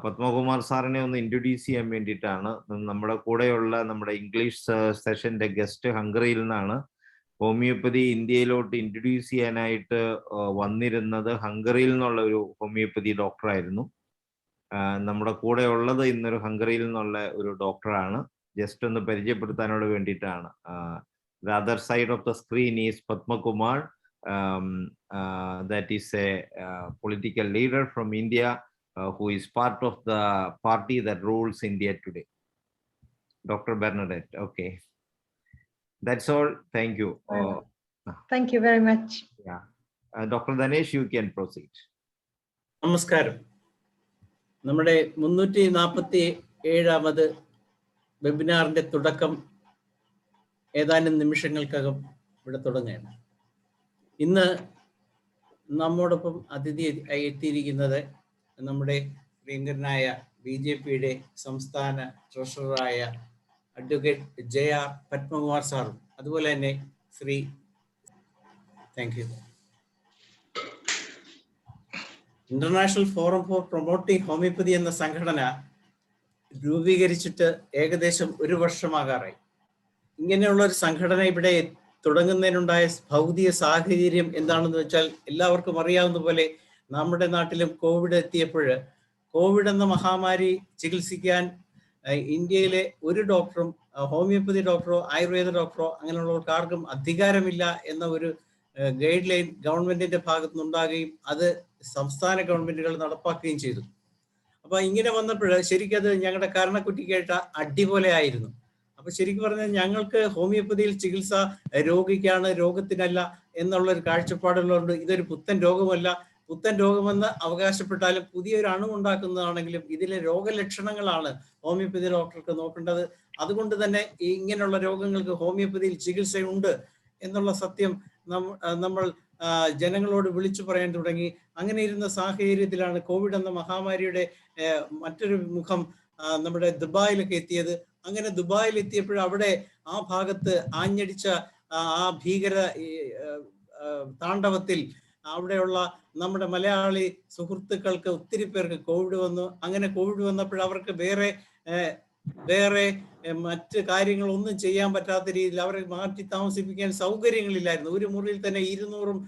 പത്മകുമാർ സാറിനെ ഒന്ന് ഇൻട്രൊഡ്യൂസ് ചെയ്യാൻ വേണ്ടിയിട്ടാണ്. നമ്മുടെ കൂടെയുള്ള നമ്മുടെ ഇംഗ്ലീഷ് സെഷന്റെ ഗസ്റ്റ് ഹംഗറിയിൽ നിന്നാണ്. ഹോമിയോപ്പതി ഇന്ത്യയിലോട്ട് ഇൻട്രൊഡ്യൂസ് ചെയ്യാനായിട്ട് വന്നിരുന്നത് ഹംഗറിയിൽ നിന്നുള്ള ഒരു ഹോമിയോപ്പതി ഡോക്ടറായിരുന്നു. നമ്മുടെ കൂടെ ഉള്ളത് ഇന്നൊരു ഹംഗറിയിൽ നിന്നുള്ള ഒരു ഡോക്ടറാണ്. ജസ്റ്റ് ഒന്ന് പരിചയപ്പെടുത്താനോട് വേണ്ടിയിട്ടാണ്. The other side of the screen is Padmakumar. That is a political leader from India who is part of the party that rules India today. Dr. Bernadette. Okay. That's all. Thank you. Thank you very much. Yeah. Dr. Danesh, you can proceed. നമസ്കാരം. നമ്മുടെ 347ാമത് വെബിനാറിന്റെ തുടക്കം ഏതാനും നിമിഷങ്ങൾക്കകം ഇവിടെ തുടങ്ങുകയാണ്. ഇന്ന് നമ്മോടൊപ്പം അതിഥി എത്തിയിരിക്കുന്നത് നമ്മുടെ പ്രിയങ്കരനായ BJPയുടെ സംസ്ഥാന ട്രഷററായ അഡ്വക്കേറ്റ് JR പത്മകുമാർ സാറും അതുപോലെ തന്നെ Shri international forum for promoting homoeopathy എന്ന സംഘടന രൂപീകരിച്ചിട്ട് ഏകദേശം 1 വർഷമാകാറായി. ഇങ്ങനെയുള്ള ഒരു സംഘടന ഇവിടെ തുടങ്ങുന്നതിനുണ്ടായ ഭൗതിക സാഹചര്യം എന്താണെന്ന് വെച്ചാൽ എല്ലാവർക്കും അറിയാവുന്ന പോലെ നമ്മുടെ നാട്ടിലും കോവിഡ് എത്തിയപ്പോൾ കോവിഡ് എന്ന മഹാമാരി ചികിത്സിക്കാൻ ഇന്ത്യയിലെ ഒരു ഡോക്ടറും ഹോമിയോപ്പതി ഡോക്ടറോ ആയുർവേദ ഡോക്ടറോ അങ്ങനെയുള്ളവർക്ക് ആർക്കും അധികാരമില്ല എന്ന ഒരു ഗൈഡ് ലൈൻ ഗവൺമെന്റിന്റെ ഭാഗത്തു നിന്നുണ്ടാകുകയും അത് സംസ്ഥാന ഗവൺമെന്റുകൾ നടപ്പാക്കുകയും ചെയ്തു. അപ്പൊ ഇങ്ങനെ വന്നപ്പോൾ ശരിക്കും അത് ഞങ്ങളുടെ കരണക്കുറ്റിക്കേട്ട അടിപോലെ ആയിരുന്നു. അപ്പൊ ശരിക്കും പറഞ്ഞാൽ ഞങ്ങൾക്ക് ഹോമിയോപ്പതിയിൽ ചികിത്സ രോഗിക്കാണ്, രോഗത്തിനല്ല എന്നുള്ളൊരു കാഴ്ചപ്പാടുള്ളതുകൊണ്ട് ഇതൊരു പുത്തൻ രോഗമല്ല. പുത്തൻ രോഗമെന്ന് അവകാശപ്പെട്ടാലും പുതിയൊരു അണുവുണ്ടാക്കുന്നതാണെങ്കിലും ഇതിലെ രോഗലക്ഷണങ്ങളാണ് ഹോമിയോപ്പതി ഡോക്ടർക്ക് നോക്കേണ്ടത്. അതുകൊണ്ട് തന്നെ ഇങ്ങനെയുള്ള രോഗങ്ങൾക്ക് ഹോമിയോപ്പതിയിൽ ചികിത്സയുണ്ട് എന്നുള്ള സത്യം നമ്മൾ ജനങ്ങളോട് വിളിച്ചു പറയാൻ തുടങ്ങി. അങ്ങനെ ഇരുന്ന സാഹചര്യത്തിലാണ് കോവിഡ് എന്ന മഹാമാരിയുടെ മറ്റൊരു മുഖം നമ്മുടെ ദുബായിലൊക്കെ എത്തിയത്. അങ്ങനെ ദുബായിൽ എത്തിയപ്പോൾ അവിടെ ആ ഭാഗത്ത് ആഞ്ഞടിച്ച ആ ഭീകര താണ്ഡവത്തിൽ അവിടെയുള്ള നമ്മുടെ മലയാളി സുഹൃത്തുക്കൾക്ക് ഒത്തിരി പേർക്ക് കോവിഡ് വന്നു. അങ്ങനെ കോവിഡ് വന്നപ്പോൾ അവർക്ക് വേറെ മറ്റ് കാര്യങ്ങളൊന്നും ചെയ്യാൻ പറ്റാത്ത രീതിയിൽ അവരെ മാറ്റി താമസിപ്പിക്കാൻ സൗകര്യങ്ങളില്ലായിരുന്നു. ഒരു മുറിയിൽ തന്നെ 200ഉം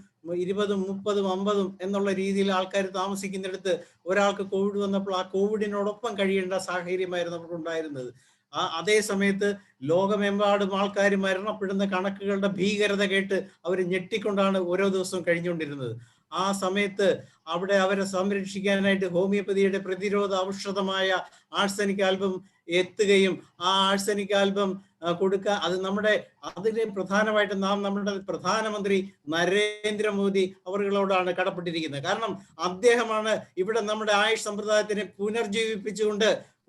20ഉം 30ഉം 50ഉം എന്നുള്ള രീതിയിൽ ആൾക്കാർ താമസിക്കുന്നിടത്ത് ഒരാൾക്ക് കോവിഡ് വന്നപ്പോൾ ആ കോവിഡിനോടൊപ്പം കഴിയേണ്ട സാഹചര്യമായിരുന്നു അവർക്കുണ്ടായിരുന്നത്. അതേ സമയത്ത് ലോകമെമ്പാടും ആൾക്കാർ മരണപ്പെടുന്ന കണക്കുകളുടെ ഭീകരത കേട്ട് അവർ ഞെട്ടിക്കൊണ്ടാണ് ഓരോ ദിവസവും കഴിഞ്ഞുകൊണ്ടിരുന്നത്. ആ സമയത്ത് അവിടെ അവരെ സംരക്ഷിക്കാനായിട്ട് ഹോമിയോപ്പതിയുടെ പ്രതിരോധ ഔഷധമായ ആഴ്സനിക് ആൽബം എത്തുകയും ആ ആഴ്സനിക് ആൽബം കൊടുക്കുക, അത് അതിന് പ്രധാനമായിട്ട് നമ്മുടെ പ്രധാനമന്ത്രി നരേന്ദ്രമോദി അവர்களോടാണ് കടപ്പെട്ടിരിക്കുന്നത്. കാരണം അദ്ദേഹമാണ് ഇവിടെ നമ്മുടെ ആയുഷ് സമ്പ്രദായത്തിനെ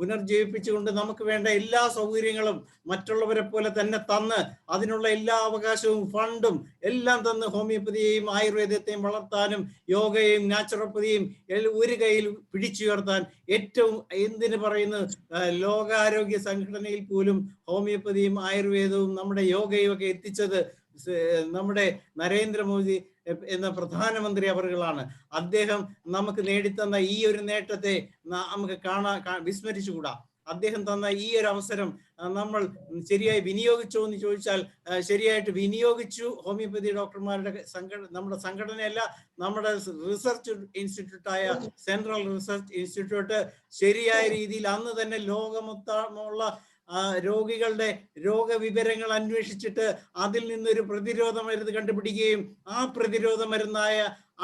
പുനർജീവിപ്പിച്ചുകൊണ്ട് നമുക്ക് വേണ്ട എല്ലാ സൗകര്യങ്ങളും മറ്റുള്ളവരെ പോലെ തന്നെ തന്ന് അതിനുള്ള എല്ലാ അവകാശവും ഫണ്ടും എല്ലാം തന്ന് ഹോമിയോപ്പതിയെയും ആയുർവേദത്തെയും വളർത്താനും യോഗയെയും നാച്ചുറോപ്പതിയെയും ഒരു കയ്യിൽ പിടിച്ചുയർത്താൻ ഏറ്റവും എന്തിനു പറയുന്നു ലോകാരോഗ്യ സംഘടനയിൽ പോലും ഹോമിയോപ്പതിയും ആയുർവേദവും നമ്മുടെ യോഗയും ഒക്കെ എത്തിച്ചത് നമ്മുടെ നരേന്ദ്രമോദി എന്ന പ്രധാനമന്ത്രി അവர்களാണ്. അദ്ദേഹം നമുക്ക് നേടിത്തന്ന ഈ ഒരു നേട്ടത്തെ നമുക്ക് വിസ്മരിച്ചുകൂടാ. അദ്ദേഹം തന്ന ഈ ഒരു അവസരം നമ്മൾ ശരിയായി വിനിയോഗിച്ചോ എന്ന് ചോദിച്ചാൽ ശരിയായിട്ട് വിനിയോഗിച്ചു. ഹോമിയോപ്പതി ഡോക്ടർമാരുടെ നമ്മുടെ സംഘടനയല്ല, നമ്മുടെ റിസർച്ച് ഇൻസ്റ്റിറ്റ്യൂട്ടായ സെൻട്രൽ റിസർച്ച് ഇൻസ്റ്റിറ്റ്യൂട്ട് ശരിയായ രീതിയിൽ അന്ന് തന്നെ ലോകമൊത്തമുള്ള രോഗികളുടെ രോഗവിവരങ്ങൾ അന്വേഷിച്ചിട്ട് അതിൽ നിന്നൊരു പ്രതിരോധ മരുന്ന് കണ്ടുപിടിക്കുകയും ആ പ്രതിരോധ മരുന്നായ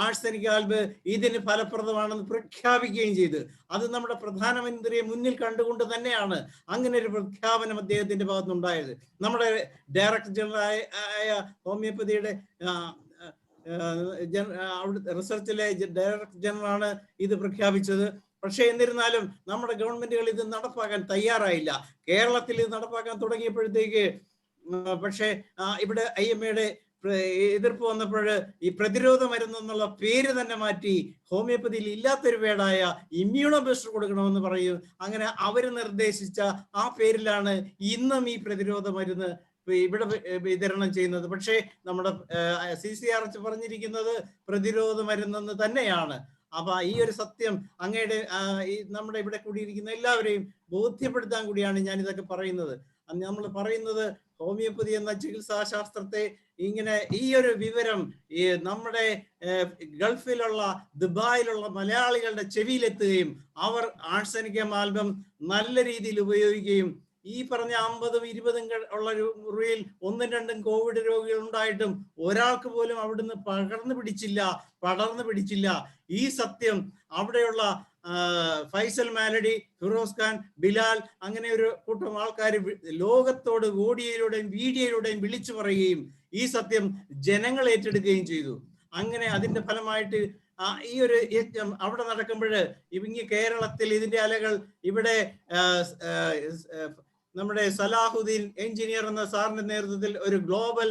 ആഴ്സനിക് ആൽബ് ഇതിന് ഫലപ്രദമാണെന്ന് പ്രഖ്യാപിക്കുകയും ചെയ്തു. അത് നമ്മുടെ പ്രധാനമന്ത്രിയെ മുന്നിൽ കണ്ടുകൊണ്ട് തന്നെയാണ് അങ്ങനെ ഒരു പ്രഖ്യാപനം അദ്ദേഹത്തിന്റെ ഭാഗത്തുനിന്നുണ്ടായത്. നമ്മുടെ ഡയറക്ടർ ജനറൽ ആയ ഹോമിയോപ്പതിയുടെ റിസർച്ചിലെ ഡയറക്ടർ ജനറലാണ് ഇത് പ്രഖ്യാപിച്ചത്. പക്ഷെ എന്നിരുന്നാലും നമ്മുടെ ഗവൺമെന്റുകൾ ഇത് നടപ്പാക്കാൻ തയ്യാറായില്ല. കേരളത്തിൽ ഇത് നടപ്പാക്കാൻ തുടങ്ങിയപ്പോഴത്തേക്ക് പക്ഷെ ഇവിടെ IMAയുടെ എതിർപ്പ് വന്നപ്പോൾ ഈ പ്രതിരോധ മരുന്ന് എന്നുള്ള പേര് തന്നെ മാറ്റി ഹോമിയോപ്പതിയിൽ ഇല്ലാത്തൊരു വേടായ ഇമ്മ്യൂണോ ബൂസ്റ്റർ കൊടുക്കണമെന്ന് പറയും. അങ്ങനെ അവര് നിർദ്ദേശിച്ച ആ പേരിലാണ് ഇന്നും ഈ പ്രതിരോധ മരുന്ന് ഇവിടെ വിതരണം ചെയ്യുന്നത്. പക്ഷേ നമ്മുടെ CCRH പറഞ്ഞിരിക്കുന്നത് പ്രതിരോധ മരുന്നെന്ന് തന്നെയാണ്. അപ്പൊ ഈ ഒരു സത്യം അങ്ങയുടെ ഈ നമ്മുടെ ഇവിടെ കൂടിയിരിക്കുന്ന എല്ലാവരെയും ബോധ്യപ്പെടുത്താൻ കൂടിയാണ് ഞാൻ ഇതൊക്കെ പറയുന്നത്. നമ്മൾ പറയുന്നത് ഹോമിയോപ്പതി എന്ന ചികിത്സാശാസ്ത്രത്തെ ഇങ്ങനെ ഈ ഒരു വിവരം ഈ നമ്മുടെ ഗൾഫിലുള്ള ദുബായിലുള്ള മലയാളികളുടെ ചെവിയിലെത്തുകയും അവർ ആഴ്സനിക്കം ആൽബം നല്ല രീതിയിൽ ഉപയോഗിക്കുകയും ഈ പറഞ്ഞ 50ഉം 20ഉം ഉള്ള ഒരു മുറിയിൽ 1ഉം 2ഉം കോവിഡ് രോഗികൾ ഉണ്ടായിട്ടും ഒരാൾക്ക് പോലും അവിടുന്ന് പടർന്നു പിടിച്ചില്ല. ഈ സത്യം അവിടെയുള്ള ഫൈസൽ മാലഡി, ഫിറോസ് ഖാൻ, ബിലാൽ അങ്ങനെ ഒരു കൂട്ടം ആൾക്കാർ ലോകത്തോട് ഓഡിയോയിലൂടെയും വീഡിയോയിലൂടെയും വിളിച്ചു പറയുകയും ഈ സത്യം ജനങ്ങൾ ഏറ്റെടുക്കുകയും ചെയ്തു. അങ്ങനെ അതിന്റെ ഫലമായിട്ട് ഈ ഒരു യജ്ഞം അവിടെ നടക്കുമ്പോൾ ഇങ്ങ് കേരളത്തിൽ ഇതിന്റെ അലകൾ ഇവിടെ നമ്മുടെ സലാഹുദ്ദീൻ എഞ്ചിനീയർ എന്ന സാറിന്റെ നേതൃത്വത്തിൽ ഒരു ഗ്ലോബൽ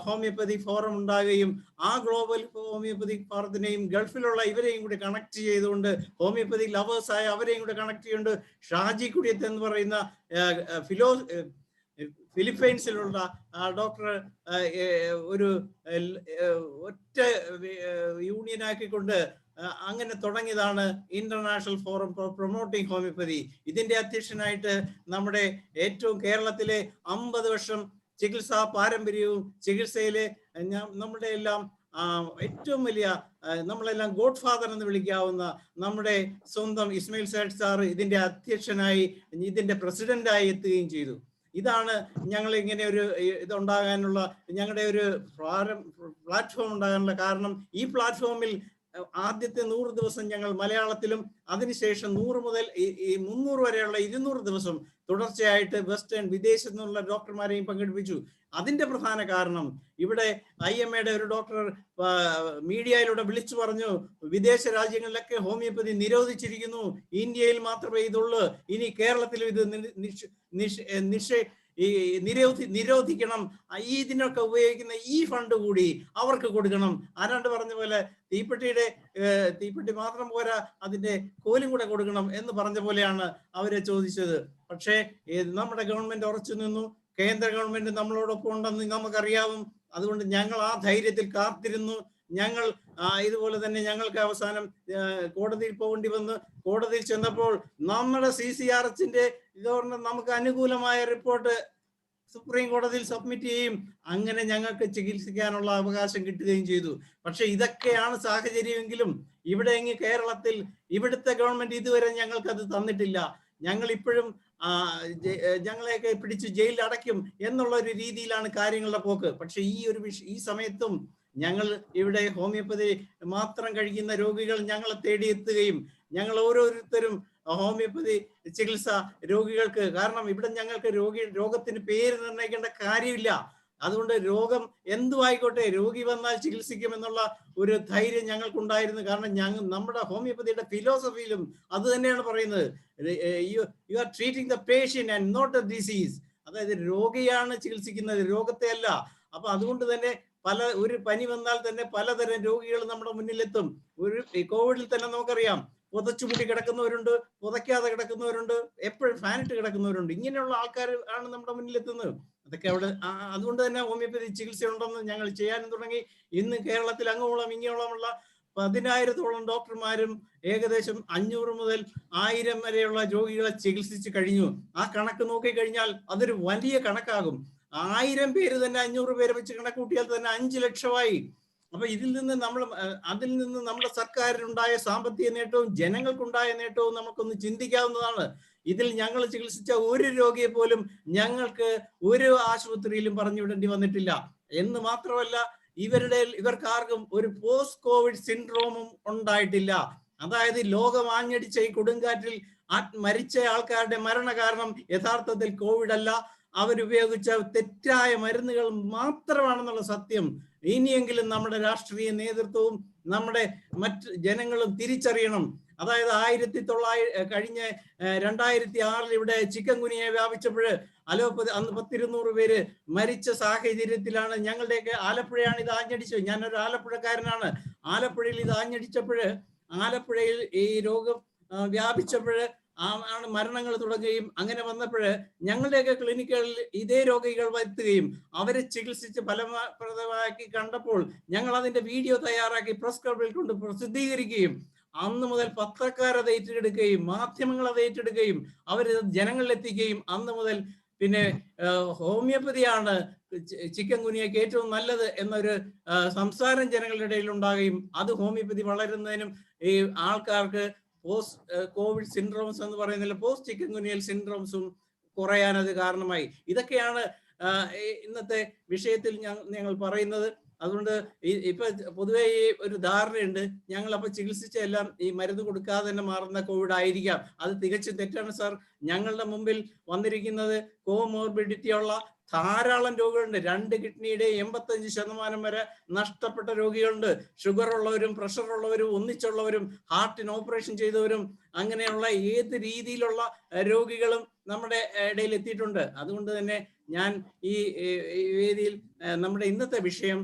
ഹോമിയോപ്പതി ഫോറം ഉണ്ടാകുകയും ആ ഗ്ലോബൽ ഹോമിയോപ്പതി ഫോറത്തിനെയും ഗൾഫിലുള്ള ഇവരെയും കൂടി കണക്ട് ചെയ്തുകൊണ്ട് ഹോമിയോപ്പതി ലവേഴ്സ് ആയ അവരെയും കൂടി കണക്ട് ചെയ്തുകൊണ്ട് ഷാജി കുടിയത്ത് എന്ന് പറയുന്ന ഫിലിപ്പൈൻസിലുള്ള ഡോക്ടർ ഒരു ഒറ്റ യൂണിയനാക്കിക്കൊണ്ട് അങ്ങനെ തുടങ്ങിയതാണ് international forum for promoting homoeopathy. ഇതിന്റെ അധ്യക്ഷനായിട്ട് നമ്മുടെ ഏറ്റവും കേരളത്തിലെ 50 വർഷം ചികിത്സാ പാരമ്പര്യവും ചികിത്സയിലെ നമ്മുടെ എല്ലാം ഏറ്റവും വലിയ നമ്മളെല്ലാം ഗോഡ് ഫാദർ എന്ന് വിളിക്കാവുന്ന നമ്മുടെ സ്വന്തം ഇസ്മയിൽ സേഠ് സാർ ഇതിന്റെ അധ്യക്ഷനായി ഇതിന്റെ പ്രസിഡന്റായി എത്തുകയും ചെയ്തു. ഇതാണ് ഞങ്ങൾ ഇങ്ങനെ ഒരു ഇതുണ്ടാകാനുള്ള ഞങ്ങളുടെ ഒരു പ്ലാറ്റ്ഫോം ഉണ്ടാകാനുള്ള കാരണം. ഈ പ്ലാറ്റ്ഫോമിൽ ആദ്യത്തെ 100 ദിവസം ഞങ്ങൾ മലയാളത്തിലും അതിനുശേഷം 100 മുതൽ 300 വരെയുള്ള 200 ദിവസം തുടർച്ചയായിട്ട് വെസ്റ്റേൺ വിദേശത്തു നിന്നുള്ള ഡോക്ടർമാരെയും പങ്കെടുപ്പിച്ചു. അതിന്റെ പ്രധാന കാരണം ഇവിടെ IMAയുടെ ഒരു ഡോക്ടർ മീഡിയയിലൂടെ വിളിച്ചു പറഞ്ഞു, വിദേശ രാജ്യങ്ങളിലൊക്കെ ഹോമിയോപ്പതി നിരോധിച്ചിരിക്കുന്നു, ഇന്ത്യയിൽ മാത്രമേ ഇതുള്ളൂ, ഇനി കേരളത്തിലും ഇത് നിരോധിക്കണം, ഇതിനൊക്കെ ഉപയോഗിക്കുന്ന ഈ ഫണ്ട് കൂടി അവർക്ക് കൊടുക്കണം. ആരാണ്ട് പറഞ്ഞ പോലെ തീപ്പെട്ടി മാത്രം പോരാ, അതിന്റെ കോലും കൂടെ കൊടുക്കണം എന്ന് പറഞ്ഞ പോലെയാണ് അവരെ ചോദിച്ചത്. പക്ഷേ നമ്മുടെ ഗവൺമെന്റ് ഉറച്ചു നിന്നു. കേന്ദ്ര ഗവൺമെന്റ് നമ്മളോടൊപ്പം ഉണ്ടെന്ന് നമുക്കറിയാവും. അതുകൊണ്ട് ഞങ്ങൾ ആ ധൈര്യത്തിൽ കാത്തിരുന്നു. ഞങ്ങൾ ഇതുപോലെ തന്നെ ഞങ്ങൾക്ക് അവസാനം കോടതിയിൽ പോകേണ്ടി വന്നു. കോടതിയിൽ ചെന്നപ്പോൾ നമ്മുടെ CCRHന്റെ ഗവർണർ നമുക്ക് അനുകൂലമായ റിപ്പോർട്ട് സുപ്രീം കോടതിയിൽ സബ്മിറ്റ് ചെയ്യും. അങ്ങനെ ഞങ്ങൾക്ക് ചികിത്സിക്കാനുള്ള അവകാശം കിട്ടുകയും ചെയ്തു. പക്ഷെ ഇതൊക്കെയാണ് സാഹചര്യമെങ്കിലും ഇവിടെ കേരളത്തിൽ ഇവിടുത്തെ ഗവൺമെന്റ് ഇതുവരെ ഞങ്ങൾക്ക് അത് തന്നിട്ടില്ല. ഞങ്ങൾ ഇപ്പോഴും ഞങ്ങളെയൊക്കെ പിടിച്ച് ജയിലിൽ അടയ്ക്കും എന്നുള്ള ഒരു രീതിയിലാണ് കാര്യങ്ങളുടെ പോക്ക്. പക്ഷെ ഈ സമയത്തും ഞങ്ങൾ ഇവിടെ ഹോമിയോപ്പതി മാത്രം കഴിക്കുന്ന രോഗികൾ ഞങ്ങളെ തേടിയെത്തുകയും ഞങ്ങൾ ഓരോരുത്തരും ഹോമിയോപ്പതി ചികിത്സ രോഗികൾക്ക്, കാരണം ഇവിടെ ഞങ്ങൾക്ക് രോഗത്തിന് പേര് നിർണ്ണയിക്കേണ്ട കാര്യമില്ല. അതുകൊണ്ട് രോഗം എന്തുമായിക്കോട്ടെ, രോഗി വന്നാൽ ചികിത്സിക്കുമെന്നുള്ള ഒരു ധൈര്യം ഞങ്ങൾക്കുണ്ടായിരുന്നു. കാരണം നമ്മുടെ ഹോമിയോപ്പതിയുടെ ഫിലോസഫിയിലും അത് തന്നെയാണ് പറയുന്നത്, you are treating the patient and not a disease. അതായത് രോഗിയാണ് ചികിത്സിക്കുന്നത്, രോഗത്തെ അല്ല. അപ്പൊ അതുകൊണ്ട് തന്നെ ഒരു പനി വന്നാൽ തന്നെ പലതരം രോഗികൾ നമ്മുടെ മുന്നിലെത്തും. കോവിഡിൽ തന്നെ നമുക്കറിയാം, പുതച്ചുമുട്ടി കിടക്കുന്നവരുണ്ട്, പുതയ്ക്കാതെ കിടക്കുന്നവരുണ്ട്, എപ്പോഴും ഫാനിട്ട് കിടക്കുന്നവരുണ്ട്. ഇങ്ങനെയുള്ള ആൾക്കാർ ആണ് നമ്മുടെ മുന്നിലെത്തുന്നത്. അതൊക്കെ അതുകൊണ്ട് തന്നെ ഹോമിയോപ്പതി ചികിത്സ ഉണ്ടെന്ന് ഞങ്ങൾ ചെയ്യാനും തുടങ്ങി. ഇന്ന് കേരളത്തിൽ അങ്ങോളം ഇങ്ങോളമുള്ള 10,000-ഓളം ഡോക്ടർമാരും ഏകദേശം 500 മുതൽ 1000 വരെയുള്ള രോഗികളെ ചികിത്സിച്ച് കഴിഞ്ഞു. ആ കണക്ക് നോക്കിക്കഴിഞ്ഞാൽ അതൊരു വലിയ കണക്കാകും. 1000 പേര് തന്നെ 500 പേരെ വെച്ച് കണക്കൂട്ടിയാൽ തന്നെ 5 ലക്ഷമായി. അപ്പൊ അതിൽ നിന്ന് നമ്മുടെ സർക്കാരിനുണ്ടായ സാമ്പത്തിക നേട്ടവും ജനങ്ങൾക്കുണ്ടായ നേട്ടവും നമുക്കൊന്ന് ചിന്തിക്കാവുന്നതാണ്. ഇതിൽ ഞങ്ങൾ ചികിത്സിച്ച ഒരു രോഗിയെ പോലും ഞങ്ങൾക്ക് ഒരു ആശുപത്രിയിലും പറഞ്ഞു വിടേണ്ടി വന്നിട്ടില്ല എന്ന് മാത്രമല്ല, ഇവർക്കാർക്കും ഒരു പോസ്റ്റ് കോവിഡ് സിൻഡ്രോമും ഉണ്ടായിട്ടില്ല. അതായത് ലോകം ആഞ്ഞടിച്ച ഈ കൊടുങ്കാറ്റിൽ മരിച്ച ആൾക്കാരുടെ മരണ കാരണം യഥാർത്ഥത്തിൽ കോവിഡ് അല്ല, അവരുപയോഗിച്ച തെറ്റായ മരുന്നുകൾ മാത്രമാണെന്നുള്ള സത്യം ഇനിയെങ്കിലും നമ്മുടെ രാഷ്ട്രീയ നേതൃത്വവും നമ്മുടെ മറ്റ് ജനങ്ങളും തിരിച്ചറിയണം. അതായത് 2006 ഇവിടെ ചിക്കൻ ഗുനിയ വ്യാപിച്ചപ്പോൾ അലോപ്പതി അന്ന് 100-200 പേര് മരിച്ച സാഹചര്യത്തിലാണ് ഞങ്ങളുടെയൊക്കെ ആലപ്പുഴയാണ് ഇത് ആഞ്ഞടിച്ചത്. ഞാനൊരു ആലപ്പുഴക്കാരനാണ്. ആലപ്പുഴയിൽ ഇത് ആഞ്ഞടിച്ചപ്പോൾ, ആലപ്പുഴയിൽ ഈ രോഗം വ്യാപിച്ചപ്പോൾ ആണ് മരണങ്ങൾ തുടങ്ങുകയും അങ്ങനെ വന്നപ്പോൾ ഞങ്ങളുടെയൊക്കെ ക്ലിനിക്കുകളിൽ ഇതേ രോഗികൾ വരുത്തുകയും അവരെ ചികിത്സിച്ച് ഫലപ്രദമാക്കി കണ്ടപ്പോൾ ഞങ്ങൾ അതിന്റെ വീഡിയോ തയ്യാറാക്കി പ്രസ് ക്ലബിൽ കൊണ്ട് പ്രസിദ്ധീകരിക്കുകയും അന്ന് മുതൽ പത്രക്കാർ അത് ഏറ്റെടുക്കുകയും മാധ്യമങ്ങൾ അത് ഏറ്റെടുക്കുകയും അവർ ജനങ്ങളിലെത്തിക്കുകയും അന്ന് മുതൽ പിന്നെ ഹോമിയോപ്പതിയാണ് ചിക്കൻ ഗുനിയക്ക് ഏറ്റവും നല്ലത് എന്നൊരു സംസാരം ജനങ്ങളുടെ ഇടയിൽ ഉണ്ടാകുകയും അത് ഹോമിയോപ്പതി വളരുന്നതിനും ഈ ആൾക്കാർക്ക് പോസ്റ്റ് കോവിഡ് സിൻഡ്രോംസ് എന്ന് പറയുന്നില്ല, പോസ്റ്റ് ചിക്കൻ ഗുനിയൽ സിൻഡ്രോംസും കുറയാനത് കാരണമായി. ഇതൊക്കെയാണ് ഇന്നത്തെ വിഷയത്തിൽ ഞങ്ങൾ പറയുന്നത്. അതുകൊണ്ട് ഇപ്പൊ പൊതുവെ ഈ ഒരു ധാരണയുണ്ട്, ഞങ്ങൾ അപ്പൊ ചികിത്സിച്ച എല്ലാം ഈ മരുന്ന് കൊടുക്കാതെ തന്നെ മാറുന്ന കോവിഡ് ആയിരിക്കാം. അത് തികച്ചും തെറ്റാണ് സാർ. ഞങ്ങളുടെ മുമ്പിൽ വന്നിരിക്കുന്നത് കോമോർബിഡിറ്റി ഉള്ള ധാരാളം രോഗികളുണ്ട്. 2 കിഡ്നിയുടെ 85% വരെ നഷ്ടപ്പെട്ട രോഗികളുണ്ട്. ഷുഗർ ഉള്ളവരും പ്രഷർ ഉള്ളവരും ഒന്നിച്ചുള്ളവരും ഹാർട്ടിന് ഓപ്പറേഷൻ ചെയ്തവരും അങ്ങനെയുള്ള ഏത് രീതിയിലുള്ള രോഗികളും നമ്മുടെ ഇടയിൽ എത്തിയിട്ടുണ്ട്. അതുകൊണ്ട് തന്നെ ഞാൻ ഈ വേദിയിൽ നമ്മുടെ ഇന്നത്തെ വിഷയം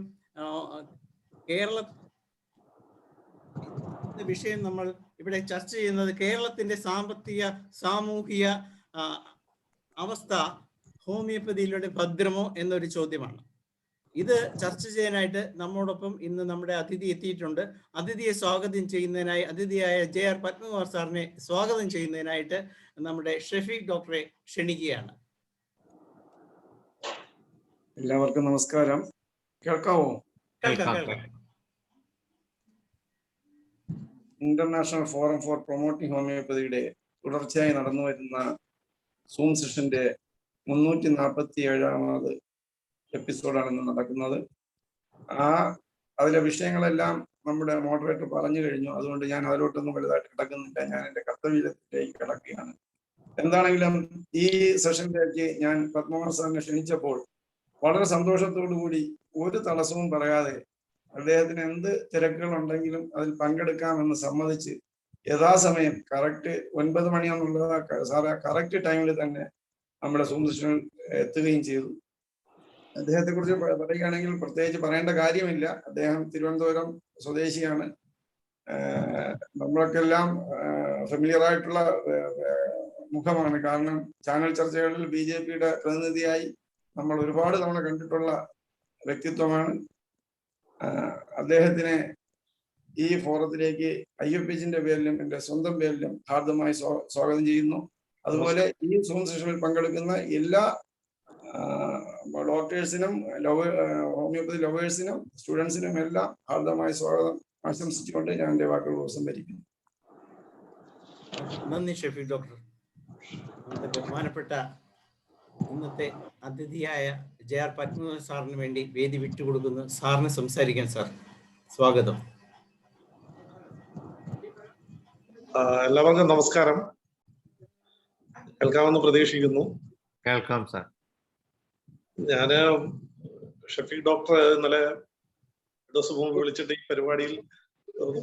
വിഷയം നമ്മൾ ഇവിടെ ചർച്ച ചെയ്യുന്നത് കേരളത്തിന്റെ സാമ്പത്തിക സാമൂഹിക അവസ്ഥ ഹോമിയോപ്പതിയിലൂടെ ഭദ്രമോ എന്നൊരു ചോദ്യമാണ്. ഇത് ചർച്ച ചെയ്യാനായിട്ട് നമ്മോടൊപ്പം ഇന്ന് നമ്മുടെ അതിഥി എത്തിയിട്ടുണ്ട്. അതിഥിയെ സ്വാഗതം ചെയ്യുന്നതിനായി അതിഥിയായ JR പത്മകുമാർ സാറിനെ സ്വാഗതം ചെയ്യുന്നതിനായിട്ട് നമ്മുടെ ഷെഫീഖ് ഡോക്ടറെ ക്ഷണിക്കുകയാണ്. എല്ലാവർക്കും നമസ്കാരം. കേൾക്കാവോ? ഇന്റർനാഷണൽ ഫോറം ഫോർ പ്രൊമോട്ടിംഗ് ഹോമിയോപ്പതിയുടെ തുടർച്ചയായി നടന്നു വരുന്ന സൂം സെഷന്റെ 347ാമത് എപ്പിസോഡാണ് ഇന്ന് നടക്കുന്നത്. അതിലെ വിഷയങ്ങളെല്ലാം നമ്മുടെ മോഡറേറ്റർ പറഞ്ഞു കഴിഞ്ഞു. അതുകൊണ്ട് ഞാൻ അതിലോട്ടൊന്നും വലുതായിട്ട് കിടക്കുന്നില്ല. ഞാൻ എൻ്റെ കർത്തവ്യത്തിലേക്ക് കിടക്കുകയാണ്. എന്താണെങ്കിലും ഈ സെഷനിലേക്ക് ഞാൻ പത്മകുമാർ സാറിനെ ക്ഷണിച്ചപ്പോൾ വളരെ സന്തോഷത്തോടു കൂടി ഒരു തടസ്സവും പറയാതെ അദ്ദേഹത്തിന് എന്ത് തിരക്കുകൾ ഉണ്ടെങ്കിലും അതിൽ പങ്കെടുക്കാമെന്ന് സമ്മതിച്ച് യഥാസമയം കറക്റ്റ് 9 മണിയാണെന്നുള്ളത് സാറ് കറക്റ്റ് ടൈമിൽ തന്നെ നമ്മുടെ സൂം സെഷനിൽ എത്തുകയും ചെയ്തു. അദ്ദേഹത്തെ കുറിച്ച് പറയുകയാണെങ്കിൽ പ്രത്യേകിച്ച് പറയേണ്ട കാര്യമില്ല. അദ്ദേഹം തിരുവനന്തപുരം സ്വദേശിയാണ്. നമ്മളൊക്കെല്ലാം ഫെമിലിയർ ആയിട്ടുള്ള മുഖമാണ്. കാരണം ചാനൽ ചർച്ചകളിൽ BJPയുടെ പ്രതിനിധിയായി നമ്മൾ ഒരുപാട് തവണ കണ്ടിട്ടുള്ള വ്യക്തിത്വമാണ്. അദ്ദേഹത്തിനെ ഈ ഫോറത്തിലേക്ക് IFHന്റെ പേരിലും എൻ്റെ സ്വന്തം പേരിലും ഹാർദമായി സ്വാഗതം ചെയ്യുന്നു. അതുപോലെ ഈ സൂം സെഷനിൽ പങ്കെടുക്കുന്ന എല്ലാ ഡോക്ടേഴ്സിനും ഹോമിയോപ്പതി ലവേഴ്സിനും സ്റ്റുഡൻസിനും എല്ലാം ഹാർദമായ സ്വാഗതം ആശംസിച്ചുകൊണ്ട് ഞാൻ എൻ്റെ വാക്കുകൾ ഉപസംഹരിക്കുന്നു. നന്ദി ഷെഫീഖ് ഡോക്ടർ. ബഹുമാനപ്പെട്ട ഇന്നത്തെ അതിഥിയായ JR പത്മകുമാർ സാറിന് വേണ്ടി വേദി വിട്ടുകൊടുക്കുന്നു. സാറിന് സംസാരിക്കാൻ സാർ സ്വാഗതം. എല്ലാവർക്കും നമസ്കാരം. കേൾക്കാമെന്ന് പ്രതീക്ഷിക്കുന്നു. കേൾക്കാം സാർ. ഞാന് ഷഫീഖ് ഡോക്ടർ ഇന്നലെ ദിവസം മുമ്പ് വിളിച്ചിട്ട് ഈ പരിപാടിയിൽ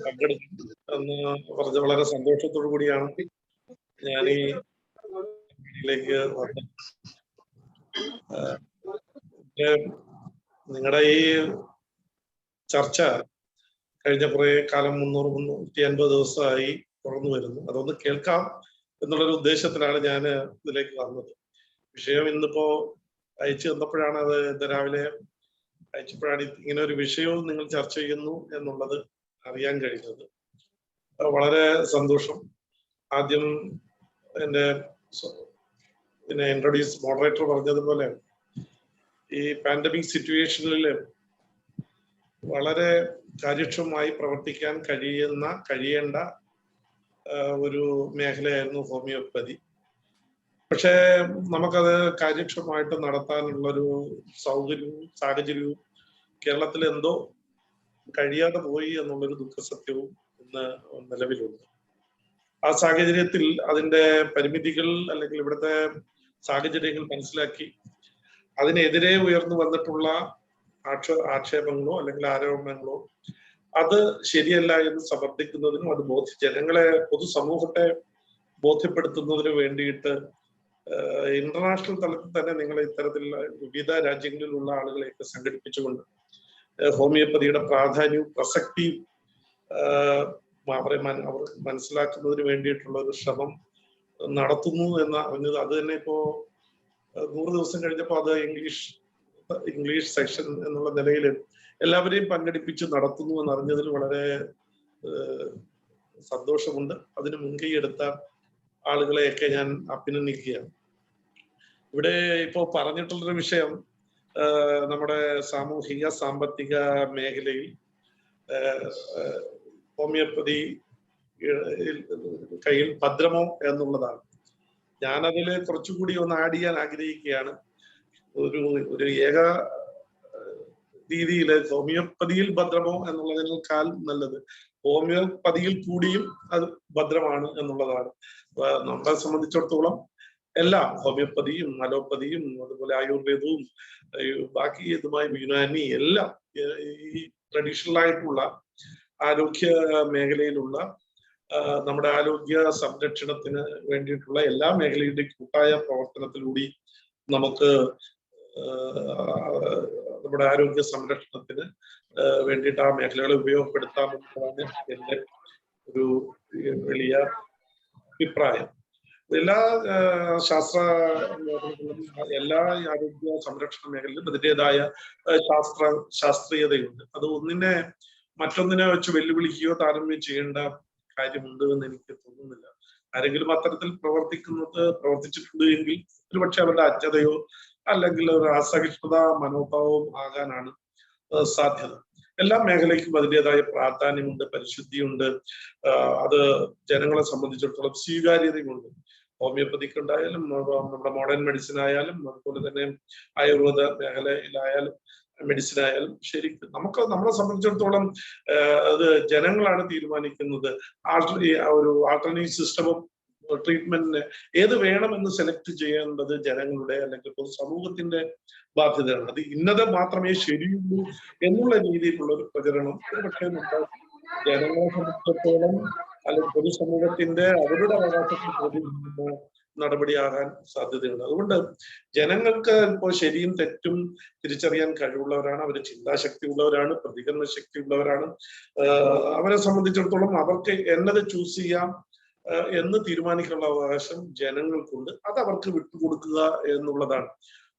പങ്കെടുക്കും എന്ന് പറഞ്ഞ വളരെ സന്തോഷത്തോടു കൂടിയാണ് ഞാൻ ഈ പരിപാടിയിലേക്ക് വന്നത്. നിങ്ങളുടെ ഈ ചർച്ച കഴിഞ്ഞ കുറെ കാലം 350 ദിവസമായി തുറന്നു വരുന്നു. അതൊന്ന് കേൾക്കാം എന്നുള്ളൊരു ഉദ്ദേശത്തിലാണ് ഞാൻ ഇതിലേക്ക് വന്നത്. വിഷയം ഇന്നിപ്പോ അയച്ചു തന്നപ്പോഴാണ് അത് ഇന്ന് രാവിലെ അയച്ചപ്പോഴാണ് ഇങ്ങനെ ഒരു വിഷയവും നിങ്ങൾ ചർച്ച ചെയ്യുന്നു എന്നുള്ളത് അറിയാൻ കഴിഞ്ഞത്. വളരെ സന്തോഷം. ആദ്യം എൻ്റെ ഇൻട്രൊഡ്യൂസ് മോഡറേറ്റർ പറഞ്ഞതുപോലെ ഈ പാൻഡമിക് സിറ്റുവേഷനിൽ വളരെ കാര്യക്ഷമമായി പ്രവർത്തിക്കാൻ കഴിയേണ്ട ഒരു മേഖലയായിരുന്നു ഹോമിയോപ്പതി. പക്ഷേ നമുക്കത് കാര്യക്ഷമമായിട്ട് നടത്താനുള്ളൊരു സൗകര്യവും സാഹചര്യവും കേരളത്തിൽ എന്തോ കഴിയാതെ പോയി എന്നുള്ളൊരു ദുഃഖസത്യവും ഇന്ന് നിലവിലുണ്ട്. ആ സാഹചര്യത്തിൽ അതിൻ്റെ പരിമിതികൾ അല്ലെങ്കിൽ ഇവിടുത്തെ സാഹചര്യങ്ങൾ മനസ്സിലാക്കി അതിനെതിരെ ഉയർന്നു വന്നിട്ടുള്ള ആക്ഷേപങ്ങളോ അല്ലെങ്കിൽ ആരോപണങ്ങളോ അത് ശരിയല്ല എന്ന് സമർത്ഥിക്കുന്നതിനും അത് ജനങ്ങളെ പൊതുസമൂഹത്തെ ബോധ്യപ്പെടുത്തുന്നതിന് വേണ്ടിയിട്ട് ഇന്റർനാഷണൽ തലത്തിൽ തന്നെ നിങ്ങൾ ഇത്തരത്തിലുള്ള വിവിധ രാജ്യങ്ങളിലുള്ള ആളുകളെയൊക്കെ സംഘടിപ്പിച്ചുകൊണ്ട് ഹോമിയോപ്പതിയുടെ പ്രാധാന്യവും പ്രസക്തിയും അവർ മനസ്സിലാക്കുന്നതിന് വേണ്ടിയിട്ടുള്ള ഒരു ശ്രമം നടത്തുന്നു എന്ന് അറിഞ്ഞത്. അത് തന്നെ ഇപ്പോ 100 ദിവസം കഴിഞ്ഞപ്പോൾ അത് ഇംഗ്ലീഷ് സെക്ഷൻ എന്നുള്ള നിലയിൽ എല്ലാവരെയും പങ്കെടുപ്പിച്ച് നടത്തുന്നു എന്നറിഞ്ഞതിൽ വളരെ സന്തോഷമുണ്ട്. അതിന് മുൻകൈ എടുത്ത ആളുകളെയൊക്കെ ഞാൻ അഭിനന്ദിക്കുകയാണ്. ഇവിടെ ഇപ്പോ പറഞ്ഞിട്ടുള്ളൊരു വിഷയം നമ്മുടെ സാമൂഹിക സാമ്പത്തിക മേഖലയിൽ ഹോമിയോപ്പതി കയ്യിൽ ഭദ്രമോ എന്നുള്ളതാണ്. ഞാനതിൽ കുറച്ചുകൂടി ഒന്ന് ആഡ് ചെയ്യാൻ ആഗ്രഹിക്കുകയാണ്. ഒരു ഏക രീതിയിൽ ഹോമിയോപ്പതിയിൽ ഭദ്രമോ എന്നുള്ളതിനേക്കാൾ നല്ലത് ഹോമിയോപ്പതിയിൽ കൂടിയും അത് ഭദ്രമാണ് എന്നുള്ളതാണ്. നമ്മളെ സംബന്ധിച്ചിടത്തോളം എല്ലാം ഹോമിയോപ്പതിയും അലോപ്പതിയും അതുപോലെ ആയുർവേദവും ബാക്കി ഇതുമായി യുനാനി എല്ലാം ഈ ട്രഡീഷണൽ ആയിട്ടുള്ള ആരോഗ്യ മേഖലയിലുള്ള നമ്മുടെ ആരോഗ്യ സംരക്ഷണത്തിന് വേണ്ടിയിട്ടുള്ള എല്ലാ മേഖലയുടെയും കൂട്ടായ പ്രവർത്തനത്തിലൂടെ നമുക്ക് നമ്മുടെ ആരോഗ്യ സംരക്ഷണത്തിന് വേണ്ടിയിട്ട് ആ മേഖലകളെ ഉപയോഗപ്പെടുത്താമെന്നതാണ് എൻ്റെ ഒരു വലിയ അഭിപ്രായം. എല്ലാ എല്ലാ ആരോഗ്യ സംരക്ഷണ മേഖലയിലും അതിൻ്റെതായ ശാസ്ത്രീയതയുണ്ട്. അത് മറ്റൊന്നിനെ വെച്ച് വെല്ലുവിളിക്കുകയോ താരതമ്യം ചെയ്യേണ്ട കാര്യമുണ്ട് എന്ന് എനിക്ക് തോന്നുന്നില്ല. ആരെങ്കിലും അത്തരത്തിൽ പ്രവർത്തിച്ചിട്ടുണ്ട് എങ്കിൽ ഒരുപക്ഷെ അവരുടെ അജ്ഞതയോ അല്ലെങ്കിൽ ഒരു അസഹിഷ്ണുത മനോഭാവവും ആകാനാണ് സാധ്യത. എല്ലാ മേഖലയ്ക്കും അതിൻ്റെതായ പ്രാധാന്യമുണ്ട്, പരിശുദ്ധിയുണ്ട്, അത് ജനങ്ങളെ സംബന്ധിച്ചിടത്തോളം സ്വീകാര്യതയുമുണ്ട്. ഹോമിയോപ്പതിക്ക് ഉണ്ടായാലും നമ്മുടെ മോഡേൺ മെഡിസിൻ ആയാലും അതുപോലെ തന്നെ ആയുർവേദ മേഖലയിലായാലും മെഡിസിൻ ആയാലും ശരിക്കും നമ്മളെ സംബന്ധിച്ചിടത്തോളം അത് ജനങ്ങളാണ് തീരുമാനിക്കുന്നത്. ഒരു ആൾട്ടർനേറ്റീവ് സിസ്റ്റമും ട്രീറ്റ്മെന്റിന് ഏത് വേണമെന്ന് സെലക്ട് ചെയ്യേണ്ടത് ജനങ്ങളുടെ അല്ലെങ്കിൽ പൊതുസമൂഹത്തിന്റെ ബാധ്യതയാണ്. അത് ഇന്നത് മാത്രമേ ശരിയുള്ളൂ എന്നുള്ള രീതിയിലുള്ള ഒരു പ്രചരണം ഒരുപക്ഷെ ജനങ്ങളെ സംബന്ധിച്ചിടത്തോളം അല്ലെങ്കിൽ പൊതുസമൂഹത്തിന്റെ അവരുടെ അവകാശത്തിൽ പ്രതിനിധിക്കുന്ന നടപടിയാകാൻ സാധ്യതയുണ്ട്. അതുകൊണ്ട് ജനങ്ങൾക്ക് ഇപ്പോൾ ശരിയും തെറ്റും തിരിച്ചറിയാൻ കഴിവുള്ളവരാണ്, അവർ ചിന്താശക്തി ഉള്ളവരാണ്, പ്രതികരണ ശക്തി ഉള്ളവരാണ്. അവരെ സംബന്ധിച്ചിടത്തോളം അവർക്ക് എന്നത് ചൂസ് ചെയ്യാം എന്ന് തീരുമാനിക്കാനുള്ള അവകാശം ജനങ്ങൾക്കുണ്ട്. അത് അവർക്ക് വിട്ടുകൊടുക്കുക എന്നുള്ളതാണ്.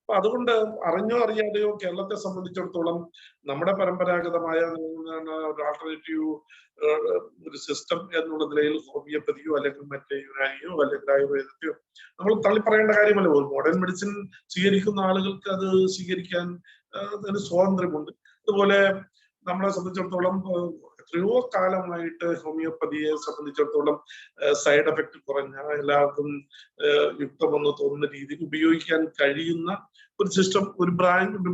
അപ്പൊ അതുകൊണ്ട് അറിഞ്ഞോ അറിയാതെയോ കേരളത്തെ സംബന്ധിച്ചിടത്തോളം നമ്മുടെ പരമ്പരാഗതമായ ഒരു ആൾട്ടർനേറ്റീവ് ഒരു സിസ്റ്റം എന്നുള്ള നിലയിൽ ഹോമിയോപ്പതിയോ അല്ലെങ്കിൽ മറ്റേ യുനാനിയോ അല്ലെങ്കിൽ ആയുർവേദത്തെയോ നമ്മൾ തള്ളിപ്പറയേണ്ട കാര്യമല്ല. മോഡേൺ മെഡിസിൻ സ്വീകരിക്കുന്ന ആളുകൾക്ക് അത് സ്വീകരിക്കാൻ അതിന് സ്വാതന്ത്ര്യമുണ്ട്. അതുപോലെ നമ്മളെ സംബന്ധിച്ചിടത്തോളം എത്രയോ കാലമായിട്ട് ഹോമിയോപ്പതിയെ സംബന്ധിച്ചിടത്തോളം സൈഡ് എഫക്ട് കുറഞ്ഞ എല്ലാവർക്കും യുക്തമെന്ന് തോന്നുന്ന രീതിയിൽ ഉപയോഗിക്കാൻ കഴിയുന്ന ഒരു സിസ്റ്റം, ഒരു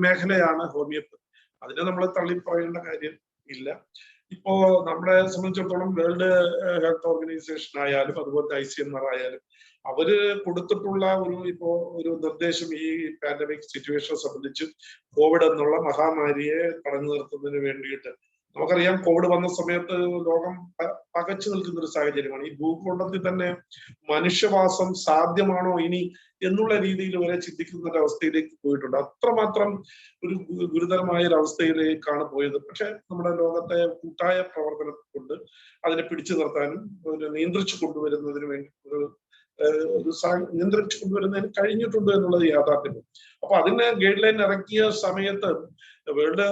മേഖലയാണ് ഹോമിയോപ്പതി. അതിനെ നമ്മൾ തള്ളിപ്പറയേണ്ട കാര്യം ഇല്ല. ഇപ്പോ നമ്മളെ സംബന്ധിച്ചിടത്തോളം വേൾഡ് ഹെൽത്ത് ഓർഗനൈസേഷൻ ആയാലും അതുപോലെ ICMR ആയാലും അവര് കൊടുത്തിട്ടുള്ള ഒരു നിർദ്ദേശം ഈ പാൻഡമിക് സിറ്റുവേഷനെ സംബന്ധിച്ച് കോവിഡ് എന്നുള്ള മഹാമാരിയെ തടഞ്ഞു നിർത്തുന്നതിന് വേണ്ടിയിട്ട് നമുക്കറിയാം. കോവിഡ് വന്ന സമയത്ത് ലോകം പകച്ചു നിൽക്കുന്ന ഒരു സാഹചര്യമാണ്. ഈ ഭൂഖണ്ഡത്തിൽ തന്നെ മനുഷ്യവാസം സാധ്യമാണോ ഇനി എന്നുള്ള രീതിയിൽ വരെ ചിന്തിക്കുന്ന ഒരു അവസ്ഥയിലേക്ക് പോയിട്ടുണ്ട്. അത്രമാത്രം ഒരു ഗുരുതരമായ ഒരു അവസ്ഥയിലേക്കാണ് പോയത്. പക്ഷെ നമ്മുടെ ലോകത്തെ കൂട്ടായ പ്രവർത്തനം കൊണ്ട് അതിനെ പിടിച്ചു നിർത്താനും നിയന്ത്രിച്ചു കൊണ്ടുവരുന്നതിന് വേണ്ടി നിയന്ത്രിച്ചു കൊണ്ടുവരുന്നതിന് കഴിഞ്ഞിട്ടുണ്ട് എന്നുള്ളത് യാഥാർത്ഥ്യമാണ്. അപ്പൊ അതിന് ഗൈഡ് ലൈൻ ഇറക്കിയ സമയത്ത് വേൾഡ്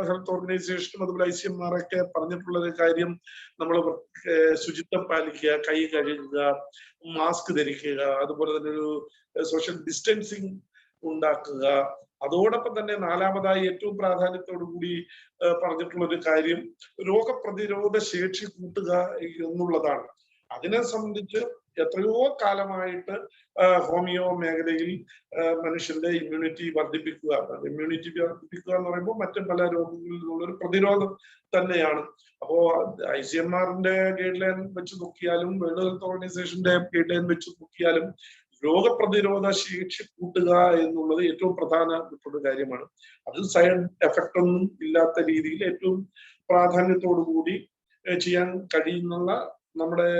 ഹെൽത്ത് ഓർഗനൈസേഷനും അതുപോലെ ICMR ഒക്കെ പറഞ്ഞിട്ടുള്ള ഒരു കാര്യം നമ്മൾ ശുചിത്വം പാലിക്കുക, കൈ കഴുകുക, മാസ്ക് ധരിക്കുക, അതുപോലെ തന്നെ ഒരു സോഷ്യൽ ഡിസ്റ്റൻസിങ് ഉണ്ടാക്കുക. അതോടൊപ്പം തന്നെ നാലാമതായി ഏറ്റവും പ്രാധാന്യത്തോടു കൂടി പറഞ്ഞിട്ടുള്ള ഒരു കാര്യം രോഗപ്രതിരോധ ശേഷി കൂട്ടുക എന്നുള്ളതാണ്. അതിനെ സംബന്ധിച്ച് എത്രയോ കാലമായിട്ട് ഹോമിയോ മേഖലയിൽ മനുഷ്യന്റെ ഇമ്മ്യൂണിറ്റി വർദ്ധിപ്പിക്കുക എന്ന് പറയുമ്പോൾ മറ്റു പല രോഗങ്ങളിൽ നിന്നുള്ള ഒരു പ്രതിരോധം തന്നെയാണ്. അപ്പോ ICMR-ന്റെ ഗൈഡ് ലൈൻ വെച്ച് നോക്കിയാലും വേൾഡ് ഹെൽത്ത് ഓർഗനൈസേഷന്റെ ഗൈഡ് ലൈൻ വെച്ച് നോക്കിയാലും രോഗപ്രതിരോധ ശേഷി കൂട്ടുക എന്നുള്ളത് ഏറ്റവും പ്രധാനപ്പെട്ട കാര്യമാണ്. അത് സൈഡ് എഫക്റ്റ് ഒന്നും ഇല്ലാത്ത രീതിയിൽ ഏറ്റവും പ്രാധാന്യത്തോടു കൂടി ചെയ്യാൻ കഴിയുന്ന നമ്മുടെ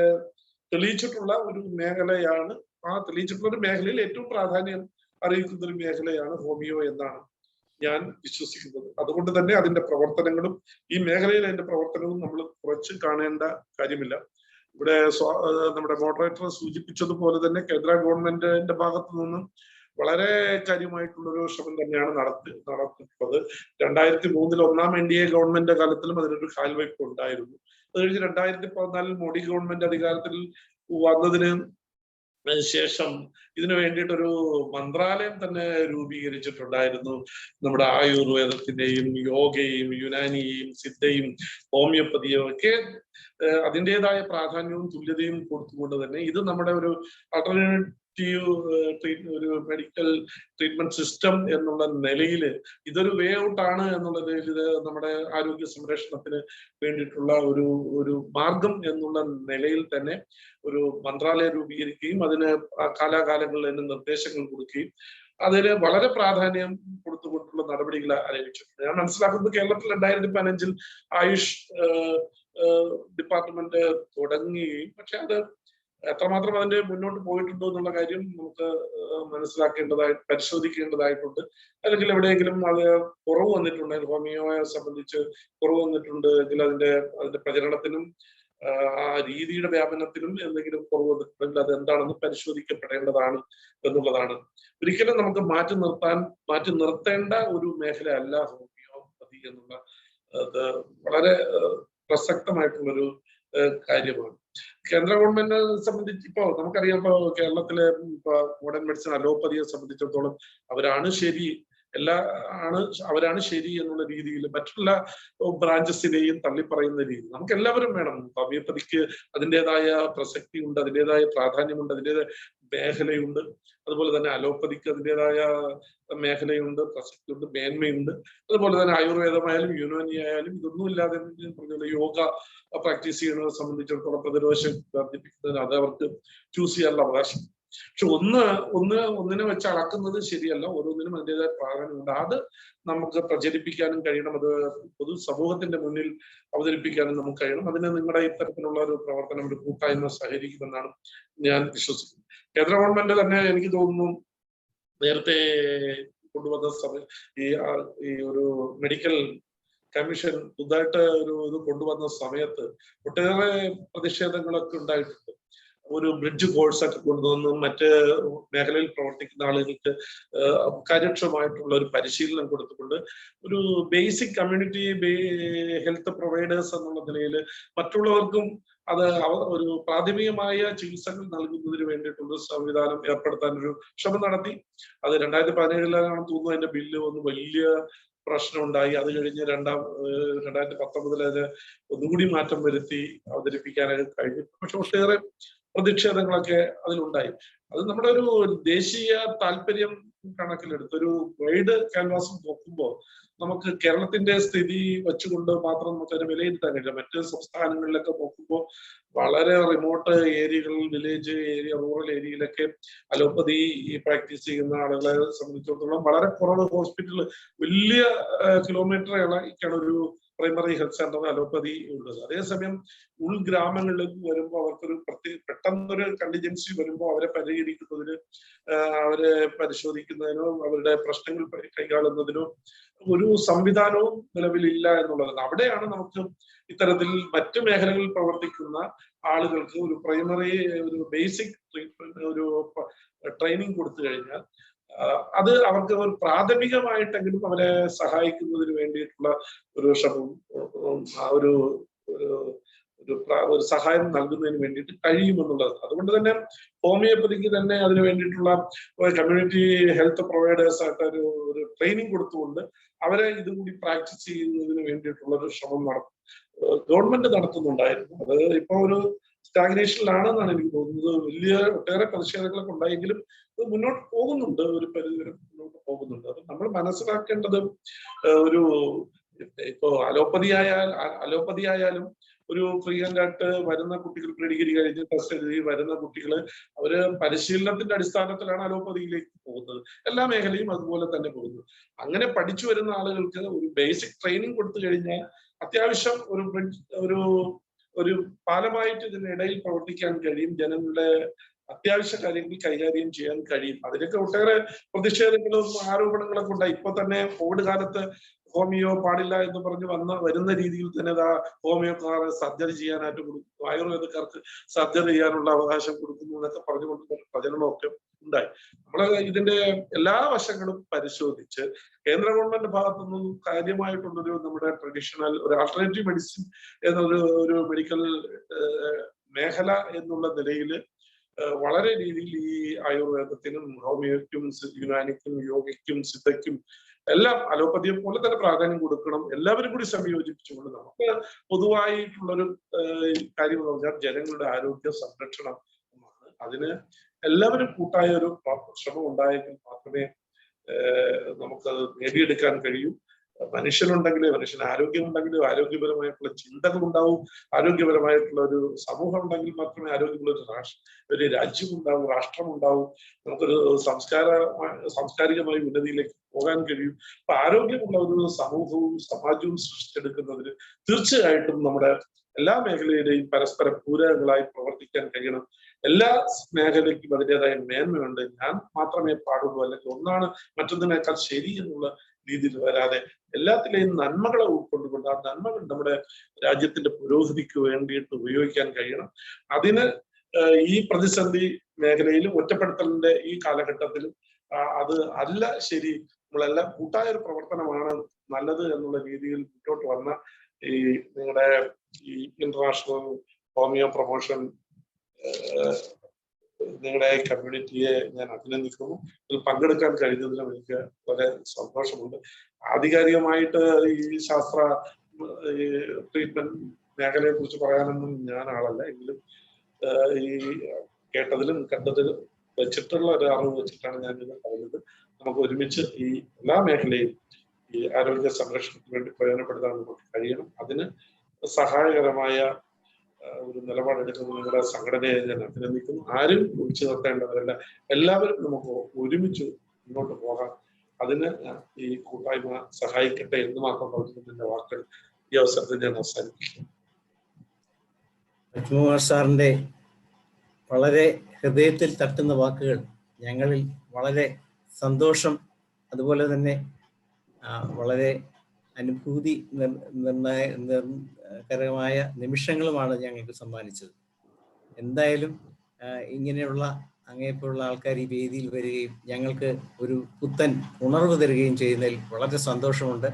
തെളിയിച്ചിട്ടുള്ള ഒരു മേഖലയാണ്. ആ തെളിയിച്ചിട്ടുള്ള ഒരു മേഖലയിൽ ഏറ്റവും പ്രാധാന്യം അറിയിക്കുന്ന ഒരു മേഖലയാണ് ഹോമിയോ എന്നാണ് ഞാൻ വിശ്വസിക്കുന്നത്. അതുകൊണ്ട് തന്നെ അതിന്റെ പ്രവർത്തനങ്ങളും ഈ മേഖലയിൽ അതിന്റെ പ്രവർത്തനവും നമ്മൾ കുറച്ച് കാണേണ്ട കാര്യമില്ല. ഇവിടെ നമ്മുടെ മോഡറേറ്റർ സൂചിപ്പിച്ചതുപോലെ തന്നെ കേന്ദ്ര ഗവൺമെന്റിന്റെ ഭാഗത്തു നിന്നും വളരെ കാര്യമായിട്ടുള്ളൊരു ശ്രമം തന്നെയാണ് നടത്തിയിട്ടുള്ളത്. 2003 ഒന്നാം NDA ഗവൺമെന്റ് കാലത്തിലും അതിനൊരു കാൽവയ്പ് ഉണ്ടായിരുന്നു. അത് കഴിഞ്ഞ് 2014 മോഡി ഗവൺമെന്റ് അധികാരത്തിൽ വന്നതിന് ശേഷം ഇതിനു വേണ്ടിയിട്ടൊരു മന്ത്രാലയം തന്നെ രൂപീകരിച്ചിട്ടുണ്ടായിരുന്നു. നമ്മുടെ ആയുർവേദത്തിന്റെയും യോഗയെയും യുനാനിയെയും സിദ്ധയും ഹോമിയോപ്പതിയും ഒക്കെ അതിൻ്റെതായ പ്രാധാന്യവും തുല്യതയും കൊടുത്തുകൊണ്ട് തന്നെ ഇത് നമ്മുടെ ഒരു ഒരു മെഡിക്കൽ ട്രീറ്റ്മെന്റ് സിസ്റ്റം എന്നുള്ള നിലയിൽ ഇതൊരു വേ ഔട്ട് ആണ് എന്നുള്ളതിൽ ഇത് നമ്മുടെ ആരോഗ്യ സംരക്ഷണത്തിന് വേണ്ടിയിട്ടുള്ള ഒരു മാർഗം എന്നുള്ള നിലയിൽ തന്നെ ഒരു മന്ത്രാലയം രൂപീകരിക്കുകയും അതിന് കാലാകാലങ്ങളിൽ തന്നെ നിർദ്ദേശങ്ങൾ കൊടുക്കുകയും അതിന് വളരെ പ്രാധാന്യം കൊടുത്തുകൊണ്ടുള്ള നടപടികൾ ആരംഭിച്ചിട്ടുണ്ട്. ഞാൻ മനസ്സിലാക്കുന്നത് കേരളത്തിൽ 2015 ആയുഷ് ഡിപ്പാർട്ട്മെന്റ് തുടങ്ങുകയും പക്ഷെ അത് എത്രമാത്രം അതിന്റെ മുന്നോട്ട് പോയിട്ടുണ്ടോ എന്നുള്ള കാര്യം നമുക്ക് പരിശോധിക്കേണ്ടതായിട്ടുണ്ട്. അല്ലെങ്കിൽ എവിടെയെങ്കിലും അത് കുറവ് വന്നിട്ടുണ്ടെങ്കിൽ ഹോമിയോയെ സംബന്ധിച്ച് കുറവ് വന്നിട്ടുണ്ട് എങ്കിൽ അതിന്റെ പ്രചരണത്തിനും ആ രീതിയുടെ വ്യാപനത്തിനും എന്തെങ്കിലും കുറവ് വന്നിട്ടുണ്ടെങ്കിൽ അത് എന്താണെന്ന് പരിശോധിക്കപ്പെടേണ്ടതാണ് എന്നുള്ളതാണ്. ഒരിക്കലും നമുക്ക് മാറ്റി നിർത്തേണ്ട ഒരു മേഖല അല്ല ഹോമിയോപ്പതി എന്നുള്ള വളരെ പ്രസക്തമായിട്ടുള്ളൊരു കാര്യമാണ്. കേന്ദ്ര ഗവൺമെന്റിനെ സംബന്ധിച്ച് ഇപ്പോ നമുക്കറിയാം, ഇപ്പോ കേരളത്തിലെ മോഡേൺ മെഡിസിൻ അലോപ്പതിയെ സംബന്ധിച്ചിടത്തോളം അവരാണ് ശരി എന്നുള്ള രീതിയിൽ മറ്റുള്ള ബ്രാഞ്ചസിനെയും തള്ളിപ്പറയുന്ന രീതി നമുക്ക് എല്ലാവരും വേണം. ഹോമിയോപ്പതിക്ക് അതിൻ്റെതായ പ്രസക്തിയുണ്ട്, അതിൻ്റെതായ പ്രാധാന്യമുണ്ട്, അതിൻ്റെതായ മേഖലയുണ്ട്. അതുപോലെ തന്നെ അലോപ്പതിക്ക് അതിൻ്റെതായ മേഖലയുണ്ട്, പ്രസക്തിയുണ്ട്, മേന്മയുണ്ട്. അതുപോലെ തന്നെ ആയുർവേദമായാലും യുനാനി ആയാലും ഇതൊന്നും ഇല്ലാതെ യോഗ പ്രാക്ടീസ് ചെയ്യുന്നവരെ സംബന്ധിച്ചിടത്തോളം പ്രതിരോധം വർദ്ധിപ്പിക്കുന്നതിന് അത് അവർക്ക് ചൂസ് ചെയ്യാനുള്ള അവകാശം. പക്ഷെ ഒന്നിനെ വെച്ച് അളക്കുന്നത് ശരിയല്ല. ഓരോന്നിനും അതിൻ്റെതായ പ്രാധാന്യമുണ്ട്. അത് നമുക്ക് പ്രചരിപ്പിക്കാനും കഴിയണം, അത് പൊതു സമൂഹത്തിന്റെ മുന്നിൽ അവതരിപ്പിക്കാനും നമുക്ക് കഴിയണം. അതിന് നിങ്ങളുടെ ഇത്തരത്തിലുള്ള ഒരു പ്രവർത്തനം, ഒരു കൂട്ടായ്മ സഹകരിക്കുമെന്നാണ് ഞാൻ വിശ്വസിക്കുന്നത്. കേന്ദ്ര ഗവൺമെന്റ് തന്നെ എനിക്ക് തോന്നുന്നു നേരത്തെ കൊണ്ടുവന്ന ഈ ഒരു മെഡിക്കൽ കമ്മീഷൻ പുതുതായിട്ട് ഇത് കൊണ്ടുവന്ന സമയത്ത് ഒട്ടേറെ പ്രതിഷേധങ്ങളൊക്കെ ഉണ്ടായിട്ടുണ്ട്. ഒരു ബ്രിഡ്ജ് കോഴ്സ് ഒക്കെ കൊണ്ടുവന്ന് മറ്റ് മേഖലയിൽ പ്രവർത്തിക്കുന്ന ആളുകൾക്ക് കാര്യക്ഷമമായിട്ടുള്ള ഒരു പരിശീലനം കൊടുത്തുകൊണ്ട് ഒരു ബേസിക് കമ്മ്യൂണിറ്റി ഹെൽത്ത് പ്രൊവൈഡേഴ്സ് എന്നുള്ള നിലയിൽ മറ്റുള്ളവർക്കും അത് ഒരു പ്രാഥമികമായ ചികിത്സകൾ നൽകുന്നതിന് വേണ്ടിയിട്ടുള്ള സംവിധാനം ഏർപ്പെടുത്താൻ ഒരു ശ്രമം നടത്തി. അത് 2017 തോന്നുന്നു അതിന്റെ ബില്ല് ഒന്ന് വലിയ പ്രശ്നം ഉണ്ടായി. അത് കഴിഞ്ഞ് 2019 അത് ഒന്നുകൂടി മാറ്റം വരുത്തി അവതരിപ്പിക്കാനായിട്ട് കഴിഞ്ഞു. പക്ഷെ ഒട്ടേറെ പ്രതിഷേധങ്ങളൊക്കെ അതിലുണ്ടായി. അത് നമ്മുടെ ഒരു ദേശീയ താല്പര്യം കണക്കിലെടുത്ത് ഒരു വൈഡ് ക്യാൻവാസ് നോക്കുമ്പോൾ നമുക്ക് കേരളത്തിന്റെ സ്ഥിതി വെച്ചുകൊണ്ട് മാത്രം നമുക്ക് അതിനെ വിലയിരുത്താൻ കഴിയില്ല. മറ്റ് സംസ്ഥാനങ്ങളിലൊക്കെ നോക്കുമ്പോൾ വളരെ റിമോട്ട് ഏരിയകളിൽ, വില്ലേജ് ഏരിയ, റൂറൽ ഏരിയയിലൊക്കെ അലോപ്പതി പ്രാക്ടീസ് ചെയ്യുന്ന ആളുകളെ സംബന്ധിച്ചിടത്തോളം വളരെ കുറവ് ഹോസ്പിറ്റൽ, വലിയ കിലോമീറ്ററുകളൊക്കെയാണ് ഒരു പ്രൈമറി ഹെൽത്ത് സെന്റർ അലോപ്പതി ഉള്ളത്. അതേസമയം ഉൾഗ്രാമങ്ങളിലേക്ക് വരുമ്പോൾ അവർക്കൊരു പെട്ടെന്നൊരു കണ്ടിജൻസി വരുമ്പോൾ അവരെ പരിഹരിക്കുന്നതിന്, അവരെ പരിശോധിക്കുന്നതിനോ അവരുടെ പ്രശ്നങ്ങൾ കൈകാണുന്നതിനോ ഒരു സംവിധാനവും നിലവിലില്ല എന്നുള്ളതാണ്. അവിടെയാണ് നമുക്ക് ഇത്തരത്തിൽ മറ്റു മേഖലകളിൽ പ്രവർത്തിക്കുന്ന ആളുകൾക്ക് ഒരു പ്രൈമറി, ഒരു ബേസിക് ട്രീറ്റ്മെന്റ്, ഒരു ട്രെയിനിങ് കൊടുത്തു കഴിഞ്ഞാൽ അത് അവർക്ക് ഒരു പ്രാഥമികമായിട്ടെങ്കിലും അവരെ സഹായിക്കുന്നതിന് വേണ്ടിയിട്ടുള്ള ഒരു ശ്രമം, ഒരു സഹായം നൽകുന്നതിന് വേണ്ടിയിട്ട് കഴിയുമെന്നുള്ളത്. അതുകൊണ്ട് തന്നെ ഹോമിയോപ്പതിക്ക് തന്നെ അതിന് വേണ്ടിയിട്ടുള്ള കമ്മ്യൂണിറ്റി ഹെൽത്ത് പ്രൊവൈഡേഴ്സ് ആയിട്ട് ഒരു ട്രെയിനിങ് കൊടുത്തുകൊണ്ട് അവരെ ഇതുകൂടി പ്രാക്ടീസ് ചെയ്യുന്നതിന് വേണ്ടിയിട്ടുള്ള ഒരു ശ്രമം ഗവൺമെന്റ് നടത്തുന്നുണ്ടായിരുന്നു. അത് ഇപ്പൊ ഒരു സ്റ്റാഗ്നേഷനിലാണെന്നാണ് എനിക്ക് തോന്നുന്നത്. ഒട്ടേറെ പ്രതിഷേധങ്ങളൊക്കെ ഉണ്ടായെങ്കിലും അത് മുന്നോട്ട് പോകുന്നുണ്ട്, ഒരു പരിധിവരെ മുന്നോട്ട് പോകുന്നുണ്ട്. അത് നമ്മൾ മനസ്സിലാക്കേണ്ടത് ഇപ്പോ അലോപ്പതി ആയാലും ഒരു ഫ്രീക്വന്റ് ആയിട്ട് വരുന്ന കുട്ടികൾ, പ്രീഡിഗ്രി കഴിഞ്ഞ് ടെസ്റ്റ് എഴുതി വരുന്ന കുട്ടികൾ അവര് പരിശീലനത്തിന്റെ അടിസ്ഥാനത്തിലാണ് അലോപ്പതിയിലേക്ക് പോകുന്നത്. എല്ലാ മേഖലയും അതുപോലെ തന്നെ പോകുന്നത്. അങ്ങനെ പഠിച്ചു വരുന്ന ആളുകൾക്ക് ഒരു ബേസിക് ട്രെയിനിങ് കൊടുത്തു കഴിഞ്ഞാൽ അത്യാവശ്യം ഒരു പാലമായിട്ട് ഇതിനിടയിൽ പ്രവർത്തിക്കാൻ കഴിയും. ജനങ്ങളുടെ അത്യാവശ്യ കാര്യങ്ങൾ കൈകാര്യം ചെയ്യാൻ കഴിയും. അതിലൊക്കെ ഒട്ടേറെ പ്രതിഷേധങ്ങളും ആരോപണങ്ങളൊക്കെ ഉണ്ടായി. ഇപ്പൊ തന്നെ കോവിഡ് കാലത്ത് ഹോമിയോ പാടില്ല എന്ന് പറഞ്ഞ് വരുന്ന രീതിയിൽ തന്നെ ഹോമിയോക്കാർ സർജറി ചെയ്യാനായിട്ട് കൊടുക്കും, ആയുർവേദക്കാർക്ക് സർജറി ചെയ്യാനുള്ള അവകാശം കൊടുക്കുന്നു എന്നൊക്കെ പറഞ്ഞുകൊണ്ട് പ്രചരണമൊക്കെ ഉണ്ടായി. നമ്മള് ഇതിന്റെ എല്ലാ വശങ്ങളും പരിശോധിച്ച് കേന്ദ്ര ഗവൺമെന്റ് ഭാഗത്തു നിന്നും കാര്യമായിട്ടുള്ളൊരു നമ്മുടെ ട്രഡീഷണൽ ഒരു ആൾട്ടർനേറ്റീവ് മെഡിസിൻ എന്നൊരു മെഡിക്കൽ മേഖല എന്നുള്ള നിലയിൽ വളരെ രീതിയിൽ ഈ ആയുർവേദത്തിനും ഹോമിയോയ്ക്കും യുനാനിക്കും യോഗയ്ക്കും സിദ്ധയ്ക്കും എല്ലാം അലോപ്പതിയെ പോലെ തന്നെ പ്രാധാന്യം കൊടുക്കണം. എല്ലാവരും കൂടി സംയോജിപ്പിച്ചുകൊണ്ട് നമുക്ക് പൊതുവായിട്ടുള്ളൊരു കാര്യം എന്ന് പറഞ്ഞാൽ ജനങ്ങളുടെ ആരോഗ്യ സംരക്ഷണം ആണ്. അതിന് എല്ലാവരും കൂട്ടായ ഒരു ശ്രമം ഉണ്ടായെങ്കിൽ മാത്രമേ നമുക്കത് നേടിയെടുക്കാൻ കഴിയൂ. മനുഷ്യനുണ്ടെങ്കിലേ, മനുഷ്യന് ആരോഗ്യമുണ്ടെങ്കിലേ ആരോഗ്യപരമായിട്ടുള്ള ചിന്തകൾ ഉണ്ടാവും. ആരോഗ്യപരമായിട്ടുള്ള ഒരു സമൂഹം ഉണ്ടെങ്കിൽ മാത്രമേ ആരോഗ്യമുള്ള ഒരു രാജ്യം ഉണ്ടാവും, രാഷ്ട്രം ഉണ്ടാവും. നമുക്കൊരു സാംസ്കാരികമായ ഉന്നതിയിലേക്ക് പോകാൻ കഴിയും. അപ്പൊ ആരോഗ്യമുള്ള ഒരു സമൂഹവും സമാജവും സൃഷ്ടിച്ചെടുക്കുന്നതിന് തീർച്ചയായിട്ടും നമ്മുടെ എല്ലാ മേഖലയിലെയും പരസ്പര പൂരകങ്ങളായി പ്രവർത്തിക്കാൻ കഴിയണം. എല്ലാ മേഖലയ്ക്കും അതിൻ്റെതായ മേന്മയുണ്ട്. ഞാൻ മാത്രമേ പാടുള്ളൂ, അല്ലെങ്കിൽ ഒന്നാണ് മറ്റൊന്നിനേക്കാൾ ശരി എന്നുള്ള രീതിയിൽ വരാതെ എല്ലാത്തിലെയും നന്മകളെ ഉൾക്കൊണ്ടുകൊണ്ട് ആ നന്മകൾ നമ്മുടെ രാജ്യത്തിന്റെ പുരോഗതിക്ക് വേണ്ടിയിട്ട് ഉപയോഗിക്കാൻ കഴിയണം. അതിന് ഈ പ്രതിസന്ധി മേഖലയിലും ഒറ്റപ്പെടുത്തലിന്റെ ഈ കാലഘട്ടത്തിലും അത് അല്ല ശരി, നമ്മളെല്ലാം കൂട്ടായ ഒരു പ്രവർത്തനമാണ് നല്ലത് എന്നുള്ള രീതിയിൽ മുന്നോട്ട് വന്ന ഈ നിങ്ങളുടെ ഈ ഇന്റർനാഷണൽ ഹോമിയോ പ്രൊമോഷൻ നിങ്ങളുടെ കമ്മ്യൂണിറ്റിയെ ഞാൻ അഭിനന്ദിക്കുന്നു. ഇതിൽ പങ്കെടുക്കാൻ കഴിഞ്ഞതിലും എനിക്ക് വളരെ സന്തോഷമുണ്ട്. ആധികാരികമായിട്ട് ഈ ശാസ്ത്ര ട്രീറ്റ്മെന്റ് മേഖലയെ കുറിച്ച് പറയാനൊന്നും ഞാൻ ആളല്ല. എങ്കിലും ഈ കേട്ടതിലും കണ്ടതിലും വെച്ചിട്ടുള്ള ഒരു അറിവ് വെച്ചിട്ടാണ് ഞാൻ ഇത് പറഞ്ഞത്. നമുക്ക് ഒരുമിച്ച് ഈ എല്ലാ മേഖലയും ഈ ആരോഗ്യ സംരക്ഷണത്തിന് വേണ്ടി പ്രയോജനപ്പെടുത്താൻ നമുക്ക് കഴിയണം. അതിന് സഹായകരമായ ഒരു നിലപാടെടുക്കുന്ന നിങ്ങളുടെ സംഘടനയെ ഞാൻ അഭിനന്ദിക്കുന്നു. ആരും ഒഴിച്ചു നിർത്തേണ്ടതല്ല, എല്ലാവരും നമുക്ക് ഒരുമിച്ച് മുന്നോട്ട് പോകാം. അതിന് ഈ കൂട്ടായ്മ സഹായിക്കട്ടെ എന്ന് മാത്രം പറഞ്ഞുകൊണ്ട് എന്റെ വാക്കുകൾ ഈ അവസരത്തിൽ ഞാൻ അവസാനിപ്പിക്കുന്നു. പത്മകുമാർ സാറിന്റെ വളരെ ഹൃദയത്തിൽ തട്ടുന്ന വാക്കുകൾ ഞങ്ങളിൽ വളരെ സന്തോഷം, അതുപോലെ തന്നെ വളരെ അനുഭൂതി നിർണയകരമായ നിമിഷങ്ങളുമാണ് ഞങ്ങൾക്ക് സമ്മാനിച്ചത്. എന്തായാലും ഇങ്ങനെയുള്ള അങ്ങേപ്പോലുള്ള ആൾക്കാർ ഈ വേദിയിൽ വരികയും ഞങ്ങൾക്ക് ഒരു പുത്തൻ ഉണർവ് തരികയും ചെയ്യുന്നതിൽ വളരെ സന്തോഷമുണ്ട്.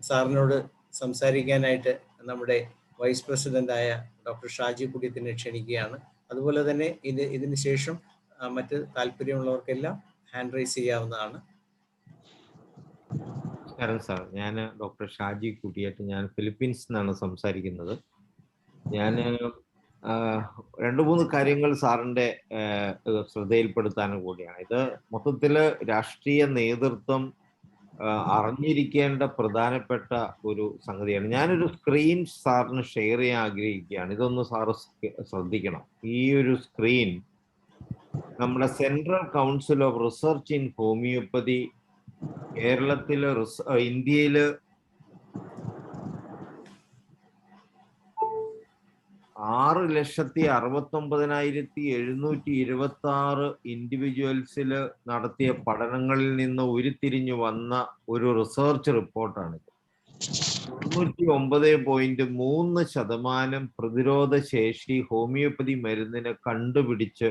സാറിനോട് സംസാരിക്കാനായിട്ട് നമ്മുടെ വൈസ് പ്രസിഡന്റായ ഡോക്ടർ ഷാജി കുടിയത്തിനെ ക്ഷണിക്കുകയാണ്. അതുപോലെ തന്നെ ഇതിന് ശേഷം മറ്റ് താല്പര്യമുള്ളവർക്കെല്ലാം ഹാൻഡ് റൈസ് ചെയ്യാവുന്നതാണ്. നമസ്കാരം സാർ, ഞാൻ ഡോക്ടർ ഷാജി കുടിയേറ്റ്, ഞാൻ ഫിലിപ്പീൻസിൽ നിന്നാണ് സംസാരിക്കുന്നത്. ഞാൻ 2-3 കാര്യങ്ങൾ സാറിൻ്റെ ശ്രദ്ധയിൽപ്പെടുത്താനും കൂടിയാണ്. ഇത് മൊത്തത്തില് രാഷ്ട്രീയ നേതൃത്വം അറിഞ്ഞിരിക്കേണ്ട പ്രധാനപ്പെട്ട ഒരു സംഗതിയാണ്. ഞാനൊരു സ്ക്രീൻ സാറിന് ഷെയർ ചെയ്യാൻ ആഗ്രഹിക്കുകയാണ്. ഇതൊന്ന് സാറ് ശ്രദ്ധിക്കണം. ഈ ഒരു സ്ക്രീൻ നമ്മുടെ central council of research in homoeopathy കേരളത്തില് ഇന്ത്യയില് 6,69,726 ഇൻഡിവിജ്വൽസില് നടത്തിയ പഠനങ്ങളിൽ നിന്ന് ഉരുത്തിരിഞ്ഞു വന്ന ഒരു റിസർച്ച് റിപ്പോർട്ടാണിത്. 99.3% പ്രതിരോധ ശേഷി ഹോമിയോപ്പതി മരുന്നിനെ കണ്ടുപിടിച്ച്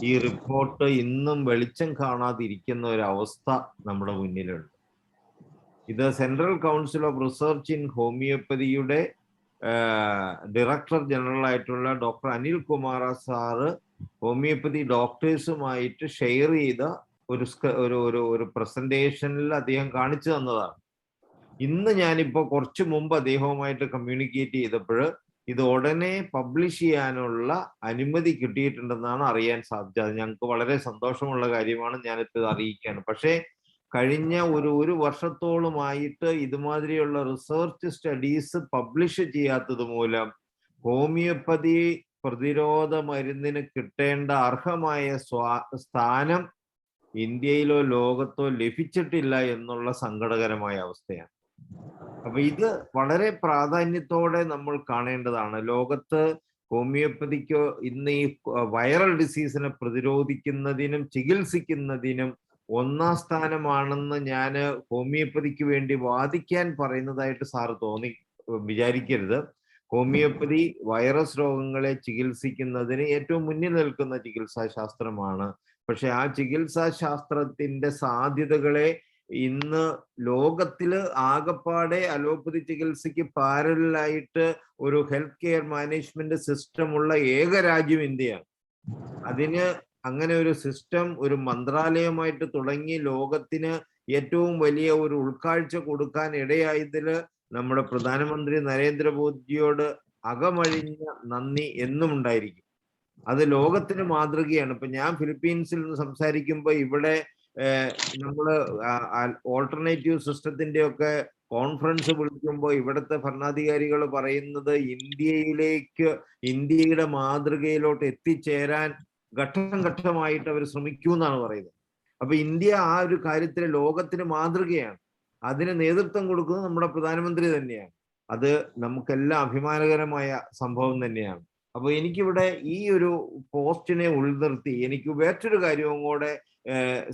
ഈ റിപ്പോർട്ട് ഇന്നും വെളിച്ചം കാണാതിരിക്കുന്ന ഒരവസ്ഥ നമ്മുടെ മുന്നിലുണ്ട്. ഇത് central council of research in ഹോമിയോപ്പതിയുടെ ഡയറക്ടർ ജനറൽ ആയിട്ടുള്ള doctor Anil Kumar sir homeopathy ഡോക്ടേഴ്സുമായിട്ട് ഷെയർ ചെയ്ത ഒരു പ്രസന്റേഷനിൽ അദ്ദേഹം കാണിച്ചു തന്നതാണ്. ഇന്ന് ഞാനിപ്പോൾ കുറച്ചു മുമ്പ് അദ്ദേഹവുമായിട്ട് കമ്മ്യൂണിക്കേറ്റ് ചെയ്തപ്പോൾ ഇത് ഉടനെ പബ്ലിഷ് ചെയ്യാനുള്ള അനുമതി കിട്ടിയിട്ടുണ്ടെന്നാണ് അറിയാൻ സാധിച്ചത്. ഞങ്ങൾക്ക് വളരെ സന്തോഷമുള്ള കാര്യമാണ്, ഞാനിത് അറിയിക്കുകയാണ്. പക്ഷേ കഴിഞ്ഞ ഒരു വർഷത്തോളമായിട്ട് ഇതുമാതിരിയുള്ള റിസർച്ച് സ്റ്റഡീസ് പബ്ലിഷ് ചെയ്യാത്തത് മൂലം ഹോമിയോപ്പതി പ്രതിരോധ മരുന്നിന് കിട്ടേണ്ട അർഹമായ സ്ഥാനം ഇന്ത്യയിലോ ലോകത്തോ ലഭിച്ചിട്ടില്ല എന്നുള്ള സങ്കടകരമായ അവസ്ഥയാണ്. അപ്പൊ ഇത് വളരെ പ്രാധാന്യത്തോടെ നമ്മൾ കാണേണ്ടതാണ്. ലോകത്ത് ഹോമിയോപ്പതിക്ക് ഇന്ന് ഈ വൈറൽ ഡിസീസിനെ പ്രതിരോധിക്കുന്നതിനും ചികിത്സിക്കുന്നതിനും 1ാം സ്ഥാനമാണെന്ന് ഞാൻ ഹോമിയോപ്പതിക്ക് വേണ്ടി വാദിക്കാൻ പറയുന്നതായിട്ട് സാറ് വിചാരിക്കരുത്. ഹോമിയോപ്പതി വൈറസ് രോഗങ്ങളെ ചികിത്സിക്കുന്നതിന് ഏറ്റവും മുന്നിൽ നിൽക്കുന്ന ചികിത്സാ ശാസ്ത്രമാണ്. പക്ഷെ ആ ചികിത്സാ ശാസ്ത്രത്തിന്റെ സാധ്യതകളെ ഇന്ന് ലോകത്തില് ആകപ്പാടെ അലോപ്പതി ചികിത്സയ്ക്ക് പാരലായിട്ട് ഒരു ഹെൽത്ത് കെയർ മാനേജ്മെന്റ് സിസ്റ്റം ഉള്ള ഏക രാജ്യം ഇന്ത്യയാണ്. അതിന് അങ്ങനെ ഒരു സിസ്റ്റം ഒരു മന്ത്രാലയമായിട്ട് തുടങ്ങി ലോകത്തിന് ഏറ്റവും വലിയ ഒരു ഉൾക്കാഴ്ച കൊടുക്കാൻ ഇടയായതിൽ നമ്മുടെ പ്രധാനമന്ത്രി നരേന്ദ്രമോദിയോട് അകമഴിഞ്ഞ നന്ദി എന്നും ഉണ്ടായിരിക്കും. അത് ലോകത്തിന് മാതൃകയാണ്. ഇപ്പൊ ഞാൻ ഫിലിപ്പീൻസിൽ നിന്ന് സംസാരിക്കുമ്പോൾ ഇവിടെ നമ്മള് ഓൾട്ടർനേറ്റീവ് സിസ്റ്റത്തിന്റെ ഒക്കെ കോൺഫറൻസ് വിളിക്കുമ്പോൾ ഇവിടുത്തെ ഭരണാധികാരികൾ പറയുന്നത് ഇന്ത്യയുടെ മാതൃകയിലോട്ട് എത്തിച്ചേരാൻ ഘട്ടം ഘട്ടമായിട്ട് അവർ ശ്രമിക്കൂ എന്നാണ് പറയുന്നത്. അപ്പൊ ഇന്ത്യ ആ ഒരു കാര്യത്തിൽ ലോകത്തിന് മാതൃകയാണ്. അതിന് നേതൃത്വം കൊടുക്കുന്നത് നമ്മുടെ പ്രധാനമന്ത്രി തന്നെയാണ്. അത് നമുക്കെല്ലാം അഭിമാനകരമായ സംഭവം തന്നെയാണ്. അപ്പൊ എനിക്കിവിടെ ഈ ഒരു പോസ്റ്റിനെ ഉൾനിർത്തി എനിക്ക് വേറൊരു കാര്യവും കൂടെ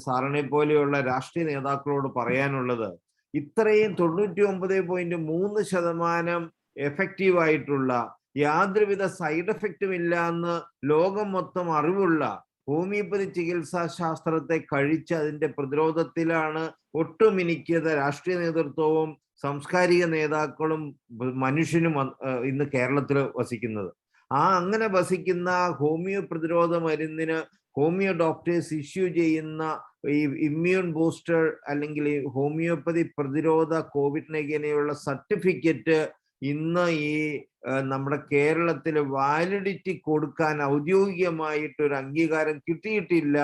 സാറിനെ പോലെയുള്ള രാഷ്ട്രീയ നേതാക്കളോട് പറയാനുള്ളത്, ഇത്രയും 99.3% എഫക്റ്റീവ് ആയിട്ടുള്ള യാതൊരുവിധ സൈഡ് എഫക്റ്റും ഇല്ല എന്ന് ലോകം മൊത്തം അറിവുള്ള ഹോമിയോപ്പതി ചികിത്സാ ശാസ്ത്രത്തെ കഴിച്ച് അതിന്റെ പ്രതിരോധത്തിലാണ് ഒട്ടുമിനിക്കാത്ത രാഷ്ട്രീയ നേതൃത്വവും സാംസ്കാരിക നേതാക്കളും മനുഷ്യനും ഇന്ന് കേരളത്തിൽ വസിക്കുന്നത്. അങ്ങനെ വസിക്കുന്ന ഹോമിയോ പ്രതിരോധ മരുന്നിന് ഹോമിയോ ഡോക്ടേഴ്സ് ഇഷ്യൂ ചെയ്യുന്ന ഈ ഇമ്മ്യൂൺ ബൂസ്റ്റർ അല്ലെങ്കിൽ ഹോമിയോപ്പതി പ്രതിരോധ കോവിഡിനെതിരെയുള്ള സർട്ടിഫിക്കറ്റ് ഇന്ന് ഈ നമ്മുടെ കേരളത്തിൽ വാലിഡിറ്റി കൊടുക്കാൻ ഔദ്യോഗികമായിട്ടൊരു അംഗീകാരം കിട്ടിയിട്ടില്ല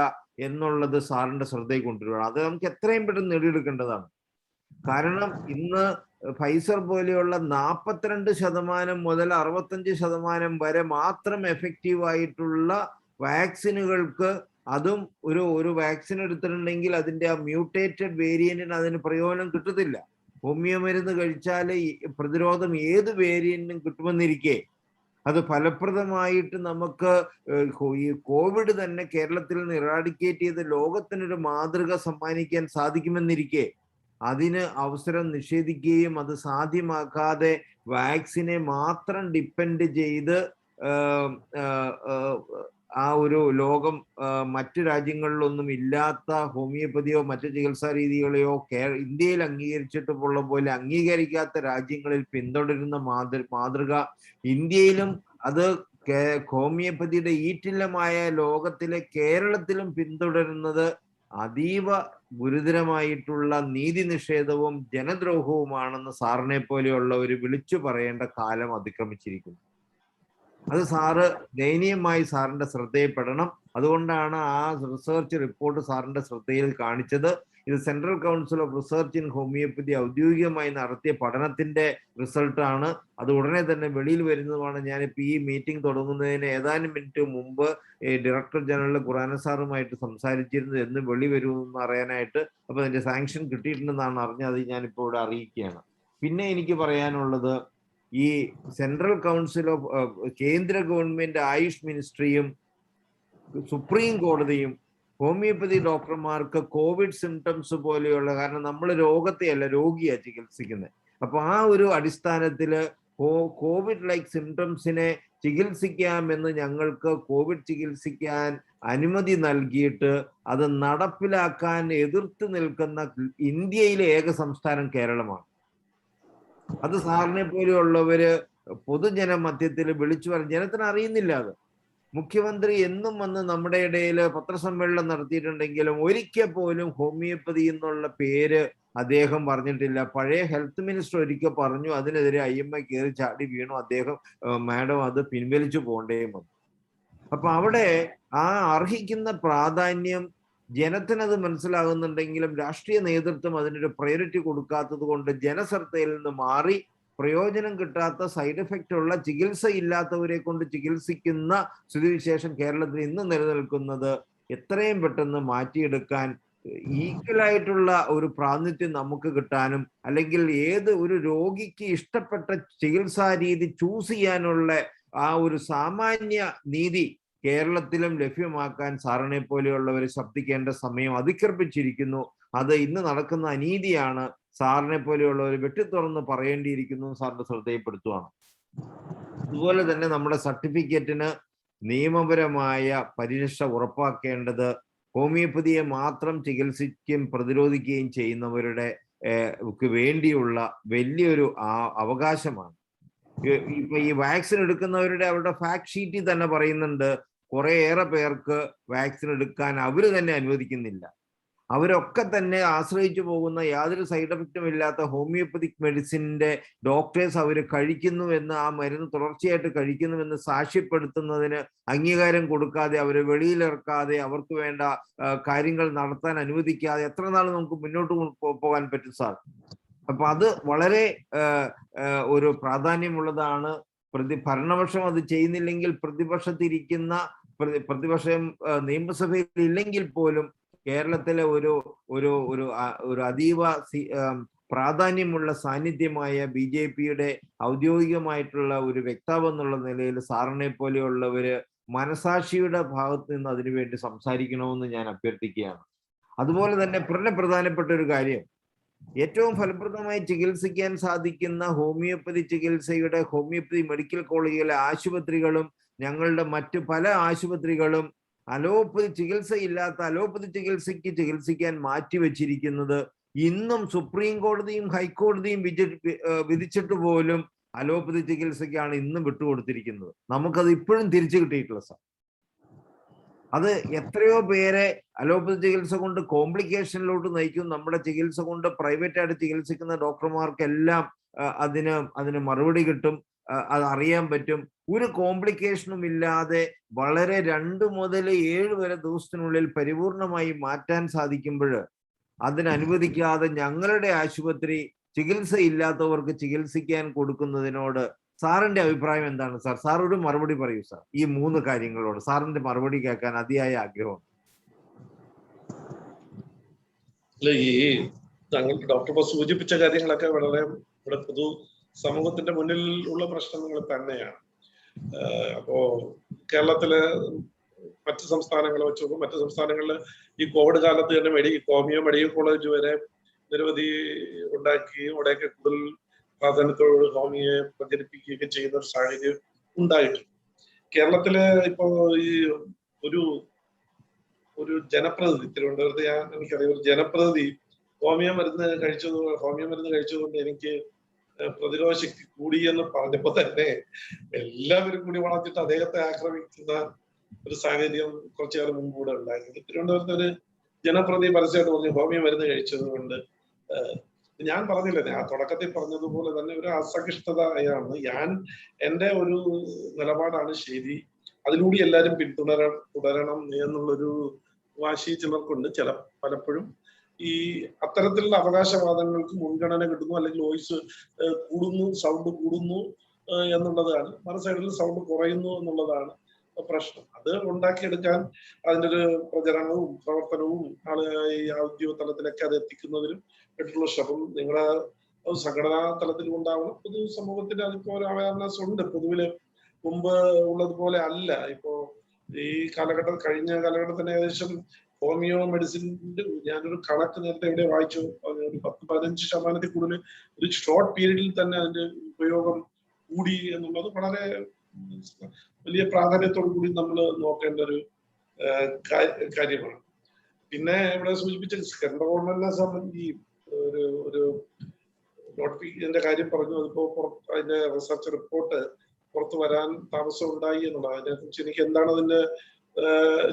എന്നുള്ളത് സാറിന്റെ ശ്രദ്ധയിൽ കൊണ്ടുവരികയാണ്. അത് നമുക്ക് എത്രയും പെട്ടെന്ന് നേടിയെടുക്കേണ്ടതാണ്. കാരണം ഇന്ന് ഫൈസർ പോലെയുള്ള 42% മുതൽ 65% വരെ മാത്രം എഫക്റ്റീവ് ആയിട്ടുള്ള വാക്സിനുകൾക്ക്, അതും ഒരു വാക്സിൻ എടുത്തിട്ടുണ്ടെങ്കിൽ അതിന്റെ ആ മ്യൂട്ടേറ്റഡ് വേരിയന്റിന് അതിന് പ്രയോജനം കിട്ടത്തില്ല. ഹോമിയോ മരുന്ന് കഴിച്ചാൽ പ്രതിരോധം ഏത് വേരിയന്റിനും കിട്ടുമെന്നിരിക്കെ അത് ഫലപ്രദമായിട്ട് നമുക്ക് ഈ കോവിഡ് തന്നെ കേരളത്തിൽ നിന്ന് ഇറാഡിക്കേറ്റ് ചെയ്ത് ലോകത്തിനൊരു മാതൃക സമ്മാനിക്കാൻ സാധിക്കുമെന്നിരിക്കെ അതിന് അവസരം നിഷേധിക്കുകയും അത് സാധ്യമാക്കാതെ വാക്സിനെ മാത്രം ഡിപ്പെൻഡ് ചെയ്ത് ആ ഒരു ലോകം മറ്റു രാജ്യങ്ങളിലൊന്നും ഇല്ലാത്ത ഹോമിയോപ്പതിയോ മറ്റു ചികിത്സാ രീതികളെയോ ഇന്ത്യയിൽ അംഗീകരിച്ചിട്ടുള്ള പോലെ അംഗീകരിക്കാത്ത രാജ്യങ്ങളിൽ പിന്തുടരുന്ന മാതൃക ഇന്ത്യയിലും അത് ഹോമിയോപ്പതിയുടെ ഈറ്റില്ലമായ ലോകത്തിലെ കേരളത്തിലും പിന്തുടരുന്നത് അതീവ ഗുരുതരമായിട്ടുള്ള നീതി നിഷേധവും ജനദ്രോഹവുമാണെന്ന് സാറിനെ പോലെയുള്ളവർ വിളിച്ചു പറയേണ്ട കാലം അതിക്രമിച്ചിരിക്കുന്നു. അത് സാറ് ദയനീയമായി സാറിന്റെ ശ്രദ്ധയിൽപ്പെടണം. അതുകൊണ്ടാണ് ആ റിസർച്ച് റിപ്പോർട്ട് സാറിന്റെ ശ്രദ്ധയിൽ കാണിച്ചത്. ഇത് central council of research in homoeopathy ഔദ്യോഗികമായി നടത്തിയ പഠനത്തിന്റെ റിസൾട്ടാണ്. അത് ഉടനെ തന്നെ വെളിയിൽ വരുന്നതുമാണ്. ഞാനിപ്പോൾ ഈ മീറ്റിംഗ് തുടങ്ങുന്നതിന് ഏതാനും മിനിറ്റ് മുമ്പ് ഡയറക്ടർ ജനറൽ ഖുറാന സാറുമായിട്ട് സംസാരിച്ചിരുന്നത് എന്ന് വെളിവരുമെന്ന് അറിയാനായിട്ട്. അപ്പൊ അതിന്റെ സാങ്ഷൻ കിട്ടിയിട്ടുണ്ടെന്നാണ് അറിഞ്ഞത്. ഞാനിപ്പോൾ ഇവിടെ അറിയിക്കുകയാണ്. പിന്നെ എനിക്ക് പറയാനുള്ളത്, ഈ സെൻട്രൽ കൗൺസിൽ ഓഫ് കേന്ദ്ര ഗവൺമെന്റ് ആയുഷ് മിനിസ്ട്രിയും സുപ്രീം കോടതിയും ഹോമിയോപ്പതി ഡോക്ടർമാർക്ക് കോവിഡ് സിംറ്റംസ് പോലെയുള്ള, കാരണം നമ്മൾ രോഗത്തെയല്ല രോഗിയാ ചികിത്സിക്കുന്നത്. അപ്പൊ ആ ഒരു അടിസ്ഥാനത്തില് കോവിഡ് ലൈക്ക് സിംറ്റംസിനെ ചികിത്സിക്കാമെന്ന് ഞങ്ങൾക്ക് കോവിഡ് ചികിത്സിക്കാൻ അനുമതി നൽകിയിട്ട് അത് നടപ്പിലാക്കാൻ എതിർത്ത് നിൽക്കുന്ന ഇന്ത്യയിലെ ഏക സംസ്ഥാനം കേരളമാണ്. അത് സാറിനെ പോലെയുള്ളവര് പൊതുജന മധ്യത്തിൽ വിളിച്ചു പറഞ്ഞ ജനത്തിന് അറിയുന്നില്ല. അത് മുഖ്യമന്ത്രി എന്നും വന്ന് നമ്മുടെ ഇടയിൽ പത്രസമ്മേളനം നടത്തിയിട്ടുണ്ടെങ്കിലും ഒരിക്കൽ പോലും ഹോമിയോപ്പതി എന്നുള്ള പേര് അദ്ദേഹം പറഞ്ഞിട്ടില്ല. പഴയ ഹെൽത്ത് മിനിസ്റ്റർ ഒരിക്കൽ പറഞ്ഞു, അതിനെതിരെ IMA കയറി ചാടി വീണു. അദ്ദേഹം മാഡം അത് പിൻവലിച്ചു പോകേണ്ടേയും വന്നു. അപ്പൊ അവിടെ ആ അർഹിക്കുന്ന പ്രാധാന്യം ജനത്തിനത് മനസ്സിലാകുന്നുണ്ടെങ്കിലും രാഷ്ട്രീയ നേതൃത്വം അതിനൊരു പ്രയോറിറ്റി കൊടുക്കാത്തത് കൊണ്ട് ജനശ്രദ്ധയിൽ നിന്ന് മാറി പ്രയോജനം കിട്ടാത്ത സൈഡ് എഫക്റ്റ് ഉള്ള ചികിത്സ ഇല്ലാത്തവരെ കൊണ്ട് ചികിത്സിക്കുന്ന സ്ഥിതിവിശേഷം കേരളത്തിൽ ഇന്ന് നിലനിൽക്കുന്നത് എത്രയും പെട്ടെന്ന് മാറ്റിയെടുക്കാൻ ഈക്വലായിട്ടുള്ള ഒരു പ്രാതിനിധ്യം നമുക്ക് കിട്ടാനും, അല്ലെങ്കിൽ ഏത് ഒരു രോഗിക്ക് ഇഷ്ടപ്പെട്ട ചികിത്സാ രീതി ചൂസ് ചെയ്യാനുള്ള ആ ഒരു സാമാന്യ നീതി കേരളത്തിലും ലഭ്യമാക്കാൻ സാറിനെ പോലെയുള്ളവർ ശബ്ദിക്കേണ്ട സമയം അതിക്രമിച്ചിരിക്കുന്നു. അത് ഇന്ന് നടക്കുന്ന അനീതിയാണ്. സാറിനെ പോലെയുള്ളവർ വെട്ടിത്തുറന്ന് പറയേണ്ടിയിരിക്കുന്നു. സാറിന്റെ ശ്രദ്ധയിൽപ്പെടുത്തുകയാണ്. അതുപോലെ തന്നെ നമ്മുടെ സർട്ടിഫിക്കറ്റിന് നിയമപരമായ പരിരക്ഷ ഉറപ്പാക്കേണ്ടത് ഹോമിയോപ്പതിയെ മാത്രം ചികിത്സിക്കുകയും പ്രതിരോധിക്കുകയും ചെയ്യുന്നവരുടെ വേണ്ടിയുള്ള വലിയൊരു അവകാശമാണ്. ഇപ്പൊ ഈ വാക്സിൻ എടുക്കുന്നവരുടെ അവരുടെ ഫാക്ട് ഷീറ്റിൽ തന്നെ പറയുന്നുണ്ട്, കുറേയേറെ പേർക്ക് വാക്സിൻ എടുക്കാൻ അവര് തന്നെ അനുവദിക്കുന്നില്ല. അവരൊക്കെ തന്നെ ആശ്രയിച്ചു പോകുന്ന യാതൊരു സൈഡ് എഫക്റ്റും ഇല്ലാത്ത ഹോമിയോപ്പതിക് മെഡിസിന്റെ ഡോക്ടേഴ്സ് അവർ കഴിക്കുന്നു എന്ന്, ആ മരുന്ന് തുടർച്ചയായിട്ട് കഴിക്കുന്നുവെന്ന് സാക്ഷ്യപ്പെടുത്തുന്നതിന് അംഗീകാരം കൊടുക്കാതെ, അവരെ വെളിയിലിറക്കാതെ, അവർക്ക് വേണ്ട കാര്യങ്ങൾ നടത്താൻ അനുവദിക്കാതെ എത്ര നാൾ നമുക്ക് മുന്നോട്ട് പോകാൻ പറ്റും സാർ? അപ്പൊ അത് വളരെ ഒരു പ്രാധാന്യമുള്ളതാണ്. ഭരണപക്ഷം അത് ചെയ്യുന്നില്ലെങ്കിൽ പ്രതിപക്ഷത്തിരിക്കുന്ന പ്രതിപക്ഷം നിയമസഭയിൽ ഇല്ലെങ്കിൽ പോലും കേരളത്തിലെ ഒരു അതീവ പ്രാധാന്യമുള്ള സാന്നിധ്യമായ BJPയുടെ ഔദ്യോഗികമായിട്ടുള്ള ഒരു വക്താവ് എന്നുള്ള നിലയിൽ സാറിനെ പോലെയുള്ളവര് മനസാക്ഷിയുടെ ഭാഗത്ത് നിന്ന് അതിനുവേണ്ടി സംസാരിക്കണമെന്ന് ഞാൻ അഭ്യർത്ഥിക്കുകയാണ്. അതുപോലെ തന്നെ പ്രധാനപ്പെട്ട ഒരു കാര്യം, ഏറ്റവും ഫലപ്രദമായി ചികിത്സിക്കാൻ സാധിക്കുന്ന ഹോമിയോപ്പതി ചികിത്സയുടെ ഹോമിയോപ്പതി മെഡിക്കൽ കോളേജിലെ ആശുപത്രികളും ഞങ്ങളുടെ മറ്റു പല ആശുപത്രികളും അലോപ്പതി ചികിത്സയില്ലാത്ത അലോപ്പതി ചികിത്സയ്ക്ക് ചികിത്സിക്കാൻ മാറ്റിവെച്ചിരിക്കുന്നത് ഇന്നും സുപ്രീം കോടതിയും ഹൈക്കോടതിയും വിധിച്ചിട്ട് പോലും അലോപ്പതി ചികിത്സയ്ക്കാണ് ഇന്നും വിട്ടുകൊടുത്തിരിക്കുന്നത്. നമുക്കത് ഇപ്പോഴും തിരിച്ചു കിട്ടിയിട്ടില്ല സാർ. അത് എത്രയോ പേരെ അലോപ്പതി ചികിത്സ കൊണ്ട് കോംപ്ലിക്കേഷനിലോട്ട് നയിക്കും. നമ്മുടെ ചികിത്സ കൊണ്ട് പ്രൈവറ്റ് ആയിട്ട് ചികിത്സിക്കുന്ന ഡോക്ടർമാർക്കെല്ലാം അതിന് മറുപടി കിട്ടും, അത് അറിയാൻ പറ്റും. ഒരു കോംപ്ലിക്കേഷനും ഇല്ലാതെ വളരെ 2 മുതൽ 7 വരെ ദിവസത്തിനുള്ളിൽ പരിപൂർണമായി മാറ്റാൻ സാധിക്കുമ്പോൾ അതിനനുവദിക്കാതെ ഞങ്ങളുടെ ആശുപത്രി ചികിത്സ ഇല്ലാത്തവർക്ക് ചികിത്സിക്കാൻ കൊടുക്കുന്നതിനോട് സാറിന്റെ അഭിപ്രായം എന്താണ് സാർ? സാർ ഒരു മറുപടി പറയൂ സാർ. ഈ 3 കാര്യങ്ങളോട് സാറിന്റെ മറുപടി കേൾക്കാൻ അതിയായ ആഗ്രഹമുണ്ട്. ഈ താങ്കൾ ഡോക്ടർ സൂചിപ്പിച്ച കാര്യങ്ങളൊക്കെ വളരെ ഇവിടെ പൊതു സമൂഹത്തിന്റെ മുന്നിൽ ഉള്ള പ്രശ്നങ്ങൾ തന്നെയാണ്. അപ്പോ കേരളത്തിലെ മറ്റു സംസ്ഥാനങ്ങളെ വെച്ച് നോക്കും, മറ്റു സംസ്ഥാനങ്ങളിൽ ഈ കോവിഡ് കാലത്ത് തന്നെ ഹോമിയോ മെഡിക്കൽ കോളേജ് വരെ നിരവധി ഉണ്ടാക്കുകയും അവിടെയൊക്കെ കൂടുതൽ പ്രാധാന്യത്തോട് ഹോമിയോയെ പ്രചരിപ്പിക്കുകയൊക്കെ ചെയ്യുന്ന ഒരു സാഹചര്യം ഉണ്ടായിട്ടുണ്ട്. കേരളത്തില് ഇപ്പോ ഈ ഒരു ജനപ്രതിനിധി തിരുവനന്തപുരത്ത് എനിക്കറിയാം, ഒരു ജനപ്രതിനിധി ഹോമിയോ മരുന്ന് കഴിച്ചതുകൊണ്ട് എനിക്ക് പ്രതിരോധ ശക്തി കൂടി എന്ന് പറഞ്ഞപ്പോ തന്നെ എല്ലാവരും കൂടി വളർത്തിട്ട് അദ്ദേഹത്തെ ആക്രമിക്കുന്ന ഒരു സാഹചര്യം കുറച്ചു കാലം മുമ്പ് കൂടെ ഉണ്ടായിരുന്നു. തിരുവനന്തപുരത്ത് ഒരു ജനപ്രതിനിധി പരസ്യമായിട്ട് പറഞ്ഞു ഹോമിയോ മരുന്ന് കഴിച്ചത് കൊണ്ട്. ഞാൻ പറഞ്ഞില്ലേ, ആ തുടക്കത്തിൽ പറഞ്ഞതുപോലെ തന്നെ ഒരു അസഹിഷ്ണുതയാണ്. എന്റെ ഒരു നിലപാടാണ് ശരി, അതിലൂടെ എല്ലാവരും തുടരണം എന്നുള്ളൊരു വാശി ചിലർക്കുണ്ട്. പലപ്പോഴും ഈ അത്തരത്തിലുള്ള അവകാശവാദങ്ങൾക്ക് മുൻഗണന കിട്ടുന്നു, അല്ലെങ്കിൽ വോയിസ് കൂടുന്നു, സൗണ്ട് കൂടുന്നു എന്നുള്ളതാണ്. മറു സൈഡിൽ സൗണ്ട് കുറയുന്നു എന്നുള്ളതാണ് പ്രശ്നം. അത് ഉണ്ടാക്കിയെടുക്കാൻ അതിൻ്റെ ഒരു പ്രചരണവും പ്രവർത്തനവും ഈ ഔദ്യോഗിക തലത്തിലൊക്കെ അത് എത്തിക്കുന്നതിനും ആയിട്ടുള്ള ശ്രമം നിങ്ങളുടെ സംഘടനാ തലത്തിലും ഉണ്ടാവണം. പൊതു സമൂഹത്തിന് അതിപ്പോ ഒരു അവയർനെസ് ഉണ്ട്. പൊതുവില് മുമ്പ് ഉള്ളതുപോലെ അല്ല. ഇപ്പോ ഈ കഴിഞ്ഞ കാലഘട്ടത്തിന് ഏകദേശം ഹോമിയോ മെഡിസിൻ്റെ ഞാനൊരു കണക്ക് നേരത്തെ എവിടെ വായിച്ചു, ഒരു 10-15% കൂടുതൽ ഒരു ഷോർട്ട് പീരീഡിൽ തന്നെ അതിന്റെ ഉപയോഗം കൂടി എന്നുള്ളത് വളരെ വലിയ പ്രാധാന്യത്തോടു കൂടി നമ്മൾ നോക്കേണ്ട ഒരു കാര്യമാണ്. പിന്നെ ഇവിടെ സൂചിപ്പിച്ച കേന്ദ്ര ഗവൺമെന്റിനെ സംബന്ധിച്ച് ഒരു നോട്ടിഫിക്കേഷന്റെ കാര്യം പറഞ്ഞു. അതിപ്പോ അതിന്റെ റിസർച്ച് റിപ്പോർട്ട് പുറത്തു വരാൻ താമസം ഉണ്ടായി എന്നുള്ളത്. അതിനെക്കുറിച്ച് എനിക്ക് എന്താണ് അതിന്റെ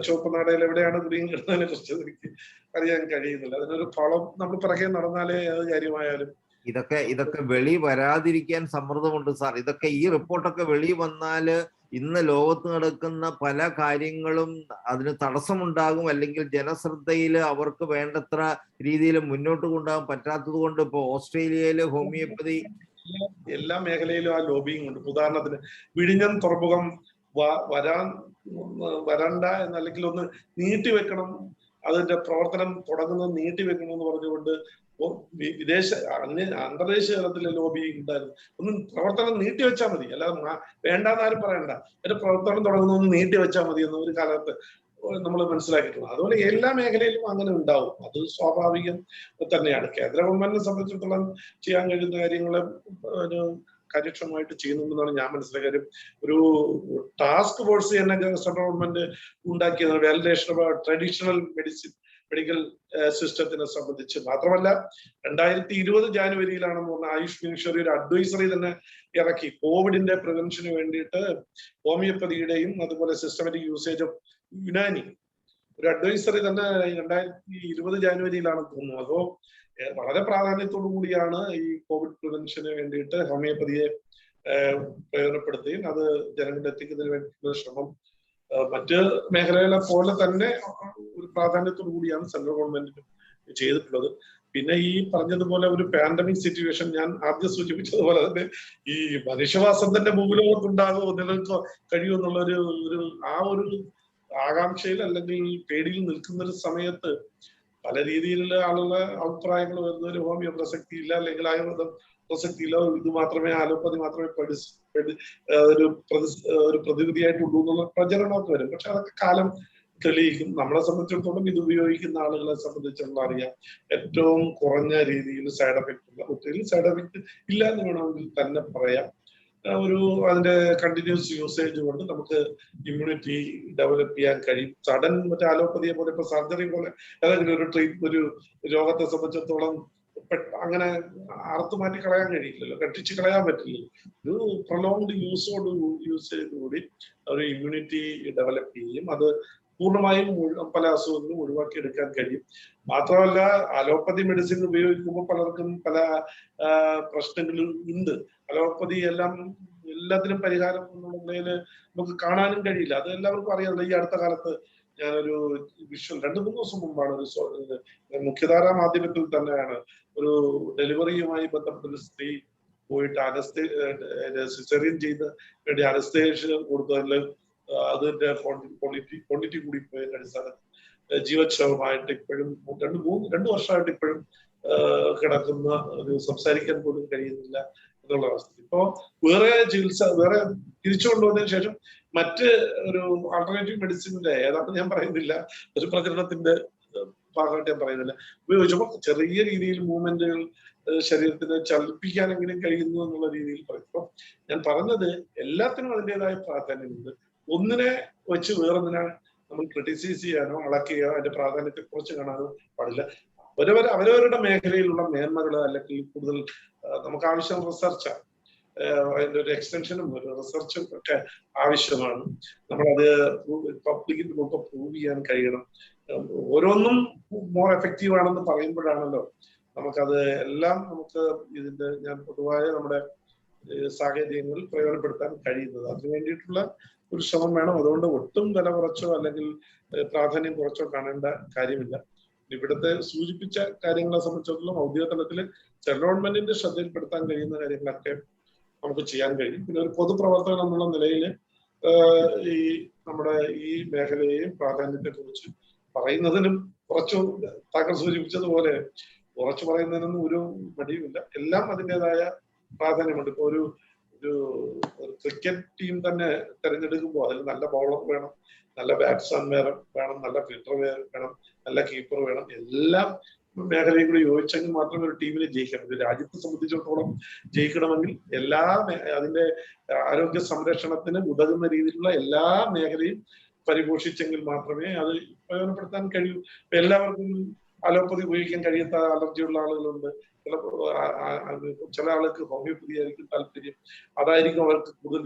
ചുവപ്പ് നാടയിൽ എവിടെയാണ് കുടുങ്ങി കിടന്നതിനെ കുറിച്ച് എനിക്ക് അറിയാൻ കഴിയുന്നില്ല. അതിനൊരു ഫളം നമ്മൾ പിറകെ നടന്നാലേ അത് കാര്യമായാലും. ഇതൊക്കെ വെളി വരാതിരിക്കാൻ സമ്മർദ്ദമുണ്ട് സാർ. ഇതൊക്കെ ഈ റിപ്പോർട്ടൊക്കെ വെളി വന്നാല് ഇന്ന് ലോകത്ത് നടക്കുന്ന പല കാര്യങ്ങളും അതിന് തടസ്സമുണ്ടാകും, അല്ലെങ്കിൽ ജനശ്രദ്ധയിൽ അവർക്ക് വേണ്ടത്ര രീതിയിൽ മുന്നോട്ട് കൊണ്ടുപോകാൻ പറ്റാത്തത് കൊണ്ട് ഇപ്പൊ ഓസ്ട്രേലിയയില് ഹോമിയോപ്പതി എല്ലാ മേഖലയിലും ആ ലോബിങ് ഉണ്ട്. ഉദാഹരണത്തിന് വിഴിഞ്ഞം തുറമുഖം വരണ്ട എന്നല്ലെങ്കിൽ ഒന്ന് നീട്ടിവെക്കണം, അതിന്റെ പ്രവർത്തനം തുടങ്ങുന്നത് നീട്ടിവെക്കണം എന്ന് പറഞ്ഞുകൊണ്ട് വിദേശ അന്തർദേശീയ തലത്തിലെ ലോബിയിങ് ഉണ്ടായിരുന്നു. ഒന്ന് പ്രവർത്തനം നീട്ടിവെച്ചാൽ മതി, അല്ലാതെ വേണ്ടാന്ന് ആരും പറയണ്ട. ഒരു പ്രവർത്തനം തുടങ്ങുന്നൊന്ന് നീട്ടിവെച്ചാൽ മതി എന്ന ഒരു കാലത്ത് നമ്മൾ മനസ്സിലാക്കിയിട്ടുണ്ട്. അതുപോലെ എല്ലാ മേഖലയിലും അങ്ങനെ ഉണ്ടാവും, അത് സ്വാഭാവികം തന്നെയാണ്. കേന്ദ്ര ഗവൺമെന്റിനെ സംബന്ധിച്ചിടത്തോളം ചെയ്യാൻ കഴിയുന്ന കാര്യങ്ങളെ കാര്യക്ഷമമായിട്ട് ചെയ്യുന്നുണ്ടെന്നാണ് ഞാൻ മനസ്സിലാക്കിയ കാര്യം. ഒരു ടാസ്ക് ഫോഴ്സ് തന്നെ സെൻട്രൽ ഗവൺമെന്റ് ഉണ്ടാക്കിയത് വാലിഡേഷൻ ഓഫ് ട്രഡീഷണൽ മെഡിക്കൽ സിസ്റ്റത്തിനെ സംബന്ധിച്ച്. മാത്രമല്ല 2020 ജാനുവരിയിലാണെന്ന് പറഞ്ഞാൽ ആയുഷ് മിനിസ്റ്ററി ഒരു അഡ്വൈസറി തന്നെ ഇറക്കി. കോവിഡിന്റെ പ്രിവെൻഷന് വേണ്ടിയിട്ട് ഹോമിയോപ്പതിയുടെയും അതുപോലെ സിസ്റ്റമാറ്റിക് യൂസേജ് ഓഫ് യുനാനി ഒരു അഡ്വൈസറി തന്നെ 2020 ജാനുവരിയിലാണെന്ന് തോന്നുന്നു. അതോ വളരെ പ്രാധാന്യത്തോടു കൂടിയാണ് ഈ കോവിഡ് പ്രിവെൻഷന് വേണ്ടിയിട്ട് ഹോമിയോപ്പതിയെ പ്രയോജനപ്പെടുത്തുകയും അത് ജനങ്ങളിൽ എത്തിക്കുന്നതിന് വേണ്ടിയിട്ടുള്ള ശ്രമം മറ്റ് മേഖലകളെ പോലെ തന്നെ ഒരു പ്രാധാന്യത്തോടു കൂടിയാണ് സെൻട്രൽ ഗവൺമെന്റ് ചെയ്തിട്ടുള്ളത്. പിന്നെ ഈ പറഞ്ഞതുപോലെ ഒരു പാൻഡമിക് സിറ്റുവേഷൻ ഞാൻ ആദ്യം സൂചിപ്പിച്ചതുപോലെ തന്നെ ഈ മനുഷ്യവാസം തന്നെ ഭൂലോകത്തുണ്ടാകുമോ, നിലനിൽക്കോ കഴിയുമെന്നുള്ള ഒരു ആകാംക്ഷയിൽ അല്ലെങ്കിൽ പേടിയിൽ നിൽക്കുന്ന ഒരു സമയത്ത് പല രീതിയിലുള്ള ആളുകളെ അഭിപ്രായങ്ങൾ വരുന്ന ഒരു ഹോമിയോ പ്രസക്തി ഇല്ല, അല്ലെങ്കിൽ ആയുർവേദം പ്രസക്തി ഇല്ല, ഇത് മാത്രമേ അലോപ്പതി മാത്രമേ ഒരു പ്രതിവിധിയായിട്ടുള്ളൂ എന്നുള്ള പ്രചരണമൊക്കെ വരും. പക്ഷെ അതൊക്കെ കാലം തെളിയിക്കും. നമ്മളെ സംബന്ധിച്ചിടത്തോളം ഇത് ഉപയോഗിക്കുന്ന ആളുകളെ സംബന്ധിച്ചുള്ള അറിയാം ഏറ്റവും കുറഞ്ഞ രീതിയിൽ സൈഡ് എഫക്ട് ഉള്ള, ഒത്തിരി സൈഡ് എഫക്ട് ഇല്ല എന്ന് വേണമെങ്കിൽ തന്നെ പറയാം. അതിന്റെ കണ്ടിന്യൂസ് യൂസേജ് കൊണ്ട് നമുക്ക് ഇമ്മ്യൂണിറ്റി ഡെവലപ്പ് ചെയ്യാൻ കഴിയും. സഡൻ മറ്റേ അലോപ്പതിയെ പോലെ ഇപ്പൊ സർജറി പോലെ ഏതെങ്കിലും ഒരു രോഗത്തെ സംബന്ധിച്ചിടത്തോളം അങ്ങനെ അറുത്തു മാറ്റി കളയാൻ കഴിയില്ലല്ലോ, കട്ടിച്ച് കളയാൻ പറ്റില്ലല്ലോ. ഒരു പ്രൊലോങ്ഡ് യൂസേജോടുകൂടി ഒരു ഇമ്മ്യൂണിറ്റി ഡെവലപ്പ് ചെയ്യും. അത് പൂർണ്ണമായും പല അസുഖങ്ങളും ഒഴിവാക്കിയെടുക്കാൻ കഴിയും. മാത്രമല്ല അലോപ്പതി മെഡിസിൻ ഉപയോഗിക്കുമ്പോൾ പലർക്കും പല പ്രശ്നങ്ങളും ഉണ്ട്. അലോപ്പതി എല്ലാത്തിനും പരിഹാരം എന്നുള്ള നിലയിൽ നമുക്ക് കാണാനും കഴിയില്ല. അത് എല്ലാവർക്കും അറിയാമല്ലോ. ഈ അടുത്ത കാലത്ത് ഞാനൊരു വിഷ്വൽ 2-3 ദിവസം മുമ്പാണ് ഒരു മുഖ്യധാരാ മാധ്യമത്തിൽ തന്നെയാണ് ഒരു ഡെലിവറിയുമായി ബന്ധപ്പെട്ട ഒരു സ്ത്രീ പോയിട്ട് സിസേറിയൻ ചെയ്ത് വേണ്ടി അനസ്തേഷ്യ കൊടുത്തതിൽ അതിന്റെ ക്വാണ്ടിറ്റി കൂടി പോയതിന്റെ അടിസ്ഥാനത്തിൽ ജീവച്ഛവമായിട്ട് ഇപ്പോഴും 2 വർഷമായിട്ട് ഇപ്പോഴും കിടക്കുന്ന സംസാരിക്കാൻ പോലും കഴിയുന്നില്ല എന്നുള്ള അവസ്ഥ. ഇപ്പോ വേറെ തിരിച്ചു കൊണ്ടുവന്നതിന് ശേഷം മറ്റ് ഒരു ആൾട്ടർനേറ്റീവ് മെഡിസിന്റെ ഏതാണെന്ന് ഞാൻ പറയുന്നില്ല, ഒരു പ്രചരണത്തിന്റെ ഭാഗമായിട്ട് ഞാൻ പറയുന്നില്ല, ഉപയോഗിച്ചപ്പോൾ ചെറിയ രീതിയിൽ മൂവ്മെന്റുകൾ ശരീരത്തിന് ചലിപ്പിക്കാനെങ്കിലും കഴിയുന്നു എന്നുള്ള രീതിയിൽ പറയും. അപ്പൊ ഞാൻ പറഞ്ഞത് എല്ലാത്തിനും അതിൻ്റെതായ പ്രാധാന്യമുണ്ട്. ഒന്നിനെ വെച്ച് വേറൊന്നിനെ നമ്മൾ ക്രിട്ടിസൈസ് ചെയ്യാനോ അളക്കുകയോ അതിന്റെ പ്രാധാന്യത്തെ കുറിച്ച് കാണാനോ പാടില്ല. അവരവരുടെ മേഖലയിലുള്ള മേന്മകൾ അല്ലെങ്കിൽ കൂടുതൽ നമുക്ക് ആവശ്യം റിസർച്ചാണ്, അതിന്റെ ഒരു എക്സ്റ്റൻഷനും ഒരു റിസർച്ചും ഒക്കെ ആവശ്യമാണ്. നമ്മളത് പബ്ലിക്കിന് മുമ്പ് പ്രൂവ് ചെയ്യാൻ കഴിയണം. ഓരോന്നും മോർ എഫക്റ്റീവ് ആണെന്ന് പറയുമ്പോഴാണല്ലോ നമുക്കത് എല്ലാം ഇതിന്റെ ഞാൻ പൊതുവായ നമ്മുടെ സാഹചര്യങ്ങളിൽ പ്രയോജനപ്പെടുത്താൻ കഴിയുന്നത്. അതിനു വേണ്ടിയിട്ടുള്ള ഒരു ശ്രമം വേണം. അതുകൊണ്ട് ഒട്ടും വില കുറച്ചോ അല്ലെങ്കിൽ പ്രാധാന്യം കുറച്ചോ കാണേണ്ട കാര്യമില്ല. ഇവിടുത്തെ സൂചിപ്പിച്ച കാര്യങ്ങളെ സംബന്ധിച്ചിടത്തോളം ഔദ്യോഗിക തലത്തിൽ സെൻട്രൽ ഗവൺമെന്റിന്റെ ശ്രദ്ധയിൽപ്പെടുത്താൻ കഴിയുന്ന കാര്യങ്ങളൊക്കെ നമുക്ക് ചെയ്യാൻ കഴിയും. പിന്നെ ഒരു പൊതുപ്രവർത്തകൻ എന്നുള്ള നിലയിൽ ഈ നമ്മുടെ ഈ മേഖലയെയും പ്രാധാന്യത്തെ കുറിച്ച് പറയുന്നതിനും കുറച്ചു താങ്കൾ സൂചിപ്പിച്ചതുപോലെ കുറച്ച് പറയുന്നതിനൊന്നും ഒരു മടിയുമില്ല. എല്ലാം അതിൻ്റെതായ പ്രാധാന്യമുണ്ട്. ഇപ്പൊ ഒരു ക്രിക്കറ്റ് ടീം തന്നെ തിരഞ്ഞെടുക്കുമ്പോൾ അതിൽ നല്ല ബൗളർ വേണം, നല്ല ബാറ്റ്സ്മാൻ വേണം, നല്ല ഫീൽഡർ വേണം, നല്ല കീപ്പർ വേണം. എല്ലാം മേഖലയും കൂടി യോജിച്ചെങ്കിൽ മാത്രമേ ഒരു ടീമിനെ ജയിക്കാൻ പറ്റൂ. രാജ്യത്തെ സംബന്ധിച്ചിടത്തോളം ജയിക്കണമെങ്കിൽ അതിന്റെ ആരോഗ്യ സംരക്ഷണത്തിന് ഉതകുന്ന രീതിയിലുള്ള എല്ലാ മേഖലയും പരിപോഷിച്ചെങ്കിൽ മാത്രമേ അത് പ്രയോജനപ്പെടുത്താൻ കഴിയൂ. എല്ലാവർക്കും അലോപ്പതി ഉപയോഗിക്കാൻ കഴിയാത്ത അലർജിയുള്ള ആളുകളുണ്ട്. ചില ആൾക്ക് ഹോമിയോപ്പതി ആയിരിക്കും താല്പര്യം, അതായിരിക്കും അവർക്ക് കൂടുതൽ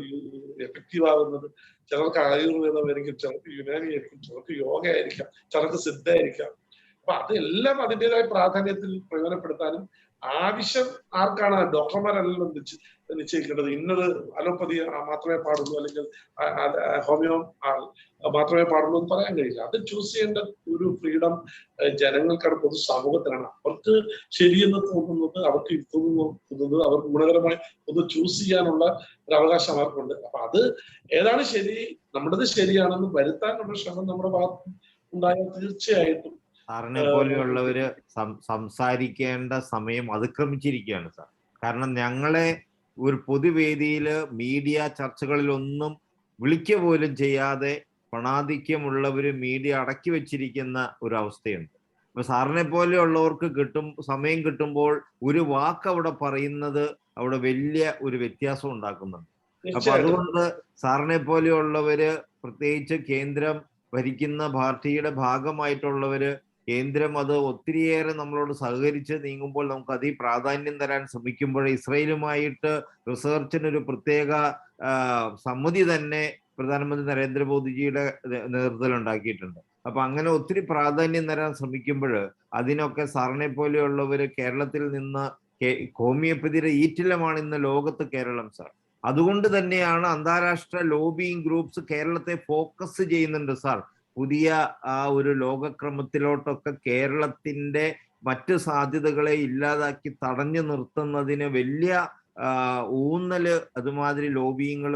എഫക്റ്റീവ് ആകുന്നത്. ചിലർക്ക് ആയുർവേദമായിരിക്കും, ചിലർക്ക് യുനാനി ആയിരിക്കും, ചിലർക്ക് യോഗ ആയിരിക്കാം, ചിലർക്ക് സിദ്ധ ആയിരിക്കാം. അപ്പൊ അതെല്ലാം അതിൻ്റെതായ പ്രാധാന്യത്തിൽ പ്രയോജനപ്പെടുത്താനും ആവശ്യം ആർക്കാണ്? ഡോക്ടർമാരല്ലല്ലോ നിശ്ചയിക്കേണ്ടത് ഇന്നത് അലോപ്പതി മാത്രമേ പാടുള്ളൂ അല്ലെങ്കിൽ ഹോമിയോ മാത്രമേ പാടുള്ളൂ എന്ന് പറയാൻ കഴിയില്ല. അത് ചൂസ് ചെയ്യേണ്ട ഒരു ഫ്രീഡം ജനങ്ങൾക്കാണ്, പൊതു സമൂഹത്തിനാണ്. അവർക്ക് ശരിയെന്ന് തോന്നുന്നത്, അവർക്ക് തോന്നുന്നത്, അവർക്ക് ഗുണകരമായി ഒന്ന് ചൂസ് ചെയ്യാനുള്ള ഒരു അവകാശം അവർക്കുണ്ട്. അപ്പൊ അത് ഏതാണ് ശരി, നമ്മുടേത് ശരിയാണെന്ന് വരുത്താനുള്ള ശ്രമം നമ്മുടെ ഭാഗത്ത് ഉണ്ടായാൽ തീർച്ചയായിട്ടും സാറിനെ പോലെയുള്ളവര് സംസാരിക്കേണ്ട സമയം അതിക്രമിച്ചിരിക്കുകയാണ് സാർ. കാരണം ഞങ്ങളെ ഒരു പൊതുവേദിയിൽ മീഡിയ ചർച്ചകളിലൊന്നും വിളിക്കുക പോലും ചെയ്യാതെ പണാധിക്യമുള്ളവര് മീഡിയ അടക്കി വെച്ചിരിക്കുന്ന ഒരു അവസ്ഥയുണ്ട്. അപ്പൊ സാറിനെ പോലെയുള്ളവർക്ക് സമയം കിട്ടുമ്പോൾ ഒരു വാക്ക് അവിടെ പറയുന്നത് അവിടെ വലിയ ഒരു വ്യത്യാസം ഉണ്ടാക്കുന്നുണ്ട്. അപ്പൊ അതുകൊണ്ട് സാറിനെ പോലെയുള്ളവര്, പ്രത്യേകിച്ച് കേന്ദ്രം ഭരിക്കുന്ന പാർട്ടിയുടെ ഭാഗമായിട്ടുള്ളവര്, കേന്ദ്രം അത് ഒത്തിരിയേറെ നമ്മളോട് സഹകരിച്ച് നീങ്ങുമ്പോൾ നമുക്ക് അതിൽ പ്രാധാന്യം തരാൻ ശ്രമിക്കുമ്പോൾ ഇസ്രയേലുമായിട്ട് റിസർച്ചിനൊരു പ്രത്യേക സമിതി തന്നെ പ്രധാനമന്ത്രി നരേന്ദ്രമോദിജിയുടെ നേതൃത്വത്തിൽ ഉണ്ടാക്കിയിട്ടുണ്ട്. അപ്പൊ അങ്ങനെ ഒത്തിരി പ്രാധാന്യം തരാൻ ശ്രമിക്കുമ്പോൾ അതിനൊക്കെ സാറിനെ പോലെയുള്ളവര് കേരളത്തിൽ നിന്ന് ഹോമിയോപ്പതിയുടെ ഈറ്റില്ലമാണ് ഇന്ന് ലോകത്ത് കേരളം സാർ. അതുകൊണ്ട് തന്നെയാണ് അന്താരാഷ്ട്ര ലോബിയിങ് ഗ്രൂപ്പ്സ് കേരളത്തെ ഫോക്കസ് ചെയ്യുന്നുണ്ട് സാർ. പുതിയ ആ ഒരു ലോകക്രമത്തിലോട്ടൊക്കെ കേരളത്തിന്റെ മറ്റ് സാധ്യതകളെ ഇല്ലാതാക്കി തടഞ്ഞു നിർത്തുന്നതിന് വലിയ ഊന്നല് അതുമാതിരി ലോബിയിങ്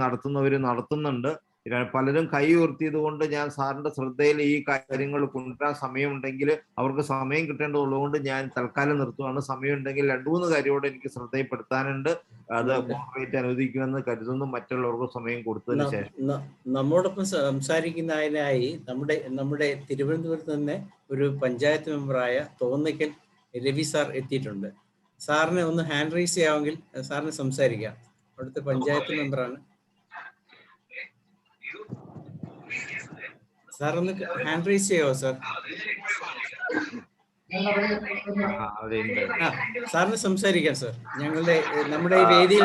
നടത്തുന്നവര് നടത്തുന്നുണ്ട്. പലരും കൈ ഉയർത്തിയത് കൊണ്ട് ഞാൻ സാറിന്റെ ശ്രദ്ധയിൽ ഈ കാര്യങ്ങൾ കൊണ്ടുവരാൻ സമയമുണ്ടെങ്കിൽ അവർക്ക് സമയം കിട്ടേണ്ടതുള്ളതുകൊണ്ട് ഞാൻ തൽക്കാലം നിർത്തുകയാണ്. സമയമുണ്ടെങ്കിൽ 2-3 കാര്യത്തോടെ എനിക്ക് ശ്രദ്ധയിൽപ്പെടുത്താനുണ്ട്. അത് മോഡറേറ്റ് അനുവദിക്കുമെന്ന് കരുതുന്നു. മറ്റുള്ളവർക്ക് സമയം കൊടുത്തതിന് ശേഷം നമ്മോടൊപ്പം സംസാരിക്കുന്നതിനായി നമ്മുടെ തിരുവനന്തപുരത്ത് തന്നെ ഒരു പഞ്ചായത്ത് മെമ്പറായ തോന്നയ്ക്കൽ രവി സാർ എത്തിയിട്ടുണ്ട്. സാറിനെ ഒന്ന് ഹാൻഡ് റൈസ് ചെയ്യാമെങ്കിൽ സാറിന് സംസാരിക്കാം. അവിടുത്തെ പഞ്ചായത്ത് മെമ്പറാണ്. സാർ ഒന്ന് ഹാൻഡ് റൈസ് ചെയ്യാവോ സാർ? സാറിന് സംസാരിക്കാം സാർ. നമ്മുടെ ഈ വേദിയിൽ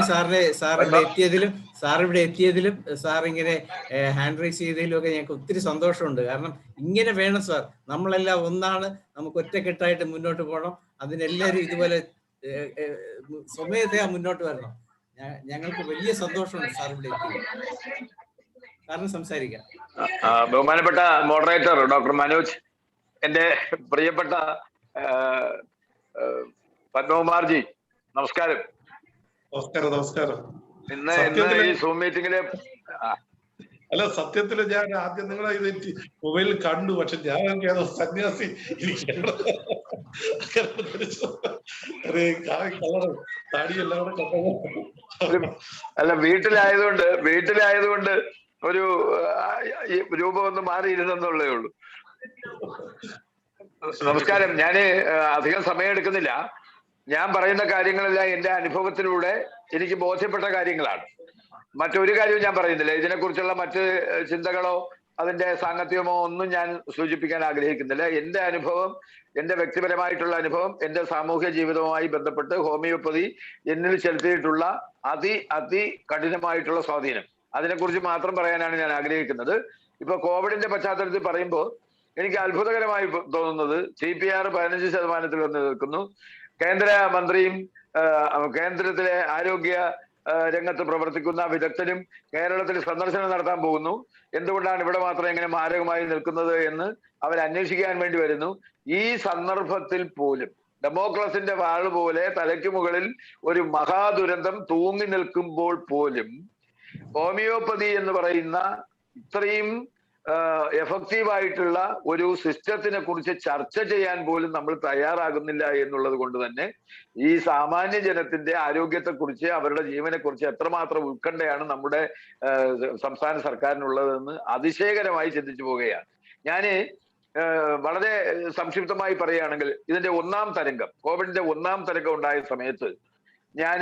ഇവിടെ എത്തിയതിലും സാർ ഇങ്ങനെ ഹാൻഡ് റൈസ് ചെയ്തതിലും ഒക്കെ ഞങ്ങൾക്ക് ഒത്തിരി സന്തോഷമുണ്ട്. കാരണം ഇങ്ങനെ വേണം സാർ. നമ്മളെല്ലാം ഒന്നാണ്, നമുക്ക് ഒറ്റക്കെട്ടായിട്ട് മുന്നോട്ട് പോകണം. അതിനെല്ലാവരും ഇതുപോലെ സ്വമേധയാ മുന്നോട്ട് വരണം. ഞങ്ങൾക്ക് വലിയ സന്തോഷമുണ്ട് സാർ ഇവിടെ എത്തിയത്. സാറിന് സംസാരിക്കാം. ബഹുമാനപ്പെട്ട മോഡറേറ്റർ ഡോക്ടർ മനോജ്, എന്റെ പ്രിയപ്പെട്ട പത്മകുമാർജി, നമസ്കാരം. നമസ്കാരം. ഇന്ന് ഈ സൂം മീറ്റിംഗില് അല്ല, സത്യത്തില് ഞാൻ ആദ്യം നിങ്ങളെ ഇത് മൊബൈലിൽ കണ്ടു. പക്ഷെ ഞാൻ സന്യാസി താടിയെല്ലാം അല്ല, വീട്ടിലായതുകൊണ്ട് ഒരു രൂപം ഒന്ന് മാറിയിരുന്നെന്നുള്ളേ ഉള്ളൂ. നമസ്കാരം. ഞാന് അധികം സമയം എടുക്കുന്നില്ല. ഞാൻ പറയുന്ന കാര്യങ്ങളെല്ലാം എന്റെ അനുഭവത്തിലൂടെ എനിക്ക് ബോധ്യപ്പെട്ട കാര്യങ്ങളാണ്. മറ്റൊരു കാര്യവും ഞാൻ പറയുന്നില്ല. ഇതിനെക്കുറിച്ചുള്ള മറ്റ് ചിന്തകളോ അതിന്റെ സാങ്കത്യമോ ഒന്നും ഞാൻ സൂചിപ്പിക്കാൻ ആഗ്രഹിക്കുന്നില്ല. എന്റെ അനുഭവം, എന്റെ വ്യക്തിപരമായിട്ടുള്ള അനുഭവം, എന്റെ സാമൂഹ്യ ജീവിതവുമായി ബന്ധപ്പെട്ട് ഹോമിയോപ്പതി എന്നിൽ ചെലുത്തിയിട്ടുള്ള അതി കഠിനമായിട്ടുള്ള സ്വാധീനം, അതിനെക്കുറിച്ച് മാത്രം പറയാനാണ് ഞാൻ ആഗ്രഹിക്കുന്നത്. ഇപ്പൊ കോവിഡിന്റെ പശ്ചാത്തലത്തിൽ പറയുമ്പോൾ എനിക്ക് അത്ഭുതകരമായി തോന്നുന്നത് CPR 15% വന്ന് നിൽക്കുന്നു. കേന്ദ്രമന്ത്രിയും കേന്ദ്രത്തിലെ ആരോഗ്യ രംഗത്ത് പ്രവർത്തിക്കുന്ന വിദഗ്ധരും കേരളത്തിൽ സന്ദർശനം നടത്താൻ പോകുന്നു. എന്തുകൊണ്ടാണ് ഇവിടെ മാത്രം ഇങ്ങനെ മാരകമായി നിൽക്കുന്നത് എന്ന് അവർ അന്വേഷിക്കാൻ വേണ്ടി വരുന്നു. ഈ സന്ദർഭത്തിൽ പോലും ഡെമോക്രസിന്റെ വാള് പോലെ തലയ്ക്ക് മുകളിൽ ഒരു മഹാദുരന്തം തൂങ്ങി നിൽക്കുമ്പോൾ പോലും ഹോമിയോപ്പതി എന്ന് പറയുന്ന ഇത്രയും എഫക്റ്റീവായിട്ടുള്ള ഒരു സിസ്റ്റത്തിനെ കുറിച്ച് ചർച്ച ചെയ്യാൻ പോലും നമ്മൾ തയ്യാറാകുന്നില്ല എന്നുള്ളത് കൊണ്ട് തന്നെ ഈ സാമാന്യ ജനത്തിന്റെ ആരോഗ്യത്തെക്കുറിച്ച്, അവരുടെ ജീവനെക്കുറിച്ച് എത്രമാത്രം ഉത്കണ്ഠയാണ് നമ്മുടെ സംസ്ഥാന സർക്കാരിനുള്ളതെന്ന് അതിശയകരമായി ചിന്തിച്ചു പോവുകയാണ്. ഞാന് വളരെ സംക്ഷിപ്തമായി പറയുകയാണെങ്കിൽ, ഇതിന്റെ കോവിഡിന്റെ 1ാം തരംഗം ഉണ്ടായ സമയത്ത് ഞാൻ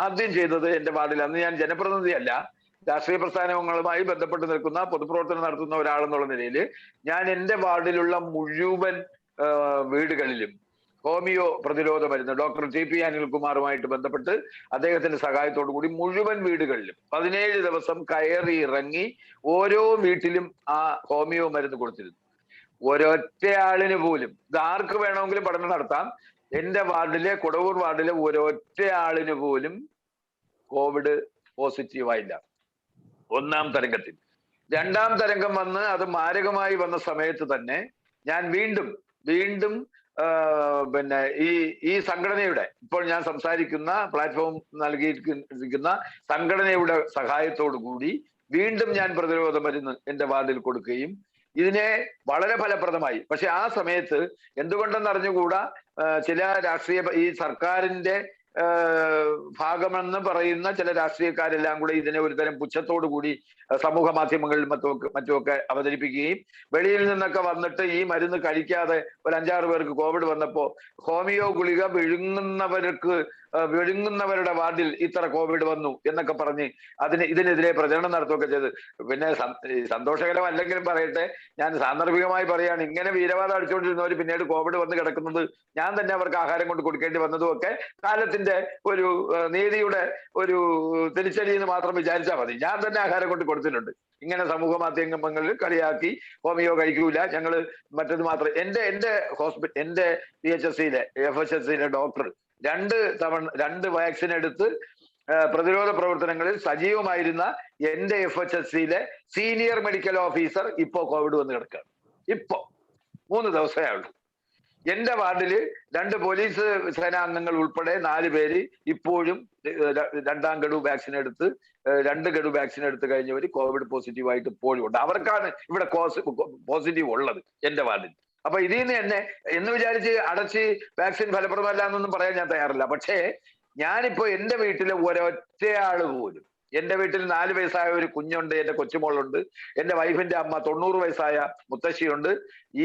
ആദ്യം ചെയ്തത് എന്റെ വാർഡിൽ, അന്ന് ഞാൻ ജനപ്രതിനിധിയല്ല, രാഷ്ട്രീയ പ്രസ്ഥാനങ്ങളുമായി ബന്ധപ്പെട്ട് നിൽക്കുന്ന പൊതുപ്രവർത്തനം നടത്തുന്ന ഒരാളെന്നുള്ള നിലയിൽ ഞാൻ എന്റെ വാർഡിലുള്ള മുഴുവൻ വീടുകളിലും ഹോമിയോ പ്രതിരോധ മരുന്ന് ഡോക്ടർ TP അനിൽകുമാറുമായിട്ട് ബന്ധപ്പെട്ട് അദ്ദേഹത്തിന്റെ സഹായത്തോടു കൂടി മുഴുവൻ വീടുകളിലും 17 ദിവസം കയറി ഇറങ്ങി ഓരോ വീട്ടിലും ആ ഹോമിയോ മരുന്ന് കൊടുത്തിരുന്നു. ഒരൊറ്റ ആളിന് പോലും, ഇത് ആർക്ക് വേണമെങ്കിലും പഠനം നടത്താം, എന്റെ വാർഡിലെ, കൊടവൂർ വാർഡിലെ ഒരൊറ്റ ആളിന് പോലും കോവിഡ് പോസിറ്റീവായില്ല 1ാം തരംഗത്തിൽ. 2ാം തരംഗം വന്ന് അത് മാരകമായി വന്ന സമയത്ത് തന്നെ ഞാൻ വീണ്ടും ഈ സംഘടനയുടെ, ഇപ്പോൾ ഞാൻ സംസാരിക്കുന്ന പ്ലാറ്റ്ഫോം നൽകിയിരിക്കുന്ന സംഘടനയുടെ സഹായത്തോടു കൂടി വീണ്ടും ഞാൻ പ്രതിരോധ മരുന്ന് എന്റെ വാർഡിൽ കൊടുക്കുകയും ഇതിനെ വളരെ ഫലപ്രദമായി. പക്ഷെ ആ സമയത്ത് എന്തുകൊണ്ടെന്ന് അറിഞ്ഞുകൂടാ ചില രാഷ്ട്രീയ ഈ സർക്കാരിന്റെ ഭാഗമെന്ന് പറയുന്ന ചില രാഷ്ട്രീയക്കാരെല്ലാം കൂടി ഇതിനെ ഒരുതരം പുച്ഛത്തോടു കൂടി സമൂഹ മാധ്യമങ്ങളിൽ മറ്റുമൊക്കെ അവതരിപ്പിക്കുകയും വെളിയിൽ നിന്നൊക്കെ വന്നിട്ട് ഈ മരുന്ന് കഴിക്കാതെ ഒരു 5-6 പേർക്ക് കോവിഡ് വന്നപ്പോ ഹോമിയോ ഗുളിക വിഴുങ്ങുന്നവരുടെ വാർഡിൽ ഇത്ര കോവിഡ് വന്നു എന്നൊക്കെ പറഞ്ഞ് ഇതിനെതിരെ പ്രചരണം നടത്തുകയൊക്കെ ചെയ്ത്. പിന്നെ സന്തോഷകരമല്ലെങ്കിലും പറയട്ടെ, ഞാൻ സാന്ദർഭികമായി പറയാണ്, ഇങ്ങനെ വീരവാദം അടിച്ചുകൊണ്ടിരുന്നവർ പിന്നീട് കോവിഡ് വന്ന് കിടക്കുന്നത് ഞാൻ തന്നെ അവർക്ക് ആഹാരം കൊണ്ട് കൊടുക്കേണ്ടി വന്നതും ഒക്കെ കാലത്തിന്റെ ഒരു നീതിയുടെ ഒരു തിരിച്ചടി എന്ന് മാത്രം വിചാരിച്ചാൽ മതി. ഞാൻ തന്നെ ആഹാരം കൊണ്ട് കൊടുത്തിട്ടുണ്ട്. ഇങ്ങനെ സമൂഹ മാധ്യമങ്ങളിൽ കളിയാക്കി ഹോമിയോ കഴിക്കൂല, ഞങ്ങള് മറ്റത് മാത്രം. എന്റെ PHSCയിലെ FHSCയിലെ ഡോക്ടർ 2 വാക്സിൻ എടുത്ത് പ്രതിരോധ പ്രവർത്തനങ്ങളിൽ സജീവമായിരുന്ന എന്റെ FHSCയിലെ സീനിയർ മെഡിക്കൽ ഓഫീസർ ഇപ്പോ കോവിഡ് വന്ന് കിടക്കുകയാണ്. ഇപ്പോ 3 ദിവസമേ ഉള്ളൂ. എന്റെ വാർഡില് 2 പോലീസ് സേനാംഗങ്ങൾ ഉൾപ്പെടെ 4 പേര് ഇപ്പോഴും 2ാം ഗഡു വാക്സിൻ എടുത്ത് 2 ഗഡു വാക്സിൻ എടുത്ത് കഴിഞ്ഞവര് കോവിഡ് പോസിറ്റീവായിട്ട് ഇപ്പോഴും ഉണ്ട്. അവർക്കാണ് ഇവിടെ പോസിറ്റീവ് ഉള്ളത് എന്റെ വാർഡിൽ. അപ്പൊ ഇതിൽ നിന്ന് തന്നെ എന്ന് വിചാരിച്ച് അടച്ച് വാക്സിൻ ഫലപ്രദമല്ല എന്നൊന്നും പറയാൻ ഞാൻ തയ്യാറില്ല. പക്ഷേ ഞാനിപ്പോ എന്റെ വീട്ടിലെ ഒരൊറ്റയാള് പോലും, എന്റെ വീട്ടിൽ 4 വയസ്സായ ഒരു കുഞ്ഞുണ്ട്, എന്റെ കൊച്ചുമോളുണ്ട്, എന്റെ വൈഫിന്റെ അമ്മ 90 വയസ്സായ മുത്തശ്ശിയുണ്ട്.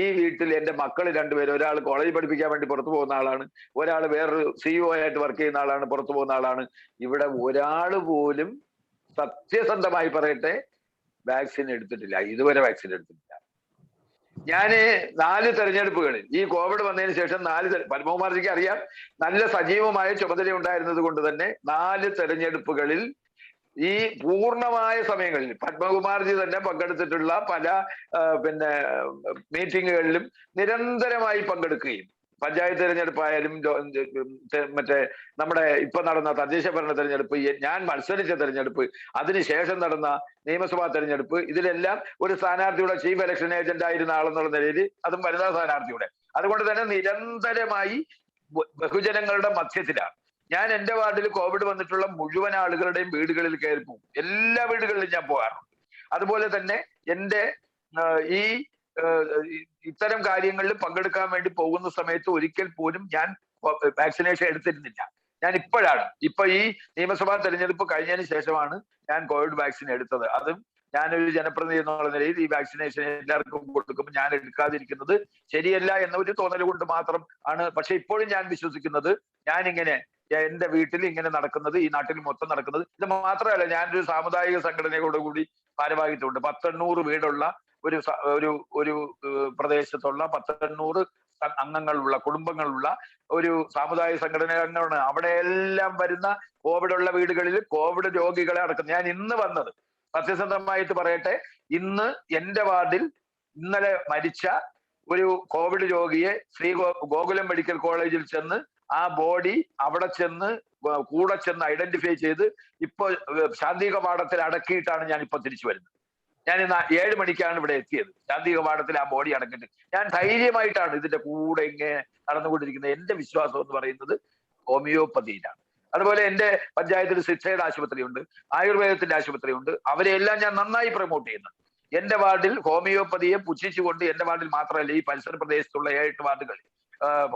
ഈ വീട്ടിൽ എന്റെ മക്കൾ 2 പേര്, ഒരാൾ കോളേജ് പഠിപ്പിക്കാൻ വേണ്ടി പുറത്തു പോകുന്ന ആളാണ്, ഒരാൾ വേറൊരു CEO ആയിട്ട് വർക്ക് ചെയ്യുന്ന ആളാണ്, പുറത്തു പോകുന്ന ആളാണ്. ഇവിടെ ഒരാള് പോലും സത്യസന്ധമായി പറയട്ടെ വാക്സിൻ എടുത്തിട്ടില്ല, ഇതുവരെ വാക്സിൻ എടുത്തിട്ടില്ല. ഞാന് 4 തെരഞ്ഞെടുപ്പുകളിൽ ഈ കോവിഡ് വന്നതിന് ശേഷം പത്മകുമാർജിക്ക് അറിയാം, നല്ല സജീവമായ ചുമതല ഉണ്ടായിരുന്നത് കൊണ്ട് തന്നെ 4 തെരഞ്ഞെടുപ്പുകളിൽ ഈ പൂർണ്ണമായ സമയങ്ങളിൽ പത്മകുമാർജി തന്നെ പങ്കെടുത്തിട്ടുള്ള പല മീറ്റിങ്ങുകളിലും നിരന്തരമായി പങ്കെടുക്കുകയും, പഞ്ചായത്ത് തെരഞ്ഞെടുപ്പായാലും മറ്റേ നമ്മുടെ ഇപ്പൊ നടന്ന തദ്ദേശ ഭരണ തെരഞ്ഞെടുപ്പ്, ഞാൻ മത്സരിച്ച തെരഞ്ഞെടുപ്പ്, അതിനുശേഷം നടന്ന നിയമസഭാ തെരഞ്ഞെടുപ്പ്, ഇതിലെല്ലാം ഒരു സ്ഥാനാർത്ഥിയുടെ ചീഫ് ഇലക്ഷൻ ഏജന്റ് ആയിരുന്ന ആളെന്നുള്ള നിലയിൽ, അതും വനിതാ സ്ഥാനാർത്ഥിയുടെ. അതുകൊണ്ട് തന്നെ നിരന്തരമായി ബഹുജനങ്ങളുടെ മധ്യത്തിലാണ് ഞാൻ. എന്റെ വാർഡിൽ കോവിഡ് വന്നിട്ടുള്ള മുഴുവൻ ആളുകളുടെയും വീടുകളിൽ കയറി പോകും. എല്ലാ വീടുകളിലും ഞാൻ പോകാറുണ്ട്. അതുപോലെ തന്നെ എന്റെ ഈ ഇത്തരം കാര്യങ്ങളിൽ പങ്കെടുക്കാൻ വേണ്ടി പോകുന്ന സമയത്ത് ഒരിക്കൽ പോലും ഞാൻ വാക്സിനേഷൻ എടുത്തിരുന്നില്ല. ഞാൻ ഇപ്പൊ ഈ നിയമസഭാ തെരഞ്ഞെടുപ്പ് കഴിഞ്ഞതിന് ശേഷമാണ് ഞാൻ കോവിഡ് വാക്സിൻ എടുത്തത്. അതും ഞാനൊരു ജനപ്രതിനിധി എന്നുള്ള നിലയിൽ ഈ വാക്സിനേഷൻ എല്ലാവർക്കും കൊടുക്കുമ്പോൾ ഞാൻ എടുക്കാതിരിക്കുന്നത് ശരിയല്ല എന്ന ഒരു തോന്നൽ കൊണ്ട് മാത്രം ആണ്. പക്ഷെ ഇപ്പോഴും ഞാൻ വിശ്വസിക്കുന്നത്, ഞാനിങ്ങനെ എന്റെ വീട്ടിൽ ഇങ്ങനെ നടക്കുന്നത്, ഈ നാട്ടിൽ മൊത്തം നടക്കുന്നത്, ഇത് മാത്രമല്ല, ഞാനൊരു സാമുദായിക സംഘടനയോടുകൂടി ഭാരവാഹിത്വമുണ്ട്. 800 വീടുള്ള ഒരു പ്രദേശത്തുള്ള 800 അംഗങ്ങളുള്ള കുടുംബങ്ങളുള്ള ഒരു സാമുദായിക സംഘടനയാണ്. അവിടെ എല്ലാം വരുന്ന കോവിഡ് ഉള്ള വീടുകളിൽ കോവിഡ് രോഗികളെ അടക്കം ഞാൻ ഇന്ന് വന്നത്, സത്യസന്ധമായിട്ട് പറയട്ടെ, ഇന്ന് എന്റെ വാർഡിൽ ഇന്നലെ മരിച്ച ഒരു കോവിഡ് രോഗിയെ ഗോകുലം മെഡിക്കൽ കോളേജിൽ ചെന്ന് ആ ബോഡി അവിടെ ചെന്ന് കൂടെ ചെന്ന് ഐഡന്റിഫൈ ചെയ്ത് ഇപ്പൊ ശാന്തി കവാടത്തിൽ അടക്കിയിട്ടാണ് ഞാൻ ഇപ്പൊ തിരിച്ചു വരുന്നത്. ഞാൻ ഇന്ന് 7 മണിക്കാണ് ഇവിടെ എത്തിയത്. ശാന്തി കവാടത്തിൽ ആ ബോഡി അടക്കിയിട്ട് ഞാൻ ധൈര്യമായിട്ടാണ് ഇതിന്റെ കൂടെ ഇങ്ങനെ നടന്നുകൊണ്ടിരിക്കുന്നത്. എന്റെ വിശ്വാസം എന്ന് പറയുന്നത് ഹോമിയോപ്പതിയിലാണ്. അതുപോലെ എന്റെ പഞ്ചായത്തിൽ സിദ്ധയുടെ ആശുപത്രിയുണ്ട്, ആയുർവേദത്തിന്റെ ആശുപത്രിയുണ്ട്. അവരെല്ലാം ഞാൻ നന്നായി പ്രൊമോട്ട് ചെയ്യുന്നുണ്ട്. എന്റെ വാർഡിൽ ഹോമിയോപ്പതിയെ പുച്ഛിച്ചുകൊണ്ട്, എന്റെ വാർഡിൽ മാത്രമല്ല ഈ പരിസര പ്രദേശത്തുള്ള 7 വാർഡുകളിൽ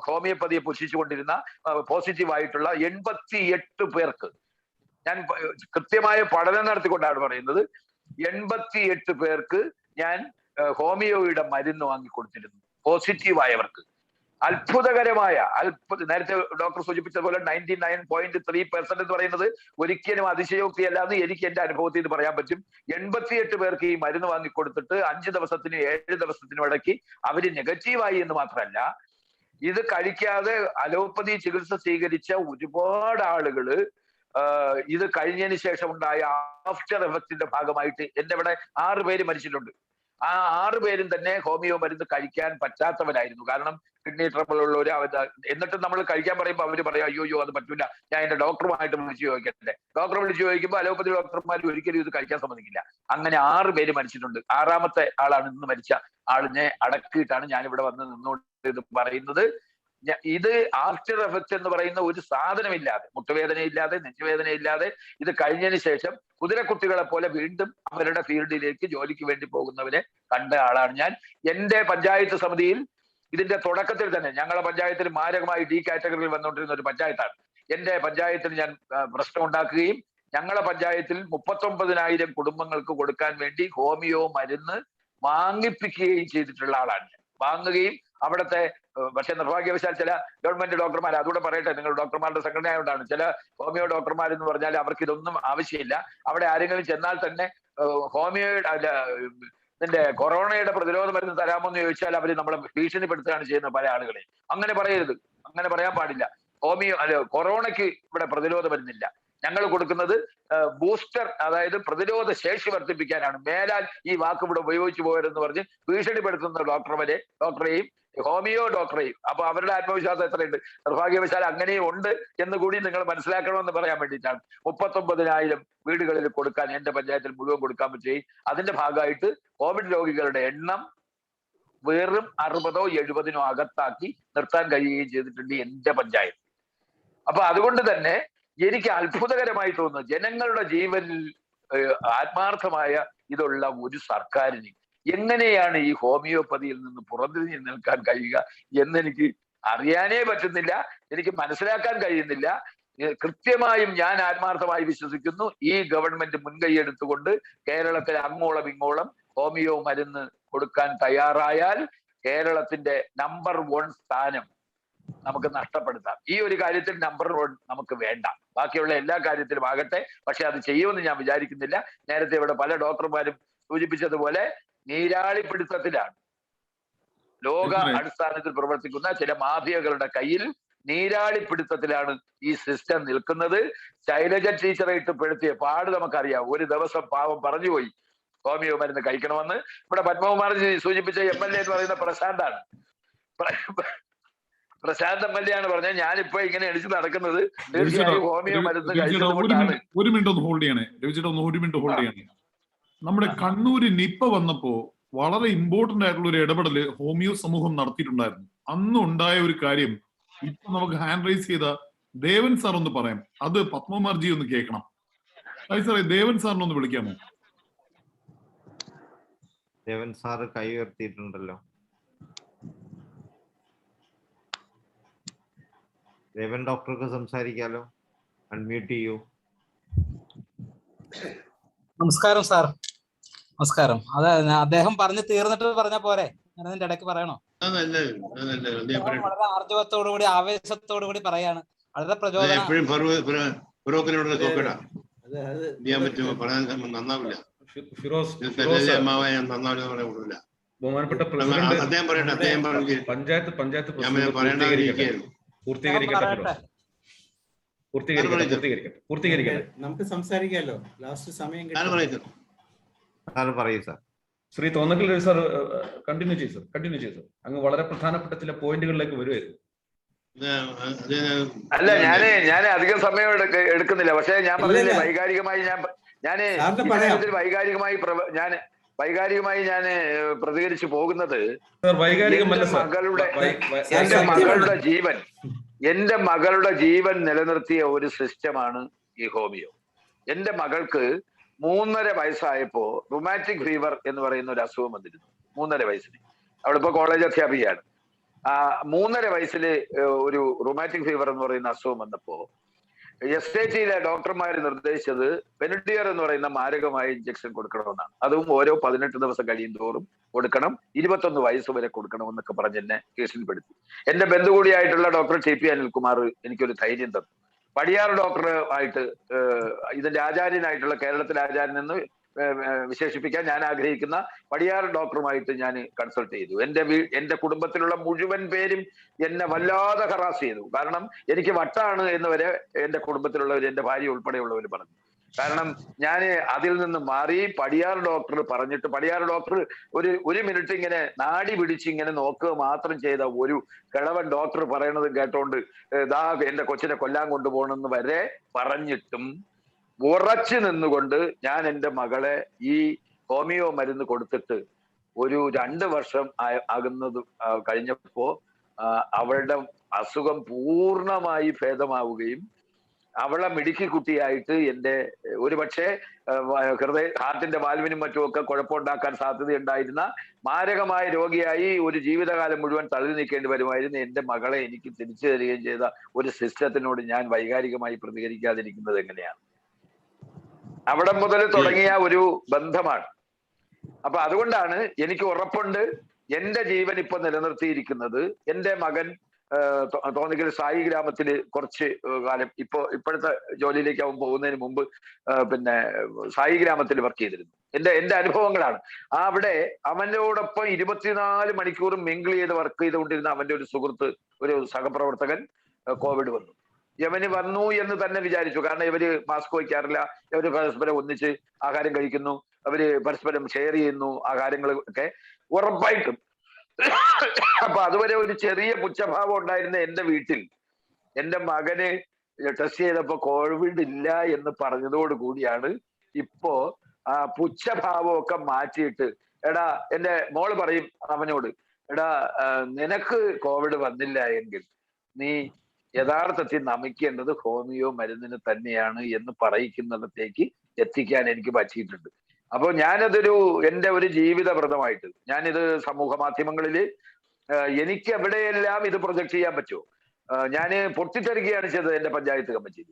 ഹോമിയോപ്പതിയെ പുച്ഛിച്ചുകൊണ്ടിരുന്ന പോസിറ്റീവായിട്ടുള്ള 88 പേർക്ക് ഞാൻ കൃത്യമായ പഠനം നടത്തിക്കൊണ്ടാണ് പറയുന്നത്, 88 പേർക്ക് ഞാൻ ഹോമിയോയുടെ മരുന്ന് വാങ്ങിക്കൊടുത്തിരുന്നു പോസിറ്റീവായവർക്ക്. അത്ഭുതകരമായ നേരത്തെ ഡോക്ടർ സൂചിപ്പിച്ചതുപോലെ 99.3% എന്ന് പറയുന്നത് ഒരിക്കലും അതിശയോക്തിയല്ല എന്ന് എനിക്ക് എന്റെ അനുഭവത്തിൽ നിന്ന് പറയാൻ പറ്റും. 88 പേർക്ക് ഈ മരുന്ന് വാങ്ങിക്കൊടുത്തിട്ട് 5 ദിവസത്തിനും 7 ദിവസത്തിനും ഇടയ്ക്ക് അവര് നെഗറ്റീവായി എന്ന് മാത്രമല്ല, ഇത് കഴിക്കാതെ അലോപ്പതി ചികിത്സ സ്വീകരിച്ച ഒരുപാട് ആളുകള് ഇത് കഴിഞ്ഞതിന് ശേഷം ഉണ്ടായ ആഫ്റ്റർ എഫക്റ്റിന്റെ ഭാഗമായിട്ട് എന്റെ ഇവിടെ 6 പേര് മരിച്ചിട്ടുണ്ട്. ആ 6 പേരും തന്നെ ഹോമിയോ മരുന്ന് കഴിക്കാൻ പറ്റാത്തവരായിരുന്നു. കാരണം കിഡ്നി ട്രബിൾ ഉള്ളവര്. എന്നിട്ടും നമ്മൾ കഴിക്കാൻ പറയുമ്പോൾ അവര് പറയാം, അയ്യോ അത് പറ്റൂല, ഞാൻ എന്റെ ഡോക്ടറുമായിട്ട് വിളിച്ചു ചോദിക്കട്ടെ. ഡോക്ടറെ വിളിച്ചു ചോദിക്കുമ്പോൾ അലോപ്പതി ഡോക്ടർമാർ ഒരിക്കലും ഇത് കഴിക്കാൻ സമ്മതിക്കില്ല. അങ്ങനെ 6 പേര് മരിച്ചിട്ടുണ്ട്. 6ാമത്തെ ആളാണ് ഇന്ന് മരിച്ച ആളിനെ അടക്കിയിട്ടാണ് ഞാൻ ഇവിടെ വന്ന് നിന്നുകൊണ്ട് ഇത് പറയുന്നത്. ഇത് ആഫ്റ്റർ എഫക്റ്റ് എന്ന് പറയുന്ന ഒരു സാധനമില്ലാതെ, മുട്ടുവേദനയില്ലാതെ, നെഞ്ചുവേദനയില്ലാതെ ഇത് കഴിഞ്ഞതിന് ശേഷം കുതിരക്കുട്ടികളെ പോലെ വീണ്ടും അവരുടെ ഫീൽഡിലേക്ക് ജോലിക്ക് വേണ്ടി പോകുന്നവരെ കണ്ട ആളാണ് ഞാൻ. എന്റെ പഞ്ചായത്ത് സമിതിയിൽ ഇതിന്റെ തുടക്കത്തിൽ തന്നെ, ഞങ്ങളുടെ പഞ്ചായത്തിൽ മാരകമായി ഡി കാറ്റഗറിയിൽ വന്നുകൊണ്ടിരുന്ന ഒരു പഞ്ചായത്താണ്. എന്റെ പഞ്ചായത്തിൽ ഞാൻ പ്രശ്നം ഉണ്ടാക്കുകയും ഞങ്ങളുടെ പഞ്ചായത്തിൽ 39,000 കുടുംബങ്ങൾക്ക് കൊടുക്കാൻ വേണ്ടി ഹോമിയോ മരുന്ന് വാങ്ങിപ്പിക്കുകയും ചെയ്തിട്ടുള്ള ആളാണ്. വാങ്ങുകയും അവിടുത്തെ, പക്ഷെ നിർഭാഗ്യവശാൽ ചില ഗവൺമെന്റ് ഡോക്ടർമാർ, അതുകൂടെ പറയട്ടെ, നിങ്ങൾ ഡോക്ടർമാരുടെ സംഘടനയായതുകൊണ്ടാണ്, ചില ഹോമിയോ ഡോക്ടർമാർ എന്ന് പറഞ്ഞാൽ അവർക്ക് ഇതൊന്നും ആവശ്യമില്ല. അവിടെ ആരെങ്കിലും ചെന്നാൽ തന്നെ ഹോമിയോയുടെ ഇതിന്റെ കൊറോണയുടെ പ്രതിരോധ മരുന്ന് തരാമോ എന്ന് ചോദിച്ചാൽ അവർ നമ്മളെ ഭീഷണിപ്പെടുത്തുകയാണ് ചെയ്യുന്നത് പല ആളുകളെ. അങ്ങനെ പറയരുത്, അങ്ങനെ പറയാൻ പാടില്ല. ഹോമിയോ കൊറോണയ്ക്ക് ഇവിടെ പ്രതിരോധ മരുന്നില്ല. ഞങ്ങൾ കൊടുക്കുന്നത് ബൂസ്റ്റർ, അതായത് പ്രതിരോധ ശേഷി വർദ്ധിപ്പിക്കാനാണ്. മേലാൽ ഈ വാക്ക് ഇവിടെ ഉപയോഗിച്ചു പോകരുതെന്ന് പറഞ്ഞ് ഭീഷണിപ്പെടുത്തുന്ന ഡോക്ടറെയും ഹോമിയോ ഡോക്ടറെയും. അപ്പൊ അവരുടെ ആത്മവിശ്വാസം എത്രയുണ്ട്? നിർഭാഗ്യവശാൽ അങ്ങനെയും ഉണ്ട് എന്ന് കൂടി നിങ്ങൾ മനസ്സിലാക്കണമെന്ന് പറയാൻ വേണ്ടിയിട്ടാണ്. 39,000 വീടുകളിൽ കൊടുക്കാൻ എന്റെ പഞ്ചായത്തിൽ മുഴുവൻ കൊടുക്കാൻ പറ്റുകയും അതിന്റെ ഭാഗമായിട്ട് കോവിഡ് രോഗികളുടെ എണ്ണം വെറും 60-ഓ 70-നോ അകത്താക്കി നിർത്താൻ കഴിയുകയും ചെയ്തിട്ടുണ്ട് എന്റെ പഞ്ചായത്ത്. അപ്പൊ അതുകൊണ്ട് തന്നെ എനിക്ക് അത്ഭുതകരമായി തോന്നുന്നു, ജനങ്ങളുടെ ജീവനിൽ ആത്മാർത്ഥമായ ഇതുള്ള ഒരു സർക്കാരിന് എങ്ങനെയാണ് ഈ ഹോമിയോപ്പതിയിൽ നിന്ന് പുറത്തിരിഞ്ഞ് നിൽക്കാൻ കഴിയുക എന്നെനിക്ക് അറിയാനേ പറ്റുന്നില്ല, എനിക്ക് മനസ്സിലാക്കാൻ കഴിയുന്നില്ല. കൃത്യമായും ഞാൻ ആത്മാർത്ഥമായി വിശ്വസിക്കുന്നു, ഈ ഗവൺമെന്റ് മുൻകൈ എടുത്തുകൊണ്ട് കേരളത്തിൽ അങ്ങോളം ഇങ്ങോളം ഹോമിയോ മരുന്ന് കൊടുക്കാൻ തയ്യാറായാൽ കേരളത്തിന്റെ നമ്പർ 1 സ്ഥാനം നമുക്ക് നഷ്ടപ്പെടുത്താം. ഈ ഒരു കാര്യത്തിൽ നമ്പർ 1 നമുക്ക് വേണ്ട, ബാക്കിയുള്ള എല്ലാ കാര്യത്തിലും ആകട്ടെ. പക്ഷെ അത് ചെയ്യുമെന്ന് ഞാൻ വിചാരിക്കുന്നില്ല. നേരത്തെ ഇവിടെ പല ഡോക്ടർമാരും സൂചിപ്പിച്ചതുപോലെ നീരാളിപ്പിടുത്തത്തിലാണ്, ലോക അടിസ്ഥാനത്തിൽ പ്രവർത്തിക്കുന്ന ചില മാഫിയകളുടെ കയ്യിൽ നീരാളിപ്പിടുത്തത്തിലാണ് ഈ സിസ്റ്റം നിൽക്കുന്നത്. ശൈലജ ടീച്ചറെ ഇട്ട് പെടുത്തിയ പാട് നമുക്കറിയാം. ഒരു ദിവസം പാവം പറഞ്ഞുപോയി ഹോമിയോ മരുന്ന് കഴിക്കണമെന്ന്. ഇവിടെ പത്മകുമാർജി സൂചിപ്പിച്ച MLA എന്ന് പറയുന്ന പ്രശാന്താണ്. പ്രശാന്ത് MLA ആണ് പറഞ്ഞത്, ഞാനിപ്പോ ഇങ്ങനെ എണിച്ച് നടക്കുന്നത് തീർച്ചയായും ഹോമിയോ മരുന്ന് കഴിച്ചതുകൊണ്ടാണ്. ഒരു മിനിറ്റ് ഒന്ന് ഹോൾഡ് ചെയ്യണേ രവിചേട്ടാ, ഒരു മിനിറ്റ് ഹോൾഡ് ചെയ്യണേ. നമ്മുടെ കണ്ണൂര് നിപ്പ വന്നപ്പോ വളരെ ഇമ്പോർട്ടന്റ് ആയിട്ടുള്ള ഒരു ഇടപെടല് ഹോമിയോ സമൂഹം നടത്തിയിട്ടുണ്ടായിരുന്നു. അന്ന് ഉണ്ടായ ഒരു കാര്യം ഇപ്പൊ നമുക്ക് ഹാൻഡ് റൈസ് ചെയ്ത ദേവൻ സാർ ഒന്ന് പറയാം. അത് പത്മകുമാർജി ഒന്ന് കേൾക്കണം. സാറേ, ദേവൻ സാറിനെ ഒന്ന് വിളിക്കാമോ? ദേവൻ സാറ് കൈ ഉയർത്തിയിട്ടുണ്ടല്ലോ. ദേവൻ ഡോക്ടർക്ക് സംസാരിക്കാലോ, അൺമ്യൂട്ട് ചെയ്യൂ. നമസ്കാരം സാർ. നമസ്കാരം. അതെ, അദ്ദേഹം പറഞ്ഞു തീർന്നിട്ട് പറഞ്ഞ പോരെ, ഞാൻ അതിന്റെ ഇടയ്ക്ക് പറയണോ? വളരെ ആർജവത്തോടുകൂടി ആവേശത്തോടുകൂടി പറയാണ്. വളരെ പ്രചോദനം. ബഹുമാനപ്പെട്ട പ്രസിഡന്റ്, പഞ്ചായത്ത് പൂർത്തീകരിക്കട്ടെ. നമുക്ക് സംസാരിക്കാമല്ലോ, ലാസ്റ്റ് സമയം പറയൂ sir. Shri Thonnakkal sir continue ചെയ്തു സാർ. അങ്ങ് വളരെ പ്രധാനപ്പെട്ട ചില പോയിന്റുകളിലേക്ക് വരുമായിരുന്നു. അല്ല, ഞാൻ അധികം സമയം എടുക്കുന്നില്ല. പക്ഷെ ഞാൻ പറഞ്ഞില്ലേ, വൈകാരികമായി ഞാൻ പ്രതികരിച്ചു പോകുന്നത് എന്റെ മകളുടെ ജീവൻ നിലനിർത്തിയ ഒരു സിസ്റ്റമാണ് ഈ ഹോമിയോ. എന്റെ മകൾക്ക് 3.5 വയസ്സായപ്പോ റുമാറ്റിക് ഫീവർ എന്ന് പറയുന്ന ഒരു അസുഖം വന്നിരുന്നു. 3.5 വയസ്സിന്. അവളിപ്പോ കോളേജ് അധ്യാപികയാണ്. 3.5 വയസ്സില് ഒരു റുമാറ്റിക് ഫീവർ എന്ന് പറയുന്ന അസുഖം വന്നപ്പോ SHയിലെ ഡോക്ടർമാർ നിർദ്ദേശിച്ചത് പെനിഡിയർ എന്ന് പറയുന്ന മാരകമായ ഇഞ്ചക്ഷൻ കൊടുക്കണമെന്നാണ്. അതും ഓരോ 18 ദിവസം കഴിയും തോറും കൊടുക്കണം, 21 വയസ്സ് വരെ കൊടുക്കണമെന്നൊക്കെ പറഞ്ഞ് എന്നെ ഭീഷണിപ്പെടുത്തി. എന്റെ ബന്ധു കൂടിയായിട്ടുള്ള ഡോക്ടർ TP അനിൽകുമാർ എനിക്കൊരു ധൈര്യം തന്നു. പടിയാർ ഡോക്ടറുമായിട്ട്, ഇതിന്റെ ആചാര്യനായിട്ടുള്ള, കേരളത്തിലെ ആചാര്യൻ എന്ന് വിശേഷിപ്പിക്കാൻ ഞാൻ ആഗ്രഹിക്കുന്ന പടിയാർ ഡോക്ടറുമായിട്ട് ഞാൻ കൺസൾട്ട് ചെയ്തു. എന്റെ കുടുംബത്തിലുള്ള മുഴുവൻ പേരും എന്നെ വല്ലാതെ ഹറാസ് ചെയ്തു. കാരണം എനിക്ക് വട്ടാണ് എന്ന് വരെ എന്റെ കുടുംബത്തിലുള്ളവർ, എന്റെ ഭാര്യ ഉൾപ്പെടെയുള്ളവർ പറഞ്ഞു. കാരണം ഞാൻ അതിൽ നിന്ന് മാറി പടിയാർ ഡോക്ടർ പറഞ്ഞിട്ട്, പടിയാർ ഡോക്ടർ ഒരു മിനിറ്റ് ഇങ്ങനെ നാടി പിടിച്ച് ഇങ്ങനെ നോക്കുക മാത്രം ചെയ്ത ഒരു കിളവൻ ഡോക്ടർ പറയണത് കേട്ടോണ്ട് ദാ എന്റെ കൊച്ചിനെ കൊല്ലാൻ കൊണ്ടുപോകണമെന്ന് വരെ പറഞ്ഞിട്ടും ഉറച്ചു നിന്നുകൊണ്ട് ഞാൻ എൻ്റെ മകളെ ഈ ഹോമിയോ മരുന്ന് കൊടുത്തിട്ട് ഒരു 2 വർഷം ആകുന്നത് കഴിഞ്ഞപ്പോ അവളുടെ അസുഖം പൂർണ്ണമായി ഭേദമാവുകയും അവളെ മിടുക്കി കുട്ടിയായിട്ട് എൻ്റെ ഒരുപക്ഷെ ഹാർട്ടിന്റെ വാൽവിനും മറ്റുമൊക്കെ കുഴപ്പമുണ്ടാക്കാൻ സാധ്യതയുണ്ടായിരുന്ന മാരകമായ രോഗിയായി ഒരു ജീവിതകാലം മുഴുവൻ തള്ളി നീക്കേണ്ടി വരുമായിരുന്നു എൻ്റെ മകളെ എനിക്ക് തിരിച്ചു തരികയും ചെയ്ത ഒരു സിസ്റ്റത്തിനോട് ഞാൻ വൈകാരികമായി പ്രതികരിക്കാതിരിക്കുന്നത് എങ്ങനെയാണ്? അവിടെ മുതൽ തുടങ്ങിയ ഒരു ബന്ധമാണ്. അപ്പൊ അതുകൊണ്ടാണ് എനിക്ക് ഉറപ്പുണ്ട് എൻ്റെ ജീവൻ ഇപ്പൊ നിലനിർത്തിയിരിക്കുന്നത് എൻ്റെ മകൻ തോന്നിക്കൽ സായി ഗ്രാമത്തില് കുറച്ച് കാലം ഇപ്പോഴത്തെ ജോലിയിലേക്ക് അവൻ പോകുന്നതിന് മുമ്പ് പിന്നെ സായി ഗ്രാമത്തിൽ വർക്ക് ചെയ്തിരുന്നു. എൻ്റെ അനുഭവങ്ങളാണ്. അവിടെ അവനോടൊപ്പം 24 മണിക്കൂറും മിങ്കിൾ ചെയ്ത് വർക്ക് ചെയ്തുകൊണ്ടിരുന്ന അവന്റെ ഒരു സുഹൃത്ത്, ഒരു സഹപ്രവർത്തകൻ കോവിഡ് വന്നു. യവന് വന്നു എന്ന് തന്നെ വിചാരിച്ചു. കാരണം ഇവര് മാസ്ക് വയ്ക്കാറില്ല, ഇവര് പരസ്പരം ഒന്നിച്ച് ആഹാരം കഴിക്കുന്നു, അവര് പരസ്പരം ഷെയർ ചെയ്യുന്നു ആഹാരങ്ങൾ ഒക്കെ ഉറപ്പായിട്ടും. അപ്പൊ അതുവരെ ഒരു ചെറിയ പുച്ഛഭാവം ഉണ്ടായിരുന്ന എൻ്റെ വീട്ടിൽ എൻ്റെ മകന് ടെസ്റ്റ് ചെയ്തപ്പോ കോവിഡ് ഇല്ല എന്ന് പറഞ്ഞതോട് കൂടിയാണ് ഇപ്പോ ആ പുച്ഛഭാവമൊക്കെ മാറ്റിയിട്ട്, എടാ എൻ്റെ മോള് പറയും അവനോട്, എടാ നിനക്ക് കോവിഡ് വന്നില്ല എങ്കിൽ നീ യഥാർത്ഥത്തിൽ നമിക്കേണ്ടത് ഹോമിയോ മരുന്നിന് തന്നെയാണ് എന്ന് പറയിക്കുന്നിടത്തേക്ക് എത്തിക്കാൻ എനിക്ക് പറ്റിയിട്ടുണ്ട്. അപ്പോൾ ഞാനതൊരു എൻ്റെ ഒരു ജീവിത വ്രതമായിട്ട് ഞാനിത് സമൂഹ മാധ്യമങ്ങളില് എനിക്ക് എവിടെയെല്ലാം ഇത് പ്രൊജക്ട് ചെയ്യാൻ പറ്റുമോ ഞാൻ പൊട്ടിത്തെറിക്കുകയാണ് ചെയ്തത് എൻ്റെ പഞ്ചായത്ത് കമ്മിറ്റിയിൽ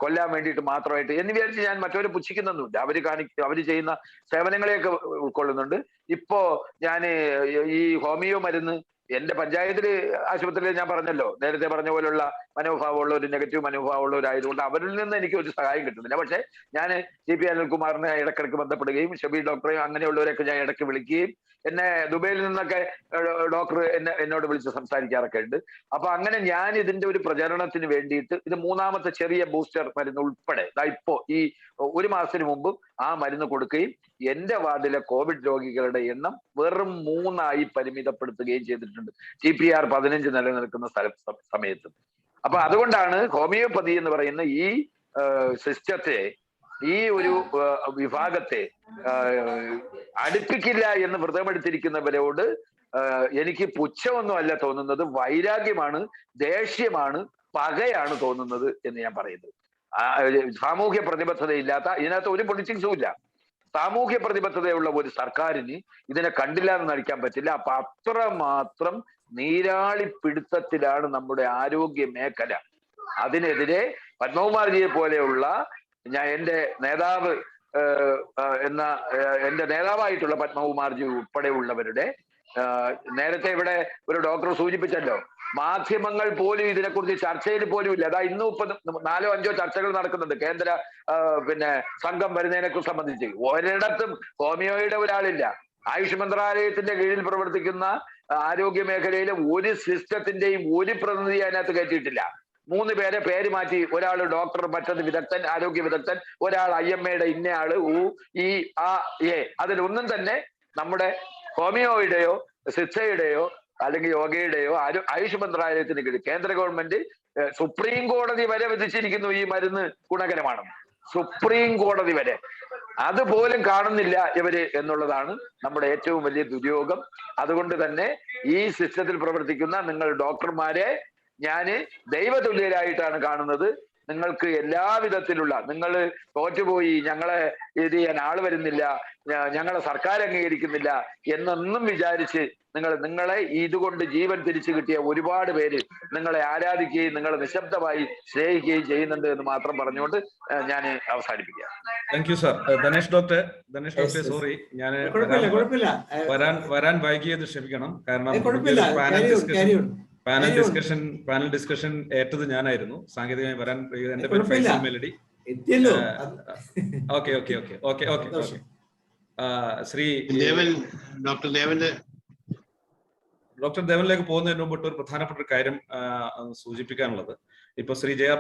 കൊല്ലാൻ വേണ്ടിയിട്ട് മാത്രമായിട്ട് എന്ന് വിചാരിച്ച് ഞാൻ മറ്റവരെ പുച്ഛിക്കുന്നൊന്നുമില്ല. അവര് ചെയ്യുന്ന സേവനങ്ങളെയൊക്കെ ഉൾക്കൊള്ളുന്നുണ്ട്. ഇപ്പോ ഞാൻ ഈ ഹോമിയോ മരുന്ന് എൻ്റെ പഞ്ചായത്തില് ആശുപത്രിയിൽ ഞാൻ പറഞ്ഞല്ലോ, നേരത്തെ പറഞ്ഞ പോലുള്ള മനോഭാവമുള്ള ഒരു നെഗറ്റീവ് മനോഭാവമുള്ളവരായതുകൊണ്ട് അവരിൽ നിന്ന് എനിക്ക് ഒരു സഹായം കിട്ടുന്നില്ല. പക്ഷെ ഞാൻ CP അനിൽകുമാറിനെ ഇടക്കിടക്ക് ബന്ധപ്പെടുകയും ഷബീർ ഡോക്ടറെയും അങ്ങനെയുള്ളവരെയൊക്കെ ഞാൻ ഇടയ്ക്ക് വിളിക്കുകയും എന്നെ ദുബൈയിൽ നിന്നൊക്കെ ഡോക്ടർ എന്നോട് വിളിച്ച് സംസാരിക്കാറൊക്കെ ഉണ്ട്. അപ്പൊ അങ്ങനെ ഞാൻ ഇതിന്റെ ഒരു പ്രചരണത്തിന് വേണ്ടിയിട്ട് ഇത് 3ാമത്തെ ചെറിയ ബൂസ്റ്റർ മരുന്ന് ഉൾപ്പെടെ ഇപ്പോ ഈ 1 മാസത്തിന് മുമ്പ് ആ മരുന്ന് കൊടുക്കുകയും എൻ്റെ വാർഡിലെ കോവിഡ് രോഗികളുടെ എണ്ണം വെറും 3 പരിമിതപ്പെടുത്തുകയും ചെയ്തിട്ടുണ്ട് CPR 15 നിലനിൽക്കുന്ന സമയത്ത്. അപ്പൊ അതുകൊണ്ടാണ് ഹോമിയോപ്പതി എന്ന് പറയുന്ന ഈ സിസ്റ്റത്തെ, ഈ ഒരു വിഭാഗത്തെ അടുപ്പിക്കില്ല എന്ന് വ്രതമെടുത്തിരിക്കുന്നവരോട് എനിക്ക് പുച്ഛമൊന്നും അല്ല തോന്നുന്നത്, വൈരാഗ്യമാണ്, ദേഷ്യമാണ്, പകയാണ് തോന്നുന്നത് എന്ന് ഞാൻ പറയുന്നത്. സാമൂഹ്യ പ്രതിബദ്ധതയില്ലാത്ത, ഇതിനകത്ത് ഒരു പൊളിറ്റിക്സും ഇല്ല, സാമൂഹ്യ പ്രതിബദ്ധതയുള്ള ഒരു സർക്കാരിന് ഇതിനെ കണ്ടില്ല എന്ന് നടിക്കാൻ പറ്റില്ല. അപ്പൊ അത്രമാത്രം നീരാളിപ്പിടുത്തത്തിലാണ് നമ്മുടെ ആരോഗ്യ മേഖല. അതിനെതിരെ പത്മകുമാർജിയെ പോലെയുള്ള എൻ്റെ നേതാവ് എൻ്റെ നേതാവായിട്ടുള്ള പത്മകുമാർജി ഉൾപ്പെടെയുള്ളവരുടെ, നേരത്തെ ഇവിടെ ഒരു ഡോക്ടർ സൂചിപ്പിച്ചല്ലോ, മാധ്യമങ്ങൾ പോലും ഇതിനെക്കുറിച്ച് ചർച്ചയിൽ പോലും ഇല്ല. അതാ ഇന്നും ഇപ്പൊ 4 5 ചർച്ചകൾ നടക്കുന്നുണ്ട് കേന്ദ്ര സംഘം വരുന്നതിനെ സംബന്ധിച്ച്. ഒരിടത്തും ഹോമിയോയുടെ ഒരാളില്ല. ആയുഷ് മന്ത്രാലയത്തിന്റെ കീഴിൽ പ്രവർത്തിക്കുന്ന ആരോഗ്യ മേഖലയിലെ ഒരു സിസ്റ്റത്തിന്റെയും ഒരു പ്രതിനിധി അതിനകത്ത് കയറ്റിയിട്ടില്ല. 3 പേരെ പേര് മാറ്റി, ഒരാൾ ഡോക്ടർ, മറ്റൊന്ന് വിദഗ്ധൻ, ആരോഗ്യ വിദഗ്ധൻ, ഒരാൾ IMAയുടെ ഇന്നയാള്, അതിലൊന്നും തന്നെ നമ്മുടെ ഹോമിയോയുടെയോ സിദ്ധയുടെയോ അല്ലെങ്കിൽ യോഗയുടെയോ ആയുഷ് മന്ത്രാലയത്തിന് കീഴിൽ കേന്ദ്ര ഗവൺമെന്റ് സുപ്രീം കോടതി വരെ വിധിച്ചിരിക്കുന്നു ഈ മരുന്ന് ഗുണകരമാണെന്ന്. സുപ്രീം കോടതി വരെ അതുപോലും കാണുന്നില്ല ഇവര് എന്നുള്ളതാണ് നമ്മുടെ ഏറ്റവും വലിയ ദുര്യോഗം. അതുകൊണ്ട് തന്നെ ഈ സിസ്റ്റത്തിൽ പ്രവർത്തിക്കുന്ന നിങ്ങൾ ഡോക്ടർമാരെ ഞാന് ദൈവതുല്യരായിട്ടാണ് കാണുന്നത്. നിങ്ങൾക്ക് എല്ലാവിധത്തിലുള്ള, നിങ്ങൾ തോറ്റുപോയി, ഞങ്ങളെ ഇത് ചെയ്യാൻ ആള് വരുന്നില്ല, ഞങ്ങളെ സർക്കാർ അംഗീകരിക്കുന്നില്ല എന്നൊന്നും വിചാരിച്ച് നിങ്ങളെ ഇതുകൊണ്ട് ജീവൻ തിരിച്ചു കിട്ടിയ ഒരുപാട് പേര് നിങ്ങളെ ആരാധിക്കുകയും നിങ്ങളെ നിശബ്ദമായി സ്നേഹിക്കുകയും ചെയ്യുന്നുണ്ട് എന്ന് മാത്രം പറഞ്ഞുകൊണ്ട് ഞാൻ അവസാനിപ്പിക്കാം. Thank you sir. Dhanesh doctor sorry, ഞാൻ വരാൻ വൈകിയത് ക്ഷമിക്കണം. കാരണം പാനൽ ഡിസ്കഷൻ ഏറ്റത് ഞാനായിരുന്നു. സാങ്കേതികമായി വരാൻ എന്റെ പേര് Faisal melody. Okay Shri doctor ദേവനിലേക്ക് പോകുന്നതിന് മുമ്പിട്ട് ഒരു പ്രധാനപ്പെട്ട ഒരു കാര്യം സൂചിപ്പിക്കാനുള്ളത്, ഇപ്പൊ ശ്രീ ജയ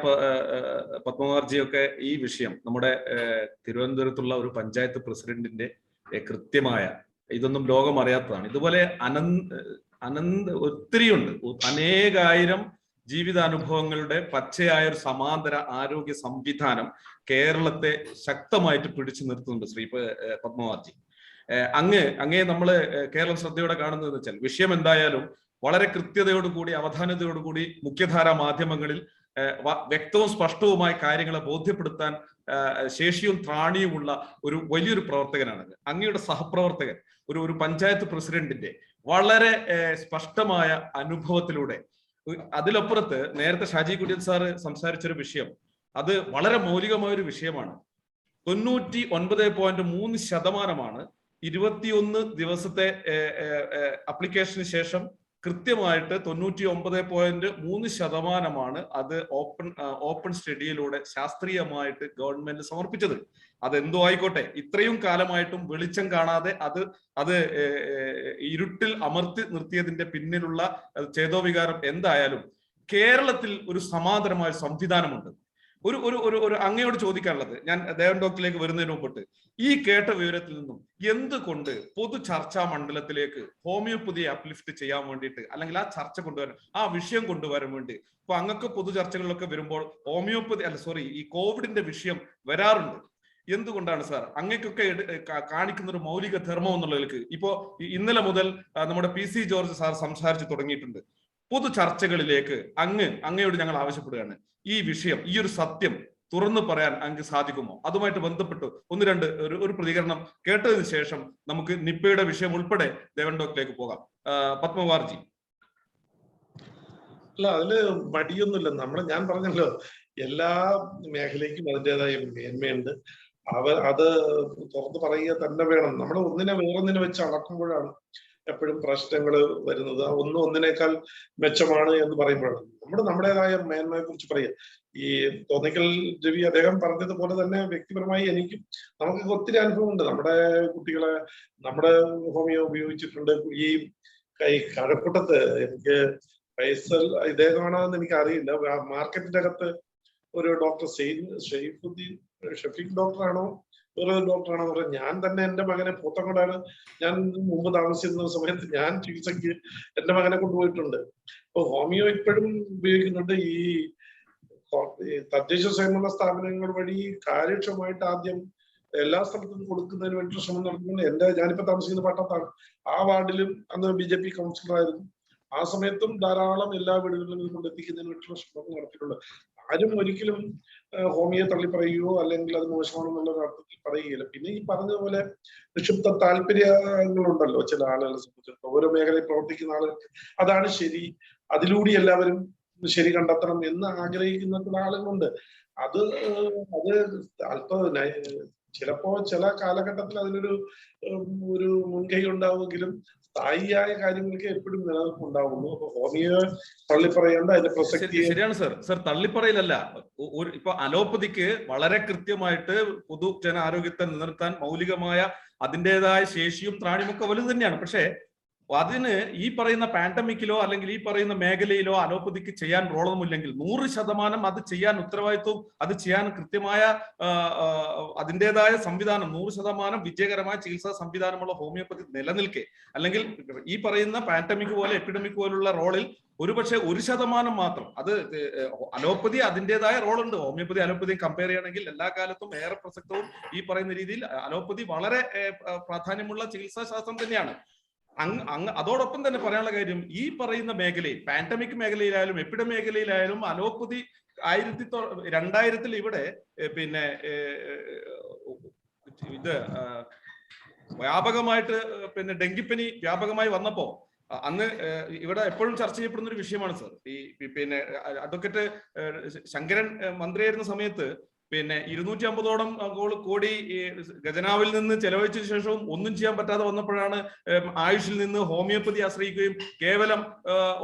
പത്മകുമാർജിയൊക്കെ ഈ വിഷയം നമ്മുടെ തിരുവനന്തപുരത്തുള്ള ഒരു പഞ്ചായത്ത് പ്രസിഡന്റിന്റെ കൃത്യമായ, ഇതൊന്നും ലോകം അറിയാത്തതാണ്, ഇതുപോലെ ഒത്തിരിയുണ്ട്, അനേകായിരം ജീവിതാനുഭവങ്ങളുടെ പച്ചയായ ഒരു സമാന്തര ആരോഗ്യ സംവിധാനം കേരളത്തെ ശക്തമായിട്ട് പിടിച്ചു നിർത്തുന്നുണ്ട് ശ്രീ പത്മകുമാർജി. അങ്ങേ നമ്മള് കേരളം ശ്രദ്ധയോടെ കാണുന്നതെന്ന് വെച്ചാൽ, വിഷയം എന്തായാലും വളരെ കൃത്യതയോടുകൂടി അവധാനതയോടുകൂടി മുഖ്യധാരാ മാധ്യമങ്ങളിൽ വ്യക്തവും സ്പഷ്ടവുമായ കാര്യങ്ങളെ ബോധ്യപ്പെടുത്താൻ ശേഷിയും ത്രാണിയുമുള്ള ഒരു വലിയൊരു പ്രവർത്തകനാണ്. അങ്ങയുടെ സഹപ്രവർത്തകൻ, ഒരു പഞ്ചായത്ത് പ്രസിഡന്റിന്റെ വളരെ സ്പഷ്ടമായ അനുഭവത്തിലൂടെ, അതിലപ്പുറത്ത് നേരത്തെ ഷാജി കുര്യൻ സാറ് സംസാരിച്ചൊരു വിഷയം, അത് വളരെ മൗലികമായ ഒരു വിഷയമാണ്. 99.3% 21 ദിവസത്തെ അപ്ലിക്കേഷന് ശേഷം കൃത്യമായിട്ട് 99.3% അത് ഓപ്പൺ സ്റ്റഡിയിലൂടെ ശാസ്ത്രീയമായിട്ട് ഗവൺമെന്റ് സമർപ്പിച്ചത്. അതെന്തോ ആയിക്കോട്ടെ, ഇത്രയും കാലമായിട്ടും വെളിച്ചം കാണാതെ അത് ഇരുട്ടിൽ അമർത്തി നിർത്തിയതിന്റെ പിന്നിലുള്ള ചേതോവികാരം എന്തായാലും കേരളത്തിൽ ഒരു സമാന്തരമായ സംവിധാനമുണ്ട്. ഒരു അങ്ങയോട് ചോദിക്കാനുള്ളത്, ഞാൻ ദേവൻ ഡോക്ടറിലേക്ക് വരുന്നതിന് മുമ്പിട്ട് ഈ കേട്ട വിവരത്തിൽ നിന്നും എന്തുകൊണ്ട് പൊതു ചർച്ചാ മണ്ഡലത്തിലേക്ക് ഹോമിയോപ്പതിയെ അപ്ലിഫ്റ്റ് ചെയ്യാൻ വേണ്ടിയിട്ട്, അല്ലെങ്കിൽ ആ ചർച്ച കൊണ്ടുവരാൻ, ആ വിഷയം കൊണ്ടുവരാൻ വേണ്ടി, ഇപ്പൊ അങ്ങക്ക് പൊതു ചർച്ചകളിലൊക്കെ വരുമ്പോൾ ഈ കോവിഡിന്റെ വിഷയം വരാറുണ്ട്. എന്തുകൊണ്ടാണ് സാർ അങ്ങക്കൊക്കെ കാണിക്കുന്ന ഒരു മൗലിക ധർമ്മം എന്നുള്ളതിലേക്ക് ഇപ്പോ ഇന്നലെ മുതൽ നമ്മുടെ PC ജോർജ് സാർ സംസാരിച്ചു തുടങ്ങിയിട്ടുണ്ട്. പൊതു ചർച്ചകളിലേക്ക് അങ്ങയോട് ഞങ്ങൾ ആവശ്യപ്പെടുകയാണ്, ഈ വിഷയം, ഈ ഒരു സത്യം തുറന്നു പറയാൻ അങ്ങ് സാധിക്കുമോ? അതുമായിട്ട് ബന്ധപ്പെട്ട് ഒരു പ്രതികരണം കേട്ടതിന് ശേഷം നമുക്ക് നിപ്പയുടെ വിഷയം ഉൾപ്പെടെ ദേവൻ ഡോക്ടറിലേക്ക് പോകാം. പത്മകുമാർജി. അല്ല, അതില് മടിയൊന്നുമില്ല. ഞാൻ പറഞ്ഞല്ലോ, എല്ലാ മേഖലയ്ക്കും അതിൻ്റെതായ മേന്മയുണ്ട്. അത് തുറന്നു പറയുക തന്നെ വേണം. നമ്മൾ ഒന്നിനെ വേറൊന്നിനെ വെച്ച് അളക്കുമ്പോഴാണ് എപ്പോഴും പ്രശ്നങ്ങൾ വരുന്നത്. ഒന്നിനേക്കാൾ മെച്ചമാണ് എന്ന് പറയുമ്പോഴാണ് നമ്മുടേതായ മേന്മയെ കുറിച്ച് പറയുക. ഈ തോന്നിക്കൽ രവി അദ്ദേഹം പറഞ്ഞതുപോലെ തന്നെ വ്യക്തിപരമായി നമുക്ക് ഒത്തിരി അനുഭവമുണ്ട്. നമ്മുടെ കുട്ടികളെ നമ്മുടെ ഹോമിയോ ഉപയോഗിച്ചിട്ടുണ്ട്. ഈ കഴക്കൂട്ടത്ത് എനിക്ക് ഫൈസൽ ഇദ്ദേഹമാണെന്ന് എനിക്ക് അറിയില്ല, മാർക്കറ്റിന്റെ അകത്ത് ഒരു ഡോക്ടർ ഷഫീഖ് ഡോക്ടറാണോ വേറെ ഡോക്ടറാണോ പറഞ്ഞത്, ഞാൻ തന്നെ എന്റെ മകനെ പോത്തങ്കോടാണ് ഞാൻ മുമ്പ് താമസിച്ചിരുന്ന സമയത്ത് ഞാൻ ചികിത്സയ്ക്ക് എന്റെ മകനെ കൊണ്ടുപോയിട്ടുണ്ട്. അപ്പൊ ഹോമിയോ ഇപ്പോഴും ഉപയോഗിക്കുന്നുണ്ട്. ഈ തദ്ദേശ സ്വയംഭരണ സ്ഥാപനങ്ങൾ വഴി കാര്യക്ഷമമായിട്ട് ആദ്യം എല്ലാ സ്ഥലത്തും കൊടുക്കുന്നതിന് വേണ്ടി ശ്രമം നടത്തുന്നുണ്ട്. ഞാനിപ്പോ താമസിക്കുന്ന പട്ടത്താണ്. ആ വാർഡിലും അന്ന് BJP കൗൺസിലറായിരുന്നു. ആ സമയത്തും ധാരാളം എല്ലാ വീടുകളിലും കൊണ്ടെത്തിക്കുന്നതിന് വേണ്ടിയുള്ള ശ്രമം നടത്തിയിട്ടുണ്ട്. ആരും ഒരിക്കലും ഹോമിയോ തള്ളി പറയുകയോ അല്ലെങ്കിൽ അത് മോശമാണെന്നുള്ള അർത്ഥത്തിൽ പറയുകയില്ല. പിന്നെ ഈ പറഞ്ഞതുപോലെ നിക്ഷിപ്ത താല്പര്യങ്ങളുണ്ടല്ലോ ചില ആളുകളെ സംബന്ധിച്ചിടത്തോളം, ഓരോ മേഖലയിൽ പ്രവർത്തിക്കുന്ന ആളുകൾക്ക് അതാണ് ശരി, അതിലൂടെ എല്ലാവരും ശരി കണ്ടെത്തണം എന്ന് ആഗ്രഹിക്കുന്ന ചില ആളുകളുണ്ട്. അത് ചിലപ്പോ ചില കാലഘട്ടത്തിൽ അതിനൊരു മുൻകൈ ഉണ്ടാവുമെങ്കിലും സ്ഥായിയായ കാര്യങ്ങൾക്ക് എപ്പോഴും നിലനിൽപ്പുണ്ടാവുന്നു. അപ്പൊ ഹോമിയോ തള്ളിപ്പറയേണ്ട അതിന്റെ പ്രസക്തി ശരിയാണ് സർ. തള്ളിപ്പറയിലല്ല. ഇപ്പൊ അലോപ്പതിക്ക് വളരെ കൃത്യമായിട്ട് പൊതുജന ആരോഗ്യത്തെ നിലനിർത്താൻ മൗലികമായ അതിൻ്റെതായ ശേഷിയും ത്രാണിയുമൊക്കെ വലുത് തന്നെയാണ്. പക്ഷേ അതിന് ഈ പറയുന്ന പാൻഡമിക്കിലോ അല്ലെങ്കിൽ ഈ പറയുന്ന മേഖലയിലോ അലോപ്പതിക്ക് ചെയ്യാൻ റോളൊന്നുമില്ലെങ്കിൽ 100% അത് ചെയ്യാൻ ഉത്തരവാദിത്വവും അത് ചെയ്യാൻ കൃത്യമായ അതിൻ്റെതായ സംവിധാനം 100% വിജയകരമായ ചികിത്സാ സംവിധാനമുള്ള ഹോമിയോപ്പതി നിലനിൽക്കെ, അല്ലെങ്കിൽ ഈ പറയുന്ന പാൻഡമിക് പോലെ എപ്പിഡമിക് പോലുള്ള റോളിൽ ഒരുപക്ഷെ 1% മാത്രം അത് അലോപ്പതി അതിൻ്റെതായ റോളുണ്ട്. ഹോമിയോപ്പതി അലോപ്പതിയും കമ്പയർ ചെയ്യുകയാണെങ്കിൽ എല്ലാ കാലത്തും ഏറെ പ്രസക്തവും ഈ പറയുന്ന രീതിയിൽ അലോപ്പതി വളരെ പ്രാധാന്യമുള്ള ചികിത്സാ ശാസ്ത്രം തന്നെയാണ്. അതോടൊപ്പം തന്നെ പറയാനുള്ള കാര്യം, ഈ പറയുന്ന മേഖലയിൽ പാൻഡമിക് മേഖലയിലായാലും എപ്പിഡമിക് മേഖലയിലായാലും അലോപ്പതി 2000 ഇവിടെ പിന്നെ വ്യാപകമായിട്ട് ഡെങ്കിപ്പനി വ്യാപകമായി വന്നപ്പോ അന്ന് ഇവിടെ എപ്പോഴും ചർച്ച ചെയ്യപ്പെടുന്ന ഒരു വിഷയമാണ് സർ. ഈ അഡ്വക്കേറ്റ് ശങ്കരൻ മന്ത്രിയായിരുന്ന സമയത്ത് 250ഓളം കോടി ഖജനാവിൽ നിന്ന് ചെലവഴിച്ചതിനു ശേഷവും ഒന്നും ചെയ്യാൻ പറ്റാതെ വന്നപ്പോഴാണ് ആയുഷിൽ നിന്ന് ഹോമിയോപ്പതി ആശ്രയിക്കുകയും കേവലം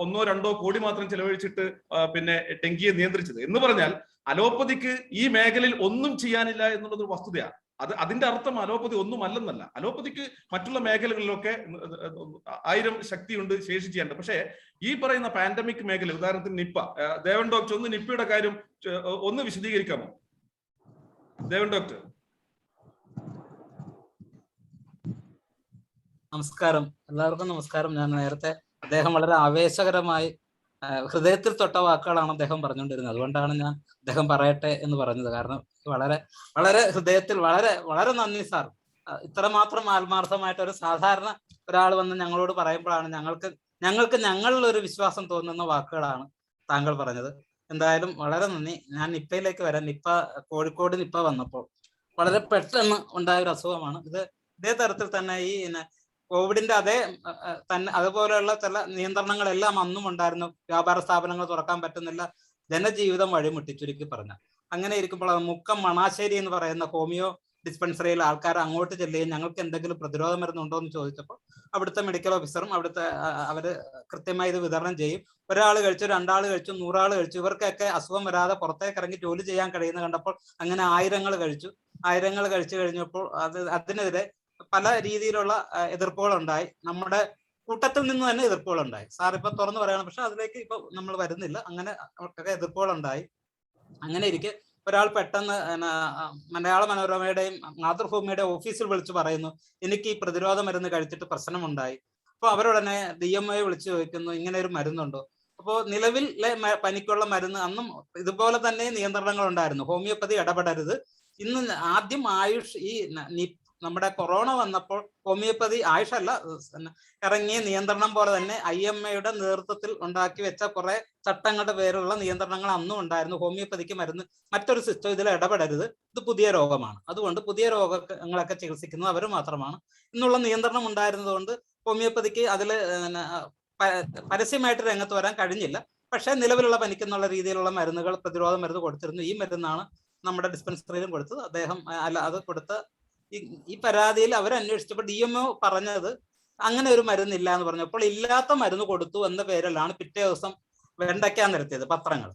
1-2 കോടി മാത്രം ചെലവഴിച്ചിട്ട് ഡെങ്കിയെ നിയന്ത്രിച്ചത്. എന്ന് പറഞ്ഞാൽ അലോപ്പതിക്ക് ഈ മേഖലയിൽ ഒന്നും ചെയ്യാനില്ല എന്നുള്ളത് ഒരു വസ്തുതയാണ്. അതിന്റെ അർത്ഥം അലോപ്പതി ഒന്നും അല്ലെന്നല്ല. അലോപ്പതിക്ക് മറ്റുള്ള മേഖലകളിലൊക്കെ 1000 ശക്തിയുണ്ട്, ശേഷി ചെയ്യാനുണ്ട്. പക്ഷേ ഈ പറയുന്ന പാൻഡമിക് മേഖല, ഉദാഹരണത്തിന് നിപ്പ, ദേവൻ ഡോക്ടർ ഒന്ന് നിപ്പയുടെ കാര്യം ഒന്ന് വിശദീകരിക്കാമോ? ദേവൻ ഡോക്ടർ. നമസ്കാരം, എല്ലാവർക്കും നമസ്കാരം. ഞാൻ നേരത്തെ അദ്ദേഹം വളരെ ആവേശകരമായി ഹൃദയത്തിൽ തൊട്ട വാക്കുകളാണ് അദ്ദേഹം പറഞ്ഞുകൊണ്ടിരുന്നത്. അതുകൊണ്ടാണ് ഞാൻ അദ്ദേഹം പറയട്ടെ എന്ന് പറഞ്ഞത്. കാരണം വളരെ വളരെ ഹൃദയത്തിൽ വളരെ വളരെ നന്ദി സാർ. ഇത്രമാത്രം ആത്മാർത്ഥമായിട്ട് ഒരു സാധാരണ ഒരാൾ വന്ന് ഞങ്ങളോട് പറയുമ്പോഴാണ് ഞങ്ങൾക്ക് ഞങ്ങൾക്ക് ഞങ്ങളിലൊരു വിശ്വാസം തോന്നുന്ന വാക്കുകളാണ് താങ്കൾ പറഞ്ഞത്. എന്തായാലും വളരെ നന്ദി. ഞാൻ നിപ്പയിലേക്ക് വരാം. കോഴിക്കോട് നിപ്പ വന്നപ്പോൾ വളരെ പെട്ടെന്ന് ഉണ്ടായ ഒരു അസുഖമാണ് ഇത്. ഇതേ തരത്തിൽ തന്നെ ഈ കോവിഡിന്റെ അതുപോലെയുള്ള ചില നിയന്ത്രണങ്ങളെല്ലാം അന്നും ഉണ്ടായിരുന്നു. വ്യാപാര സ്ഥാപനങ്ങൾ തുറക്കാൻ പറ്റുന്നില്ല, ജനജീവിതം വഴിമുട്ടി ചുരുക്കി പറഞ്ഞ. അങ്ങനെ ഇരിക്കുമ്പോൾ മുക്കം മണാശ്ശേരി എന്ന് പറയുന്ന ഹോമിയോ ഡിസ്പെൻസറിയിൽ ആൾക്കാർ അങ്ങോട്ട് ചെല്ലുകയും ഞങ്ങൾക്ക് എന്തെങ്കിലും പ്രതിരോധ മരുന്നുണ്ടോ എന്ന് ചോദിച്ചപ്പോൾ അവിടുത്തെ മെഡിക്കൽ ഓഫീസറും അവര് കൃത്യമായി ഇത് വിതരണം ചെയ്യും. ഒരാൾ കഴിച്ചു, 2 ആൾ കഴിച്ചു, 100 ആൾ കഴിച്ചു. ഇവർക്കൊക്കെ അസുഖം വരാതെ പുറത്തേക്ക് ഇറങ്ങി ജോലി ചെയ്യാൻ കഴിയുന്ന കണ്ടപ്പോൾ അങ്ങനെ 1000 കഴിച്ചു. 1000 കഴിച്ചു കഴിഞ്ഞപ്പോൾ അതിനെതിരെ പല രീതിയിലുള്ള എതിർപ്പുകൾ ഉണ്ടായി. നമ്മുടെ കൂട്ടത്തിൽ നിന്ന് തന്നെ എതിർപ്പുകൾ ഉണ്ടായി. സാർ ഇപ്പൊ തുറന്നു പറയണം, പക്ഷെ അതിലേക്ക് ഇപ്പൊ നമ്മൾ വരുന്നില്ല. അങ്ങനെ അവർക്കൊക്കെ എതിർപ്പുകൾ ഉണ്ടായി. അങ്ങനെ ഇരിക്കെ ഒരാൾ പെട്ടെന്ന് മലയാള മനോരമയുടെയും മാതൃഭൂമിയുടെ ഓഫീസിൽ വിളിച്ചു പറയുന്നു, എനിക്ക് ഈ പ്രതിരോധ മരുന്ന് കഴിച്ചിട്ട് പ്രശ്നമുണ്ടായി. അപ്പൊ അവരുടനെ DMO വിളിച്ചു ചോദിക്കുന്നു, ഇങ്ങനെ ഒരു മരുന്നുണ്ടോ? അപ്പോൾ നിലവിലെ പനിക്കുള്ള മരുന്ന് അന്നും ഇതുപോലെ തന്നെ നിയന്ത്രണങ്ങൾ ഉണ്ടായിരുന്നു. ഹോമിയോപ്പതി ഇടപെടരുത്. ഇന്ന് ആദ്യം ആയുഷ് നമ്മുടെ കൊറോണ വന്നപ്പോൾ ഹോമിയോപ്പതി ആയുഷല്ല ഇറങ്ങിയ നിയന്ത്രണം പോലെ തന്നെ IMAയുടെ നേതൃത്വത്തിൽ ഉണ്ടാക്കി വെച്ച കുറെ ചട്ടങ്ങളുടെ പേരുള്ള നിയന്ത്രണങ്ങൾ അന്നും ഉണ്ടായിരുന്നു. ഹോമിയോപ്പതിക്ക് മരുന്ന് മറ്റൊരു സിസ്റ്റം ഇതിൽ ഇടപെടരുത്, ഇത് പുതിയ രോഗമാണ്, അതുകൊണ്ട് പുതിയ രോഗങ്ങളൊക്കെ ചികിത്സിക്കുന്നത് അവർ മാത്രമാണ് എന്നുള്ള നിയന്ത്രണം ഉണ്ടായിരുന്നത് കൊണ്ട് ഹോമിയോപ്പതിക്ക് അതിൽ പരസ്യമായിട്ട് രംഗത്ത് വരാൻ കഴിഞ്ഞില്ല. പക്ഷേ നിലവിലുള്ള പനിക്കെന്നുള്ള രീതിയിലുള്ള മരുന്നുകൾ, പ്രതിരോധ മരുന്ന് കൊടുത്തിരുന്നു. ഈ മരുന്നാണ് നമ്മുടെ ഡിസ്പെൻസറിയിലും കൊടുത്തത്. അദ്ദേഹം അത് കൊടുത്ത ഈ പരാതിയിൽ അവരന്വേഷിച്ചപ്പോൾ DMO പറഞ്ഞത് അങ്ങനെ ഒരു മരുന്നില്ല എന്ന് പറഞ്ഞപ്പോൾ ഇല്ലാത്ത മരുന്ന് കൊടുത്തു എന്ന പേരിലാണ് പിറ്റേ ദിവസം വെണ്ടയ്ക്കാൻ നിരത്തിയത് പത്രങ്ങൾ.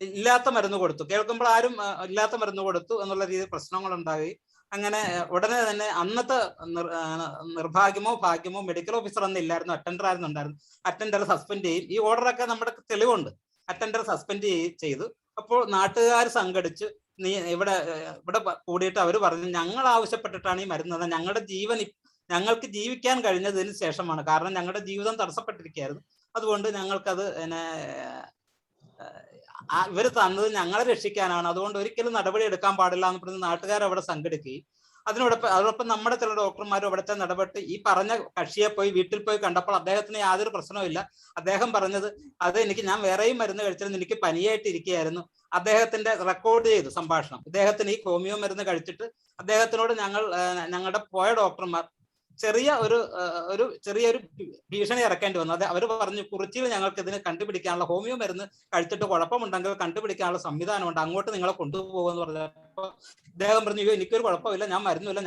ഇല്ലാത്ത മരുന്ന് കൊടുത്തു കേൾക്കുമ്പോൾ ആരും ഇല്ലാത്ത മരുന്ന് കൊടുത്തു എന്നുള്ള രീതിയിൽ പ്രശ്നങ്ങൾ ഉണ്ടായി. അങ്ങനെ ഉടനെ തന്നെ അന്നത്തെ നിർഭാഗ്യമോ ഭാഗ്യമോ മെഡിക്കൽ ഓഫീസർ ഒന്നും ഇല്ലായിരുന്നു, അറ്റൻഡർ ആയിരുന്നു ഉണ്ടായിരുന്നു. അറ്റൻഡർ സസ്പെൻഡ് ചെയ്യും. ഈ ഓർഡറൊക്കെ നമ്മുടെ തെളിവുണ്ട്. അറ്റൻഡർ സസ്പെൻഡ് ചെയ്തു. അപ്പോൾ നാട്ടുകാർ സംഘടിച്ച് ഇവിടെ കൂടിയിട്ട് അവർ പറഞ്ഞു, ഞങ്ങൾ ആവശ്യപ്പെട്ടിട്ടാണ് ഈ മരുന്ന്, ഞങ്ങൾക്ക് ജീവിക്കാൻ കഴിഞ്ഞതിന് ശേഷമാണ്, കാരണം ഞങ്ങളുടെ ജീവിതം തടസ്സപ്പെട്ടിരിക്കുകയായിരുന്നു, അതുകൊണ്ട് ഞങ്ങൾക്കത് ഇവർ തന്നത് ഞങ്ങളെ രക്ഷിക്കാനാണ്, അതുകൊണ്ട് ഒരിക്കലും നടപടി എടുക്കാൻ പാടില്ല എന്ന് പറഞ്ഞ് നാട്ടുകാർ അവിടെ സംഘടിക്കുകയും അതോടൊപ്പം നമ്മുടെ ചില ഡോക്ടർമാരും അവിടുത്തെ നടപെട്ട് ഈ പറഞ്ഞ കക്ഷിയെ പോയി വീട്ടിൽ പോയി കണ്ടപ്പോൾ അദ്ദേഹത്തിന് യാതൊരു പ്രശ്നവുമില്ല. അദ്ദേഹം പറഞ്ഞത് ഞാൻ വേറെയും മരുന്ന് കഴിച്ചിരുന്നു, എനിക്ക് പനിയായിട്ട് ഇരിക്കുകയായിരുന്നു. അദ്ദേഹത്തിന്റെ റെക്കോർഡ് ചെയ്തു സംഭാഷണം. ഇദ്ദേഹത്തിന് ഈ ഹോമിയോ മരുന്ന് കഴിച്ചിട്ട് അദ്ദേഹത്തിനോട് ഞങ്ങളുടെ പോയ ഡോക്ടർമാർ ചെറിയൊരു ഭീഷണി ഇറക്കേണ്ടി വന്നു. അവർ പറഞ്ഞു, കുറിച്ചിയിൽ ഞങ്ങൾക്ക് ഇതിന് കണ്ടുപിടിക്കാനുള്ള ഹോമിയോ മരുന്ന് കഴിച്ചിട്ട് കുഴപ്പമുണ്ടെങ്കിൽ കണ്ടുപിടിക്കാനുള്ള സംവിധാനമുണ്ട്, അങ്ങോട്ട് നിങ്ങളെ കൊണ്ടുപോകുമെന്ന് പറഞ്ഞപ്പോൾ അദ്ദേഹം പറഞ്ഞു, അയ്യോ എനിക്കൊരു കുഴപ്പമില്ല, ഞാൻ മരുന്നില്ല,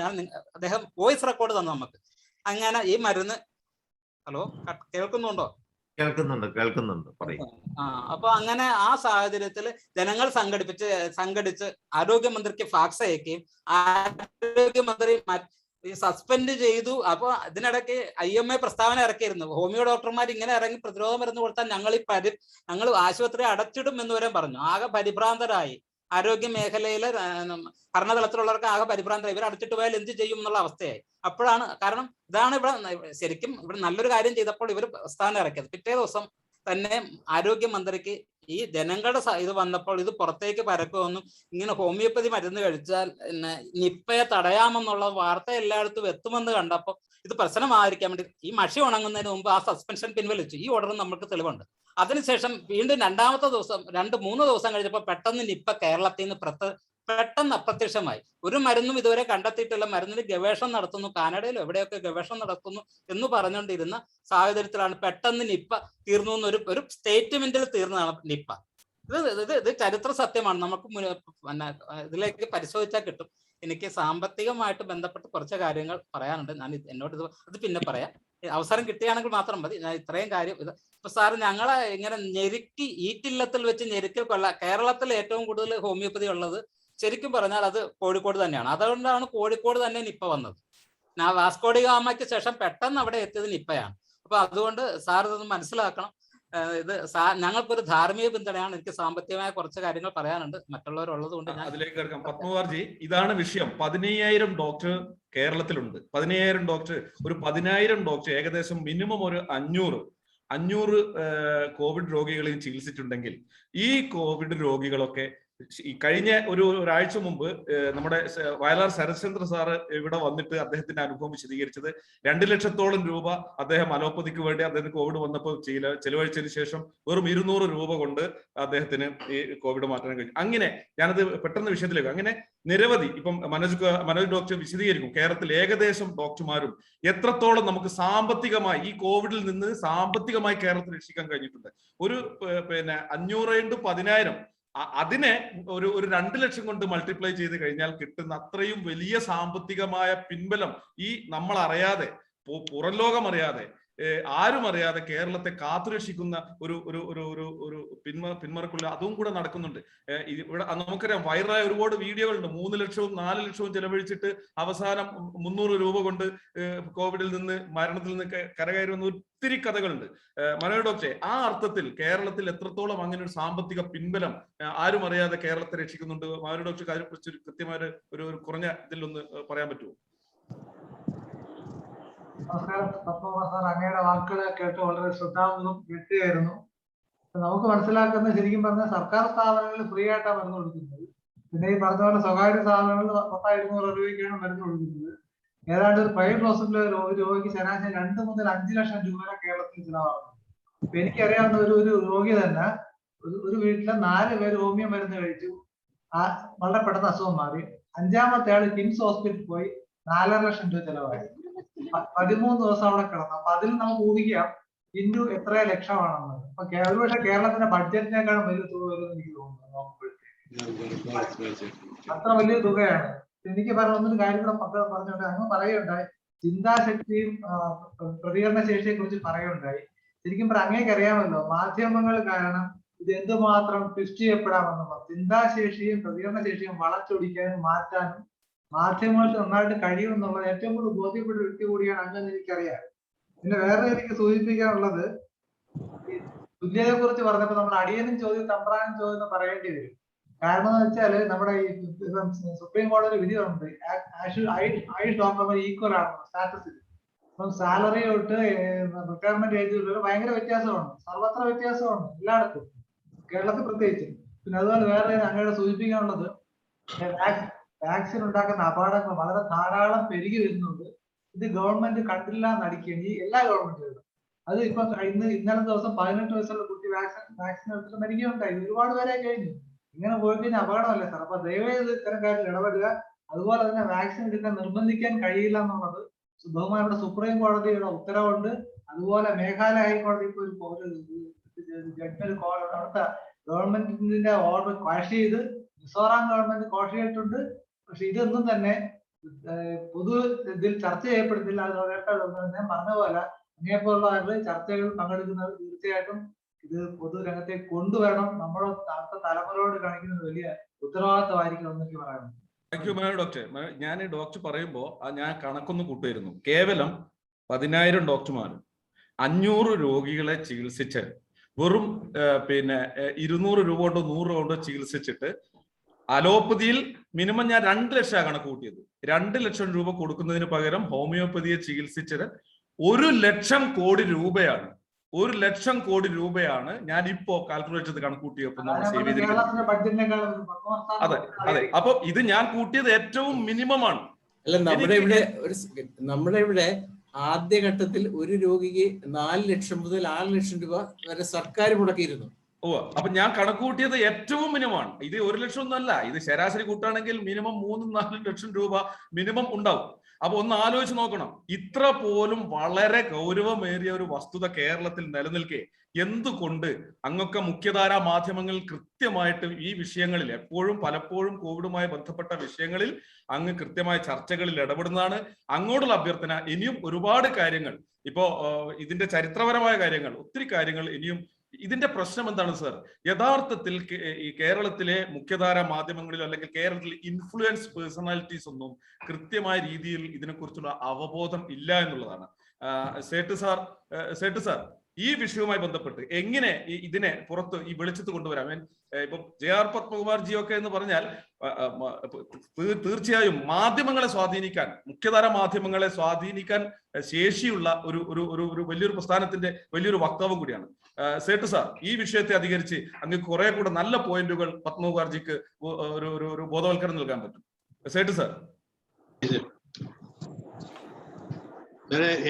അദ്ദേഹം വോയിസ് റെക്കോർഡ് തന്നു നമുക്ക്. അങ്ങനെ ഈ മരുന്ന് ഹലോ കേൾക്കുന്നുണ്ടോ? കേൾക്കുന്നുണ്ട് അപ്പൊ അങ്ങനെ ആ സാഹചര്യത്തിൽ ജനങ്ങൾ സംഘടിച്ച് ആരോഗ്യമന്ത്രിക്ക് ഫാക്സ് അയക്കുകയും ആരോഗ്യമന്ത്രി സസ്പെൻഡ് ചെയ്തു. അപ്പൊ ഇതിനിടയ്ക്ക് IMA പ്രസ്താവന ഇറക്കിയിരുന്നു, ഹോമിയോ ഡോക്ടർമാർ ഇങ്ങനെ ഇറങ്ങി പ്രതിരോധ മരുന്ന് കൊടുത്താൽ ഞങ്ങൾ ആശുപത്രി അടച്ചിടും എന്ന് വരെ പറഞ്ഞു. ആകെ പരിഭ്രാന്തരായി. ആരോഗ്യ മേഖലയിലെ ഭരണതലത്തിലുള്ളവർക്ക് ആകെ പരിഭ്രാന്തരായി. ഇവർ അടച്ചിട്ട് പോയാൽ എന്ത് ചെയ്യും എന്നുള്ള അവസ്ഥയായി. അപ്പോഴാണ്, കാരണം ഇതാണ് ശരിക്കും ഇവിടെ നല്ലൊരു കാര്യം ചെയ്തപ്പോൾ ഇവർ പ്രസ്താവന ഇറക്കിയത്. പിറ്റേ ദിവസം തന്നെ ആരോഗ്യമന്ത്രിക്ക് ഈ ജനങ്ങളുടെ ഇത് വന്നപ്പോൾ ഇത് പുറത്തേക്ക് പരക്കുമെന്നും ഇങ്ങനെ ഹോമിയോപ്പതി മരുന്ന് കഴിച്ചാൽ നിപ്പയെ തടയാമെന്നുള്ള വാർത്ത എല്ലായിടത്തും എത്തുമെന്ന് കണ്ടപ്പോൾ ഇത് പ്രശ്നമായിരിക്കാൻ വേണ്ടി ഈ മഷി ഉണങ്ങുന്നതിന് മുമ്പ് ആ സസ്പെൻഷൻ പിൻവലിച്ചു. ഈ ഓർഡറും നമുക്ക് തെളിവുണ്ട്. അതിനുശേഷം വീണ്ടും 2-3 ദിവസം കഴിഞ്ഞപ്പോൾ പെട്ടെന്ന് നിപ്പ കേരളത്തിൽ നിന്ന് പെട്ടെന്ന് അപ്രത്യക്ഷമായി. ഒരു മരുന്നും ഇതുവരെ കണ്ടെത്തിയിട്ടില്ല, മരുന്നിന് ഗവേഷണം നടത്തുന്നു, കാനഡയിലും എവിടെയൊക്കെ ഗവേഷണം നടത്തുന്നു എന്ന് പറഞ്ഞുകൊണ്ടിരുന്ന സാഹചര്യത്തിലാണ് പെട്ടെന്ന് നിപ്പ തീർന്നു എന്നൊരു സ്റ്റേറ്റ്മെന്റിൽ തീർന്നതാണ് നിപ്പ. ഇത് ചരിത്ര സത്യമാണ്. നമുക്ക് ഇതിലേക്ക് പരിശോധിച്ചാൽ കിട്ടും. എനിക്ക് സാമ്പത്തികമായിട്ട് ബന്ധപ്പെട്ട് കുറച്ച് കാര്യങ്ങൾ പറയാനുണ്ട്. എന്നോട് ഇത് പിന്നെ പറയാം, അവസരം കിട്ടുകയാണെങ്കിൽ മാത്രം മതി. ഞാൻ ഇത്രയും കാര്യം ഇപ്പൊ സാറ് ഞങ്ങളെ ഇങ്ങനെ ഞെരുക്കി ഈറ്റില്ലത്തിൽ വെച്ച് ഞെരുക്കിൽ കേരളത്തിൽ ഏറ്റവും കൂടുതൽ ഹോമിയോപ്പതി ഉള്ളത് ശരിക്കും പറഞ്ഞാൽ അത് കോഴിക്കോട് തന്നെയാണ്. അതുകൊണ്ടാണ് കോഴിക്കോട് തന്നെ നിപ്പ വന്നത്. വാസ്കോഡി ഗാമയ്ക്ക് ശേഷം പെട്ടെന്ന് അവിടെ എത്തിയത് നിപ്പയാണ്. അപ്പൊ അതുകൊണ്ട് സാർ ഇതൊന്ന് മനസ്സിലാക്കണം. ഞങ്ങൾക്കൊരു ധാർമ്മിക പിന്തുണയാണ്. എനിക്ക് സാമ്പത്തികമായ കുറച്ച് കാര്യങ്ങൾ പറയാനുണ്ട്, മറ്റുള്ളവരുള്ളത് കൊണ്ട് ഞാൻ അതിലേക്ക് കിടക്കാം. പത്മകുമാർജി, ഇതാണ് വിഷയം. 15,000 ഡോക്ടർ കേരളത്തിലുണ്ട്. 15,000 ഡോക്ടർ, ഒരു 10,000 ഡോക്ടർ, ഏകദേശം മിനിമം ഒരു 500 കോവിഡ് രോഗികളെയും ചികിത്സിച്ചിട്ടുണ്ടെങ്കിൽ ഈ കോവിഡ് രോഗികളൊക്കെ ഈ കഴിഞ്ഞ ഒരാഴ്ച മുമ്പ് നമ്മുടെ വയലാർ ശരത്ചന്ദ്ര സാറ് ഇവിടെ വന്നിട്ട് അദ്ദേഹത്തിന്റെ അനുഭവം വിശദീകരിച്ചത് 2 ലക്ഷത്തോളം രൂപ അദ്ദേഹം അലോപ്പതിക്ക് വേണ്ടി അദ്ദേഹത്തിന് കോവിഡ് വന്നപ്പോൾ ചെലവഴിച്ചതിന് ശേഷം വെറും 200 രൂപ കൊണ്ട് അദ്ദേഹത്തിന് ഈ കോവിഡ് മാറ്റാൻ കഴിഞ്ഞു. അങ്ങനെ ഞാനത് പെട്ടെന്ന് വിഷയത്തിലേക്ക് അങ്ങനെ നിരവധി ഇപ്പം മനോജ് ഡോക്ടർ വിശദീകരിക്കും. കേരളത്തിൽ ഏകദേശം ഡോക്ടർമാരും എത്രത്തോളം നമുക്ക് സാമ്പത്തികമായി ഈ കോവിഡിൽ നിന്ന് സാമ്പത്തികമായി കേരളത്തിൽ രക്ഷിക്കാൻ കഴിഞ്ഞിട്ടുണ്ട്. ഒരു 500 × 10,000 അതിനെ ഒരു 2 ലക്ഷം കൊണ്ട് മൾട്ടിപ്ലൈ ചെയ്ത് കഴിഞ്ഞാൽ കിട്ടുന്ന അത്രയും വലിയ സാമ്പത്തികമായ പിൻബലം ഈ നമ്മൾ അറിയാതെ, പുറം ലോകം അറിയാതെ, ആരും അറിയാതെ കേരളത്തെ കാത്തുരക്ഷിക്കുന്ന ഒരു പിന്മറക്കുള്ള അതും കൂടെ നടക്കുന്നുണ്ട്. ഇവിടെ നമുക്കറിയാം വൈറലായ ഒരുപാട് വീഡിയോകളുണ്ട്. 3 ലക്ഷവും 4 ലക്ഷവും ചെലവഴിച്ചിട്ട് അവസാനം 300 രൂപ കൊണ്ട് കോവിഡിൽ നിന്ന് മരണത്തിൽ നിന്ന് കരകയറി വന്ന ഒത്തിരി കഥകളുണ്ട്. മനോജ് ഡോക്ടറെ, ആ അർത്ഥത്തിൽ കേരളത്തിൽ എത്രത്തോളം അങ്ങനെ ഒരു സാമ്പത്തിക പിൻബലം ആരും അറിയാതെ കേരളത്തെ രക്ഷിക്കുന്നുണ്ട്? മനോജ് ഡോക്ടർ അതിനെ കുറിച്ച് കൃത്യമായ ഒരു കുറഞ്ഞ ഇതിലൊന്ന് പറയാൻ പറ്റുമോ? നമസ്കാരം പത്മകുമാർ സാർ, അങ്ങയുടെ വാക്കുകൾ കേട്ട് വളരെ ശ്രദ്ധാപൂർവ്വം കേട്ടുകയായിരുന്നു. നമുക്ക് മനസ്സിലാക്കുന്ന ശരിക്കും പറഞ്ഞാൽ സർക്കാർ സ്ഥാപനങ്ങളിൽ ഫ്രീ ആയിട്ടാണ് മരുന്ന് കൊടുക്കുന്നത്. പിന്നെ ഈ പറഞ്ഞ പോലെ സ്വകാര്യ സ്ഥാപനങ്ങളിൽ 10,200 രൂപയ്ക്കാണ് മരുന്ന് കൊടുക്കുന്നത്. ഏതാണ്ട് ഒരു പ്രൈവറ്റ് ഹോസ്പിറ്റലിൽ ഒരു രോഗിക്ക് ശരാശരി 2 മുതൽ 5 ലക്ഷം രൂപ വരെ കേരളത്തിൽ ചിലവാകുന്നു. ഇപ്പൊ എനിക്കറിയാവുന്ന ഒരു രോഗി തന്നെ ഒരു വീട്ടിലെ 4 പേര് ഹോമിയോ മരുന്ന് കഴിച്ചു, വളരെ പെട്ടെന്ന് അസുഖം മാറി. 5ാമത്തെ ആള് കിംസ് ഹോസ്പിറ്റലിൽ പോയി 4.5 ലക്ഷം രൂപ ചിലവായി. 13 ദിവസം അവിടെ കിടന്നു. അപ്പൊ അതിൽ നമുക്ക് ഊഹിക്കാം ഇന്നു എത്ര ലക്ഷമാണെന്ന്. അപ്പൊ ഒരുപക്ഷെ കേരളത്തിന്റെ ബഡ്ജറ്റിനേക്കാളും വലിയ തുക വരുമെന്ന് എനിക്ക് തോന്നുന്നു. അത്ര വലിയ തുകയാണ്. എനിക്ക് പറഞ്ഞൊരു കാര്യം കൂടെ പറഞ്ഞുകൊണ്ട് അങ്ങ് പറയുകയുണ്ടായി, ചിന്താശക്തിയും പ്രതികരണ ശേഷിയെ കുറിച്ച് പറയുകയുണ്ടായി. ശരിക്കും പറഞ്ഞാൽ അങ്ങേക്ക് അറിയാമല്ലോ, മാധ്യമങ്ങൾ കാരണം ഇത് എന്തുമാത്രം ട്വിസ്റ്റ് ചെയ്യപ്പെടാമെന്നുള്ളത്. ചിന്താശേഷിയും പ്രതികരണ ശേഷിയും വളച്ചൊടിക്കാനും മാറ്റാനും മാധ്യമങ്ങൾക്ക് നന്നായിട്ട് കഴിയുമെന്നുള്ളത് ഏറ്റവും കൂടുതൽ ബോധ്യപ്പെട്ട വ്യക്തി കൂടിയാണ് അങ്ങനെ എനിക്കറിയാം. പിന്നെ വേറെ എനിക്ക് സൂചിപ്പിക്കാനുള്ളത്, തുല്യതയെ കുറിച്ച് പറഞ്ഞപ്പോൾ നമ്മൾ അടിയനും ചോദ്യം തമ്പ്രാനും ചോദ്യം എന്ന് പറയേണ്ടി വരും. കാരണം എന്ന് വെച്ചാല് നമ്മുടെ ഈ സുപ്രീം കോടതി വിധി ഉണ്ട്, ആയുഷ് ഡോക്ടർമാർ ഈക്വൽ ആണ് സ്റ്റാറ്റസിൽ. അപ്പം സാലറി തൊട്ട് റിട്ടയർമെന്റ് ഏജ് ഭയങ്കര വ്യത്യാസമാണ്, സർവത്ര വ്യത്യാസമാണ് എല്ലായിടത്തും, കേരളത്തിൽ പ്രത്യേകിച്ച്. പിന്നെ അതുപോലെ വേറെ അങ്ങയുടെ സൂചിപ്പിക്കാനുള്ളത്, വാക്സിൻ ഉണ്ടാക്കുന്ന അപകടങ്ങൾ വളരെ ധാരാളം പെരുകി വരുന്നുണ്ട്. ഇത് ഗവൺമെന്റ് കണ്ടില്ല നടിക്കുകയാണ്, ഈ എല്ലാ ഗവൺമെന്റുകളും. അത് ഇപ്പൊ ഇന്നലെ ദിവസം 18 വയസ്സുള്ള കുട്ടി വാക്സിൻ എടുത്തിട്ട് മരിക്കുകയുണ്ടായി. ഒരുപാട് പേരെ കഴിഞ്ഞു. ഇങ്ങനെ പോയി കഴിഞ്ഞാൽ അപകടമല്ലേ സാർ? അപ്പൊ ദയവേത് ഇത്തരം കാര്യത്തിൽ ഇടപെടുക. അതുപോലെ തന്നെ വാക്സിൻ എടുക്കാൻ നിർബന്ധിക്കാൻ കഴിയില്ല എന്നുള്ളത് ബഹുമാനപ്പെട്ട സുപ്രീം കോടതിയുടെ ഉത്തരവുണ്ട്. അതുപോലെ മേഘാലയ ഹൈക്കോടതി ഇപ്പോൾ ജഡ്ജ്മെന്റ് അവിടുത്തെ ഗവൺമെന്റിന്റെ ഓർഡർ ക്വാഷ് ചെയ്ത് മിസോറാം ഗവൺമെന്റ് ക്വാഷ് ചെയ്തിട്ടുണ്ട്. പക്ഷെ ഇതൊന്നും തന്നെ പൊതു ഇതിൽ ചർച്ച ചെയ്യപ്പെടുന്നില്ല. അത് ഞാൻ പറഞ്ഞ പോലെ അങ്ങനെപ്പോലുള്ള ചർച്ചകൾ പങ്കെടുക്കുന്നവർ തീർച്ചയായിട്ടും ഇത് പൊതുരംഗത്തേക്ക് കൊണ്ടുവരണം. നമ്മുടെ അടുത്ത തലമുറയോട് കാണിക്കുന്ന വലിയ ഉത്തരവാദിത്തമായിരിക്കും എന്നൊക്കെ പറയുന്നത്. Thank you doctor. ഞാൻ ഡോക്ടർ പറയുമ്പോൾ ഞാൻ കണക്കൊന്ന് കൂട്ടുമായിരുന്നു. കേവലം 10,000 ഡോക്ടർമാരും 500 രോഗികളെ ചികിത്സിച്ച് വെറും 200 രൂപ കൊണ്ടോ 100 രൂപ കൊണ്ടോ ചികിത്സിച്ചിട്ട് അലോപ്പതിയിൽ മിനിമം ഞാൻ 2 ലക്ഷം കണക്ക് കൂട്ടിയത്. 2 ലക്ഷം രൂപ കൊടുക്കുന്നതിന് പകരം ഹോമിയോപ്പതിയെ ചികിത്സിച്ചത് 1 ലക്ഷം കോടി രൂപയാണ്. 1 ലക്ഷം കോടി രൂപയാണ് ഞാൻ ഇപ്പോ കാൽക്കുലേറ്റ് ചെയ്ത് കണക്കൂട്ടിയപ്പോൾ നമ്മൾ സേവ് ചെയ്തിരിക്കുന്നത്. അതെ അതെ. അപ്പൊ ഇത് ഞാൻ കൂട്ടിയത് ഏറ്റവും മിനിമം ആണ്. അല്ല, നമ്മുടെ ഇവിടെ ആദ്യഘട്ടത്തിൽ ഒരു രോഗിക്ക് 4 ലക്ഷം മുതൽ 6 ലക്ഷം രൂപ വരെ സർക്കാർ മുടക്കിയിരുന്നു. അപ്പൊ ഞാൻ കണക്കൂട്ടിയത് ഏറ്റവും മിനിമമാണ്. ഇത് 1 ലക്ഷം ഒന്നല്ല, ഇത് ശരാശരി കൂട്ടാണെങ്കിൽ മിനിമം 3-4 ലക്ഷം രൂപ മിനിമം ഉണ്ടാവും. അപ്പൊ ഒന്ന് ആലോചിച്ച് നോക്കണം, ഇത്ര പോലും വളരെ ഗൗരവമേറിയ ഒരു വസ്തുത കേരളത്തിൽ നിലനിൽക്കെ എന്തുകൊണ്ട് അങ്ങൊക്കെ മുഖ്യധാരാ മാധ്യമങ്ങൾ കൃത്യമായിട്ട് ഈ വിഷയങ്ങളിൽ പലപ്പോഴും കോവിഡുമായി ബന്ധപ്പെട്ട വിഷയങ്ങളിൽ അങ്ങ് കൃത്യമായ ചർച്ചകളിൽ ഇടപെടുന്നതാണ്. അങ്ങോട്ടുള്ള അഭ്യർത്ഥന, ഇനിയും ഒരുപാട് കാര്യങ്ങൾ, ഇപ്പോ ഇതിന്റെ ചരിത്രപരമായ കാര്യങ്ങൾ, ഒത്തിരി കാര്യങ്ങൾ ഇനിയും. ഇതിന്റെ പ്രശ്നം എന്താണ് സർ? യഥാർത്ഥത്തിൽ ഈ കേരളത്തിലെ മുഖ്യധാരാ മാധ്യമങ്ങളിൽ അല്ലെങ്കിൽ കേരളത്തിലെ ഇൻഫ്ലുവൻസ് പേഴ്സണാലിറ്റീസ് ഒന്നും കൃത്യമായ രീതിയിൽ ഇതിനെക്കുറിച്ചുള്ള അവബോധം ഇല്ല എന്നുള്ളതാണ്. സേട്ട് സാർ ഈ വിഷയവുമായി ബന്ധപ്പെട്ട് എങ്ങനെ ഇതിനെ പുറത്ത് ഈ വെളിച്ചത്ത് കൊണ്ടുവരാം? ഇപ്പൊ JR പത്മകുമാർജി ഒക്കെ എന്ന് പറഞ്ഞാൽ തീർച്ചയായും മാധ്യമങ്ങളെ സ്വാധീനിക്കാൻ, മുഖ്യധാര മാധ്യമങ്ങളെ സ്വാധീനിക്കാൻ ശേഷിയുള്ള ഒരു വലിയൊരു പ്രസ്ഥാനത്തിന്റെ വലിയൊരു വക്താവും കൂടിയാണ്. സേട്ട് സാർ, ഈ വിഷയത്തെ അധികരിച്ച് അങ്ങ് കുറെ കൂടെ നല്ല പോയിന്റുകൾ പത്മകുമാർജിക്ക് ഒരു ബോധവൽക്കരണം നൽകാൻ പറ്റും. സേട്ട് സാർ.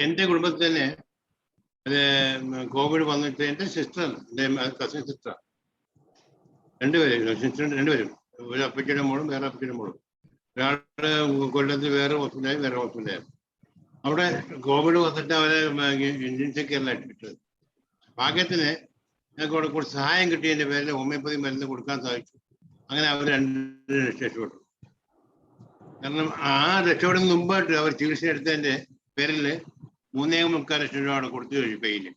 എന്റെ കുടുംബത്തിൽ തന്നെ കോവിഡ് വന്നിട്ട് എന്റെ സിസ്റ്റർ, എന്റെ കസിൻ സിസ്റ്റർ രണ്ടുപേരും, ഒരു അപ്പച്ചയുടെ മോളും വേറെ അപ്പച്ചയുടെ മോളും. ഒരാള് കൊല്ലത്ത് വേറെ ഹോസ്പിറ്റലായി. അവിടെ കോവിഡ് വന്നിട്ട് അവരെ ഇന്ത്യൻ കേരളമായിട്ട് കിട്ടുന്നത്. ഭാഗ്യത്തിന് ഞങ്ങൾക്ക് അവിടെ കുറച്ച് സഹായം കിട്ടിയതിന്റെ പേരിൽ ഹോമിയോപ്പതി മരുന്ന് കൊടുക്കാൻ സാധിച്ചു. അങ്ങനെ അവർ രക്ഷപ്പെട്ടു. കാരണം ആ രക്ഷപ്പെടുന്ന മുമ്പായിട്ട് അവർ ചികിത്സ എടുത്തതിന്റെ പേരിൽ 3.25 ലക്ഷം രൂപ അവിടെ കൊടുത്തു കഴിഞ്ഞു പെയിന്.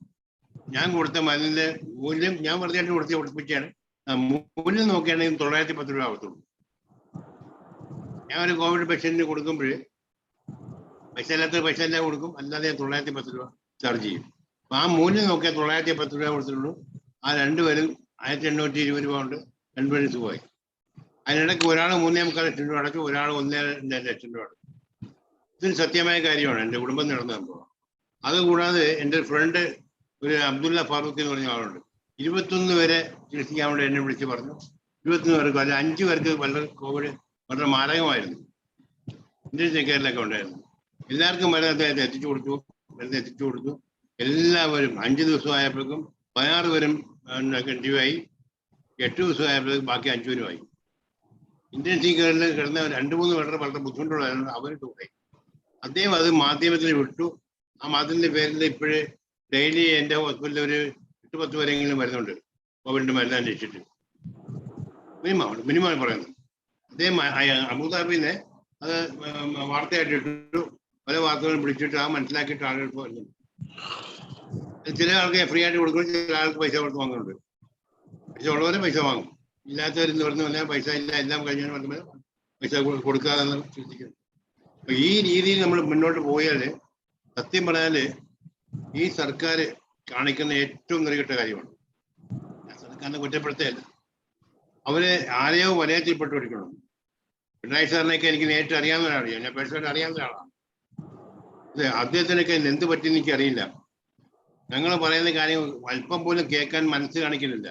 ഞാൻ കൊടുത്ത മരുന്നിന്റെ മൂല്യം ഞാൻ വെറുതെ കൊടുപ്പിച്ചാണ്. മൂല്യം നോക്കുകയാണെങ്കിൽ 910 രൂപ ആവത്തുള്ളൂ. ഞാൻ ഒരു കോവിഡ് പേഷ്യന്റിന് കൊടുക്കുമ്പോൾ പൈസ എല്ലാം കൊടുക്കും, അല്ലാതെ 910 രൂപ ചാർജ് ചെയ്യും. അപ്പൊ ആ മൂല്യം നോക്കിയാൽ 910 രൂപ കൊടുത്തിട്ടുള്ളൂ. ആ രണ്ടുപേരും 1820 രൂപ കൊണ്ട് രണ്ടുപേരും സുഖമായി. അതിനിടയ്ക്ക് ഒരാൾ 3.25 ലക്ഷം രൂപ അടച്ചു, ഒരാൾ 1.2 ലക്ഷം രൂപ അടച്ചു. ഇതൊരു സത്യമായ കാര്യമാണ് എൻ്റെ കുടുംബം നടന്ന സംഭവം. അതുകൂടാതെ എൻ്റെ ഫ്രണ്ട് ഒരു അബ്ദുള്ള ഫാറൂഖ് എന്ന് പറഞ്ഞ ആളുണ്ട്. 21 പേരെ ചികിത്സിക്കാൻ വേണ്ടി എന്നെ വിളിച്ച് പറഞ്ഞു. 21 പേർക്ക് അല്ല 5 പേർക്ക് വളരെ കോവിഡ് വളരെ മാരകമായിരുന്നു. ഇന്ത്യൻ കേരളമൊക്കെ ഉണ്ടായിരുന്നു. എല്ലാവർക്കും മരുന്ന് എത്തിച്ചു കൊടുത്തു. എല്ലാവരും 5 ദിവസമായപ്പോഴേക്കും 16 പേരും കണ്ടിന്യൂവായി. 8 ദിവസമായപ്പോഴേക്കും ബാക്കി 5 പേരുമായി. ഇന്ത്യൻ കേരളത്തിൽ കിടന്ന 2-3 പേരുടെ വളരെ ബുദ്ധിമുട്ടുള്ളതായിരുന്നു. അവർ ടൂറായി. അദ്ദേഹം അത് മാധ്യമത്തിൽ വിട്ടു. ആ മാധ്യമത്തിന്റെ പേരിൽ ഇപ്പോഴേ ഡെയിലി എൻ്റെ ഹോസ്പിറ്റലിൽ ഒരു 8-10 പേരെങ്കിലും വരുന്നുണ്ട് കോവിഡിന്റെ മരുന്ന് അന്വേഷിച്ചിട്ട്. മിനിമം പറയുന്നത്. അദ്ദേഹം അബുദാബിനെ അത് വാർത്തയായിട്ട് ഇട്ടു. പല വാർത്തകളും പിടിച്ചിട്ട് ആ മനസ്സിലാക്കിയിട്ട് ആളുകൾക്ക് വരുന്നുണ്ട്. ചില ആൾക്ക് ഫ്രീ ആയിട്ട് കൊടുക്കും, ചില ആൾക്ക് പൈസ കൊടുത്ത് വാങ്ങുന്നുണ്ട്. പൈസ ഉള്ളവരെ പൈസ വാങ്ങും, ഇല്ലാത്തവരെന്ന് പറഞ്ഞു പറഞ്ഞാൽ പൈസ ഇല്ല, എല്ലാം കഴിഞ്ഞാൽ പറഞ്ഞാൽ പൈസ കൊടുക്കാതെ ചിന്തിക്കുന്നു. അപ്പൊ ഈ രീതിയിൽ നമ്മൾ മുന്നോട്ട് പോയാൽ സത്യം പറഞ്ഞാല് ഈ സർക്കാർ കാണിക്കുന്ന ഏറ്റവും നെറുകെട്ട കാര്യമാണ്. സർക്കാരിനെ കുറ്റപ്പെടുത്തുകയല്ല, അവര് ആരെയോ വലയത്തിൽപ്പെട്ടു കൊടുക്കണം. പിണറായി സാറിനെയൊക്കെ എനിക്ക് നേരിട്ട് അറിയാവുന്ന ഒരാളാണ്, ഞാൻ പേഴ്സണലായിട്ട് അറിയാവുന്ന ഒരാളാണ്. അദ്ദേഹത്തിനൊക്കെ എന്ത് പറ്റിയെന്ന് എനിക്ക് അറിയില്ല. ഞങ്ങൾ പറയുന്ന കാര്യം അല്പം പോലും കേൾക്കാൻ മനസ്സ് കാണിക്കുന്നില്ല.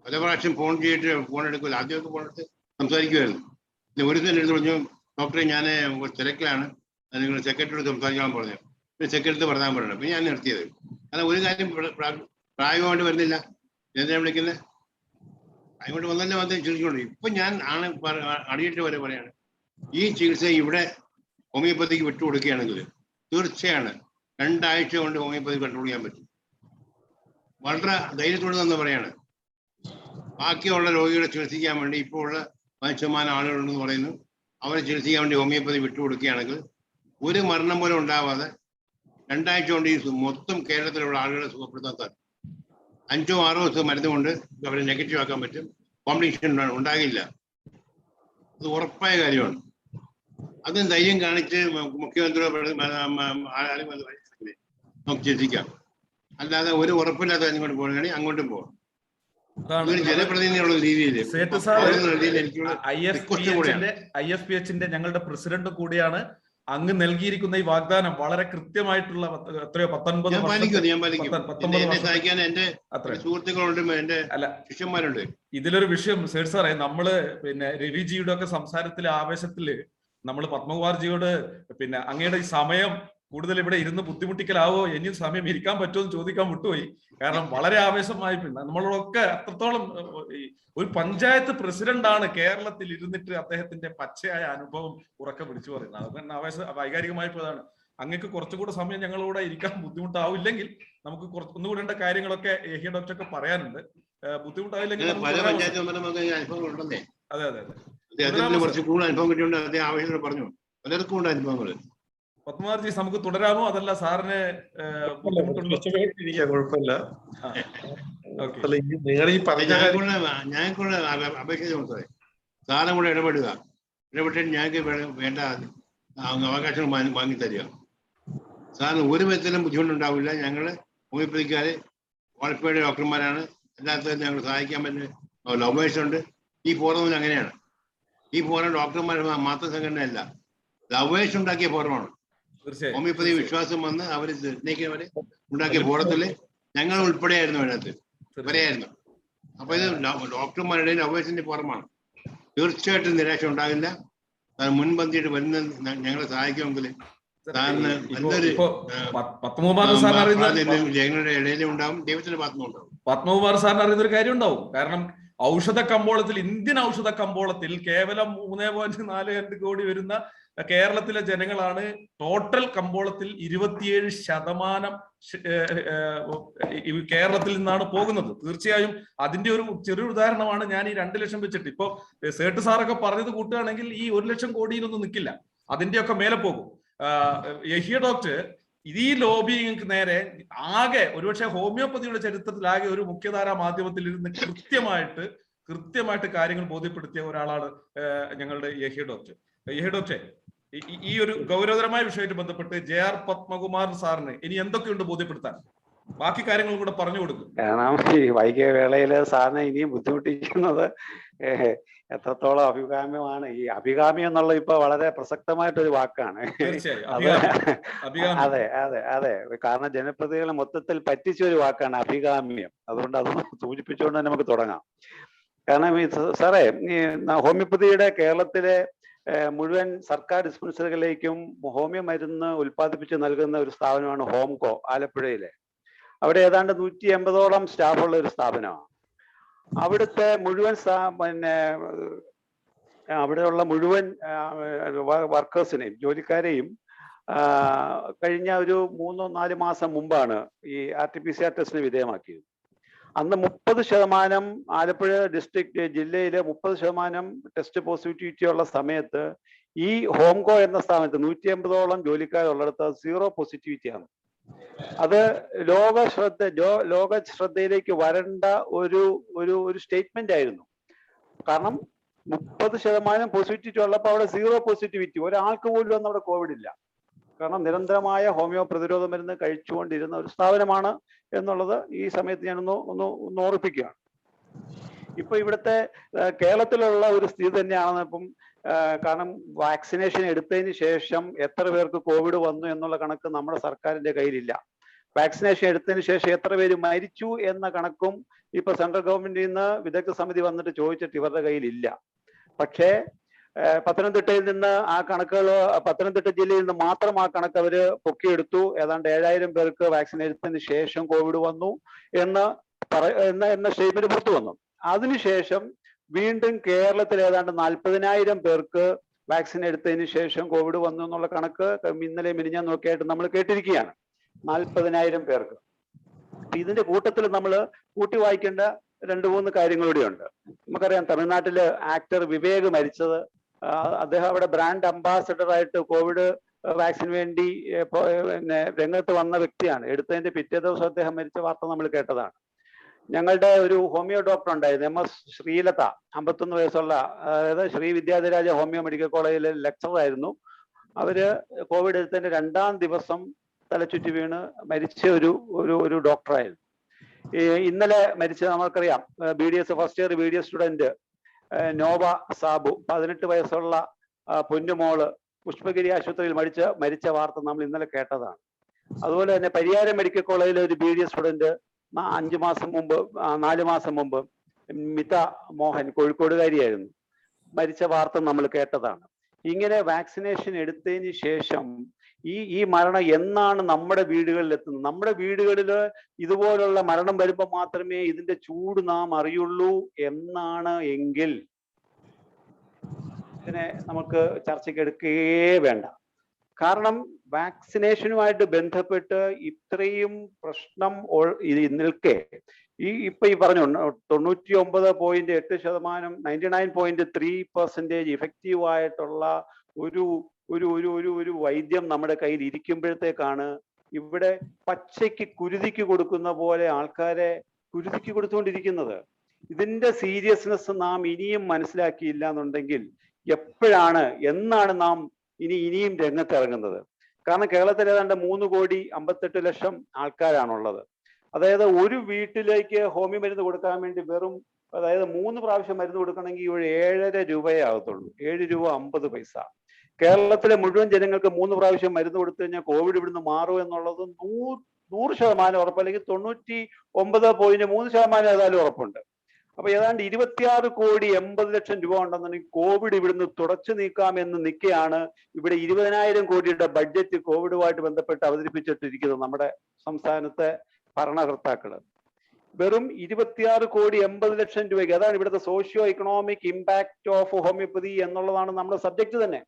പല പ്രാവശ്യം ഫോൺ ചെയ്തിട്ട് ഫോൺ എടുക്കില്ല. ആദ്യമൊക്കെ ഫോൺ എടുത്ത് സംസാരിക്കുമായിരുന്നു. ഒരു തന്നെ എടുത്ത് പറഞ്ഞു, ഡോക്ടറെ ഞാൻ തിരക്കിലാണ്, നിങ്ങൾ സെക്രട്ടറിയോട് സംസാരിക്കാൻ പറഞ്ഞു. പിന്നെ സെക്രട്ടറി പറഞ്ഞാൽ പറയണം. പിന്നെ ഞാൻ നിർത്തിയത്. കാരണം ഒരു കാര്യം പ്രായമായിട്ട് വരുന്നില്ല. എന്തിനാ വിളിക്കുന്നത്? അങ്ങോട്ട് വന്നല്ലേ വന്ന് ചികിത്സിച്ചോളൂ. ഇപ്പൊ ഞാൻ ആണ് അടിയിട്ട് വരെ പറയാണ്, ഈ ചികിത്സ ഇവിടെ ഹോമിയോപ്പതിക്ക് വിട്ടുകൊടുക്കുകയാണെങ്കിൽ തീർച്ചയാണ് 2 ആഴ്ച കൊണ്ട് ഹോമിയോപ്പതി കൺട്രോൾ ചെയ്യാൻ പറ്റും. വളരെ ധൈര്യത്തോടെ തന്നെ പറയാണ്. ബാക്കിയുള്ള രോഗികളെ ചികിത്സിക്കാൻ വേണ്ടി ഇപ്പോൾ ഉള്ള 10% ആളുകളുണ്ടെന്ന് പറയുന്നു. അവരെ ചികിത്സിക്കാൻ വേണ്ടി ഹോമിയോപ്പതി വിട്ടുകൊടുക്കുകയാണെങ്കിൽ ഒരു മരണം പോലും ഉണ്ടാവാതെ 2 ആഴ്ച കൊണ്ട് ഈ മൊത്തം കേരളത്തിലുള്ള ആളുകളെ സുഖപ്പെടുത്താൻ സാധിക്കും. 5-6 ദിവസം മരുന്ന് കൊണ്ട് അവരെ നെഗറ്റീവ് ആക്കാൻ പറ്റും. കോംപ്ലിക്കേഷൻ ഉണ്ടാകില്ല. അത് ഉറപ്പായ കാര്യമാണ്. അതും ധൈര്യം കാണിച്ച് മുഖ്യമന്ത്രിയോട് നമുക്ക് ചിന്തിക്കാം. അല്ലാതെ ഒരു ഉറപ്പില്ലാത്ത ഇങ്ങോട്ട് പോകുകയാണെങ്കിൽ അങ്ങോട്ടും പോകാം. ജനപ്രതിനിധിയുള്ള രീതിയിൽ IFPH ഞങ്ങളുടെ പ്രസിഡന്റ് കൂടിയാണ്. അങ്ങ് നൽകിയിരിക്കുന്ന ഈ വാഗ്ദാനം വളരെ കൃത്യമായിട്ടുള്ള എത്രയോ 19 ശിഷ്യന്മാരുണ്ട്. ഇതിലൊരു വിഷയം സേഠ് സാറേ, നമ്മള് പിന്നെ രവിജിയുടെ ഒക്കെ സംസാരത്തിലെ ആവേശത്തില് നമ്മൾ പത്മകുമാർജിയോട് പിന്നെ അങ്ങയുടെ ഈ സമയം കൂടുതൽ ഇവിടെ ഇരുന്ന് ബുദ്ധിമുട്ടിക്കലാവോ, ഇനിയും സമയം ഇരിക്കാൻ പറ്റുമോ എന്ന് ചോദിക്കാൻ വിട്ടുപോയി. കാരണം വളരെ ആവേശമായി. പിന്നെ നമ്മളോടൊക്കെ അത്രത്തോളം ഒരു പഞ്ചായത്ത് പ്രസിഡന്റാണ് കേരളത്തിൽ ഇരുന്നിട്ട് അദ്ദേഹത്തിന്റെ പച്ചയായ അനുഭവം ഉറക്കെ വിളിച്ചു പറയുന്നത്. അത് വൈകാരികമായി പോയതാണ്. അങ്ങക്ക് കുറച്ചുകൂടെ സമയം ഞങ്ങളോട് ഇരിക്കാൻ ബുദ്ധിമുട്ടാവില്ലെങ്കിൽ നമുക്ക് ഒന്നുകൂടെ കാര്യങ്ങളൊക്കെ ഏഹ്യ ഡോക്ടറൊക്കെ പറയാനുണ്ട്. ബുദ്ധിമുട്ടാവില്ലെങ്കിൽ അതെ അതെ അതെ കുറച്ച് കൂടുതൽ അനുഭവം കിട്ടിയുണ്ട്. അദ്ദേഹം ആവശ്യത്തിന് പറഞ്ഞു, പലർക്കും ഉണ്ട് അനുഭവങ്ങൾ. പത്മകുമാർജി, നമുക്ക് തുടരാമോ? അതല്ല സാറിന് കുഴപ്പമില്ല. ഞങ്ങൾക്കുള്ള അപേക്ഷ സാറും കൂടെ ഇടപെട്ടിട്ട് ഞങ്ങൾക്ക് വേണ്ട അവകാശം വാങ്ങി തരിക. സാറിന് ഒരു വിധത്തിലും ബുദ്ധിമുട്ടുണ്ടാവില്ല. ഞങ്ങള് ഹോമിയോപ്പതിക്കാരെ ക്വാളിഫൈഡ് ഡോക്ടർമാരാണ്. എല്ലാത്തിനും ഞങ്ങൾ സഹായിക്കാൻ പറ്റുന്ന ലവേഴ്സ് ഉണ്ട്. ഈ ഫോറം അങ്ങനെയാണ്. ഈ ഫോറം ഡോക്ടർമാർ മാത്രം സംഘടനയല്ല, ലവേഴ്സ് ഉണ്ടാക്കിയ ഫോറമാണ്. ഹോമിയോപ്പതി വിശ്വാസം വന്ന് അവർ നിർണ്ണയിക്കുന്നവര് ഉണ്ടാക്കിയ ഫോറത്തില് ഞങ്ങൾ ഉൾപ്പെടെയായിരുന്നു അതിനകത്ത് വരെയായിരുന്നു. അപ്പൊ ഇത് ഡോക്ടർമാരുടെയും ലവേഴ്സിന്റെ ഫോറമാണ്. തീർച്ചയായിട്ടും നിരാശ ഉണ്ടാകില്ല. മുൻപന്തിയിട്ട് വരുന്ന ഞങ്ങളെ സഹായിക്കുമെങ്കിൽ സാറിന് നല്ലൊരു ജനങ്ങളുടെ ഇടയിലും ഉണ്ടാവും, ദൈവത്തിന്റെ ഭാഗത്തുനിന്നും ഉണ്ടാവും. പത്മകുമാർ സാറിന് അറിയുന്ന ഒരു കാര്യം ഉണ്ടാവും. കാരണം ഔഷധ കമ്പോളത്തിൽ, ഇന്ത്യൻ ഔഷധ കമ്പോളത്തിൽ കേവലം 3.45 കോടി വരുന്ന കേരളത്തിലെ ജനങ്ങളാണ് ടോട്ടൽ കമ്പോളത്തിൽ 27% കേരളത്തിൽ നിന്നാണ് പോകുന്നത്. തീർച്ചയായും അതിന്റെ ഒരു ചെറിയ ഉദാഹരണമാണ് ഞാൻ ഈ 2 ലക്ഷം വെച്ചിട്ട്. ഇപ്പൊ സേട്ട് സാറൊക്കെ പറഞ്ഞത് കൂട്ടുകയാണെങ്കിൽ ഈ 1 ലക്ഷം കോടിയിലൊന്നും നിൽക്കില്ല, അതിന്റെയൊക്കെ മേലെ പോകും. യഹിയ ഡോക്ടർ ഈ ലോബിക്ക് നേരെ ആകെ ഒരുപക്ഷെ ഹോമിയോപ്പതിയുടെ ചരിത്രത്തിൽ ആകെ ഒരു മുഖ്യധാരാ മാധ്യമത്തിൽ ഇരുന്ന് കൃത്യമായിട്ട് കാര്യങ്ങൾ ബോധ്യപ്പെടുത്തിയ ഒരാളാണ് ഞങ്ങളുടെ യഹിയ ഡോക്ടർ. യഹിയ ഡോക്ടറെ, ഈ ഒരു ഗൗരവതരമായ വിഷയമായിട്ട് ബന്ധപ്പെട്ട് JR പത്മകുമാർ സാറിന് ഇനി എന്തൊക്കെയുണ്ട് ബോധ്യപ്പെടുത്താൻ? ബാക്കി കാര്യങ്ങളും കൂടെ പറഞ്ഞു കൊടുക്കും. കാരണം ഈ വൈകിയ വേളയില് സാറിനെ ഇനിയും ബുദ്ധിമുട്ടിക്കുന്നത് എത്രത്തോളം അഭികാമ്യമാണ്. ഈ അഭികാമ്യം എന്നുള്ള ഇപ്പൊ വളരെ പ്രസക്തമായിട്ടൊരു വാക്കാണ്. അതെ അതെ അതെ, കാരണം ജനപ്രതിനിധികളെ മൊത്തത്തിൽ പറ്റിച്ച ഒരു വാക്കാണ് അഭികാമ്യം. അതുകൊണ്ട് അതൊന്ന് സൂചിപ്പിച്ചുകൊണ്ട് തന്നെ നമുക്ക് തുടങ്ങാം. കാരണം ഈ സാറേ, ഈ ഹോമിയോപ്പതിയുടെ കേരളത്തിലെ മുഴുവൻ സർക്കാർ ഡിസ്പെൻസറികളിലേക്കും ഹോമിയോ മരുന്ന് ഉൽപ്പാദിപ്പിച്ച് നൽകുന്ന ഒരു സ്ഥാപനമാണ് ഹോംകോ ആലപ്പുഴയിലെ. അവിടെ ഏതാണ്ട് 180ഓളം സ്റ്റാഫുള്ള ഒരു സ്ഥാപനമാണ്. അവിടുത്തെ മുഴുവൻ അവിടെയുള്ള മുഴുവൻ വർക്കേഴ്സിനെയും ജോലിക്കാരെയും കഴിഞ്ഞ ഒരു 3-4 മാസം മുമ്പാണ് ഈ RT-PCR ടെസ്റ്റിന് വിധേയമാക്കിയത്. അന്ന് 30% ആലപ്പുഴ ഡിസ്ട്രിക്ട് ജില്ലയിലെ 30% ടെസ്റ്റ് പോസിറ്റിവിറ്റി ഉള്ള സമയത്ത് ഈ ഹോംകോ എന്ന സ്ഥാപനത്ത് 180ഓളം ജോലിക്കാരുള്ളിടത്ത് 0 പോസിറ്റിവിറ്റിയാണ്. അത് ലോക ശ്രദ്ധയിലേക്ക് വരേണ്ട ഒരു സ്റ്റേറ്റ്മെന്റ് ആയിരുന്നു. കാരണം 30% പോസിറ്റിവിറ്റി ഉള്ളപ്പോൾ അവിടെ 0 പോസിറ്റിവിറ്റി, ഒരാൾക്ക് പോലും ഒന്നും അവിടെ കോവിഡ് ഇല്ല. കാരണം നിരന്തരമായ ഹോമിയോ പ്രതിരോധ മരുന്ന് കഴിച്ചുകൊണ്ടിരുന്ന ഒരു സ്ഥാപനമാണ് എന്നുള്ളത് ഈ സമയത്ത് ഞാനൊന്ന് ഓർപ്പിക്കുകയാണ്. ഇപ്പൊ ഇവിടുത്തെ കേരളത്തിലുള്ള ഒരു സ്ഥിതി തന്നെയാണ് ഇപ്പം. കാരണം വാക്സിനേഷൻ എടുത്തതിന് ശേഷം എത്ര പേർക്ക് കോവിഡ് വന്നു എന്നുള്ള കണക്ക് നമ്മുടെ സർക്കാരിന്റെ കയ്യിലില്ല. വാക്സിനേഷൻ എടുത്തതിന് ശേഷം എത്ര പേര് മരിച്ചു എന്ന കണക്കും ഇപ്പൊ സെൻട്രൽ ഗവൺമെന്റിൽ നിന്ന് വിദഗ്ധ സമിതി വന്നിട്ട് ചോദിച്ചിട്ട് ഇവരുടെ കയ്യിലില്ല. പക്ഷേ പത്തനംതിട്ടയിൽ നിന്ന് ആ കണക്കുകൾ, പത്തനംതിട്ട ജില്ലയിൽ നിന്ന് മാത്രം ആ കണക്ക് അവര് പൊക്കിയെടുത്തു. ഏതാണ്ട് 7000 പേർക്ക് വാക്സിൻ എടുത്തതിന് ശേഷം കോവിഡ് വന്നു എന്ന സ്റ്റേറ്റ്മെന്റ് പുറത്തു വന്നു. അതിനുശേഷം വീണ്ടും കേരളത്തിൽ ഏതാണ്ട് 40,000 പേർക്ക് വാക്സിൻ എടുത്തതിന് ശേഷം കോവിഡ് വന്നു എന്നുള്ള കണക്ക് ഇന്നലെ മിനിഞ്ഞാന്ന് നോക്കിയായിട്ട് നമ്മൾ കേട്ടിരിക്കുകയാണ്. 40,000 പേർക്ക്. ഇതിന്റെ കൂട്ടത്തിൽ നമ്മൾ കൂട്ടി വായിക്കേണ്ട 2-3 കാര്യങ്ങളൂടെ ഉണ്ട്. നമുക്കറിയാം, തമിഴ്നാട്ടില് ആക്ടർ വിവേക് മരിച്ചത്, അദ്ദേഹം അവിടെ ബ്രാൻഡ് അംബാസഡർ ആയിട്ട് കോവിഡ് വാക്സിന് വേണ്ടി രംഗത്ത് വന്ന വ്യക്തിയാണ്. എടുത്തതിന്റെ പിറ്റേ ദിവസം അദ്ദേഹം മരിച്ച വാർത്ത നമ്മൾ കേട്ടതാണ്. ഞങ്ങളുടെ ഒരു ഹോമിയോ ഡോക്ടർ ഉണ്ടായിരുന്നു, MS ശ്രീലത, 51 വയസ്സുള്ള, അതായത് ശ്രീ വിദ്യാധിരാജ ഹോമിയോ മെഡിക്കൽ കോളേജിലെ ലെക്ചറർ ആയിരുന്നു. അവര് കോവിഡ് എടുത്തതിന്റെ 2ാം ദിവസം തലച്ചുറ്റി വീണ് മരിച്ച ഒരു ഡോക്ടറായിരുന്നു. ഇന്നലെ മരിച്ച നമുക്കറിയാം, BDS first year BDS student Nova Sabu, 18 വയസ്സുള്ള പൊന്നുമോള് പുഷ്പഗിരി ആശുപത്രിയിൽ മരിച്ച വാർത്ത നമ്മൾ ഇന്നലെ കേട്ടതാണ്. അതുപോലെ തന്നെ പരിയാരം മെഡിക്കൽ കോളേജിലെ ഒരു BDS സ്റ്റുഡന്റ് 4 മാസം മുമ്പ് മിത മോഹൻ, കോഴിക്കോടുകാരിയായിരുന്നു, മരിച്ച വാർത്ത നമ്മൾ കേട്ടതാണ്. ഇങ്ങനെ വാക്സിനേഷൻ എടുത്തതിന് ശേഷം ഈ മരണം എന്നാണ് നമ്മുടെ വീടുകളിൽ എത്തുന്നത്? നമ്മുടെ വീടുകളിൽ ഇതുപോലുള്ള മരണം വരുമ്പോൾ മാത്രമേ ഇതിന്റെ ചൂട് നാം അറിയുള്ളൂ എന്നാണ് എങ്കിൽ ഇതിനെ നമുക്ക് ചർച്ചയ്ക്ക് എടുക്കുകയേ വേണ്ട. കാരണം വാക്സിനേഷനുമായിട്ട് ബന്ധപ്പെട്ട് ഇത്രയും പ്രശ്നം നിൽക്കെ ഇപ്പൊ ഈ പറഞ്ഞു 99.8%, 99.3% ഇഫക്റ്റീവ് ആയിട്ടുള്ള ഒരു വൈദ്യം നമ്മുടെ കയ്യിൽ ഇരിക്കുമ്പോഴത്തേക്കാണ് ഇവിടെ പച്ചയ്ക്ക് കുരുതിക്ക് കൊടുക്കുന്ന പോലെ ആൾക്കാരെ കുരുതിക്ക് കൊടുത്തുകൊണ്ടിരിക്കുന്നത്. ഇതിന്റെ സീരിയസ്നെസ് നാം ഇനിയും മനസ്സിലാക്കിയില്ല എന്നുണ്ടെങ്കിൽ എന്നാണ് നാം ഇനിയും രംഗത്തിറങ്ങുന്നത്? കാരണം കേരളത്തിൽ ഏതാണ്ട് 3,58,00,000 ആൾക്കാരാണുള്ളത്. അതായത് ഒരു വീട്ടിലേക്ക് ഹോമിയോ മരുന്ന് കൊടുക്കാൻ വേണ്ടി വെറും അതായത് 3 പ്രാവശ്യം മരുന്ന് കൊടുക്കണമെങ്കിൽ ഒരു 7.5 രൂപയേ ആകത്തുള്ളൂ. 7 രൂപ 50 പൈസ. കേരളത്തിലെ മുഴുവൻ ജനങ്ങൾക്ക് 3 പ്രാവശ്യം മരുന്ന് കൊടുത്തു കഴിഞ്ഞാൽ കോവിഡ് ഇവിടുന്ന് മാറും എന്നുള്ളത് 100% ഉറപ്പ്, അല്ലെങ്കിൽ 99.3% ഏതായാലും ഉറപ്പുണ്ട്. അപ്പൊ ഏതാണ്ട് 26,80,00,000 രൂപ ഉണ്ടെന്നുണ്ടെങ്കിൽ കോവിഡ് ഇവിടുന്ന് തുടച്ചു നീക്കാമെന്ന് നിൽക്കുകയാണ് ഇവിടെ 20,000 കോടിയുടെ ബഡ്ജറ്റ് കോവിഡുമായിട്ട് ബന്ധപ്പെട്ട് അവതരിപ്പിച്ചിട്ടിരിക്കുന്നത് നമ്മുടെ സംസ്ഥാനത്തെ ഭരണകർത്താക്കള്. വെറും 26,80,00,000 രൂപയ്ക്ക്, അതാണ് ഇവിടുത്തെ socio economic impact of homoeopathy എന്നുള്ളതാണ് നമ്മുടെ സബ്ജക്ട് തന്നെ.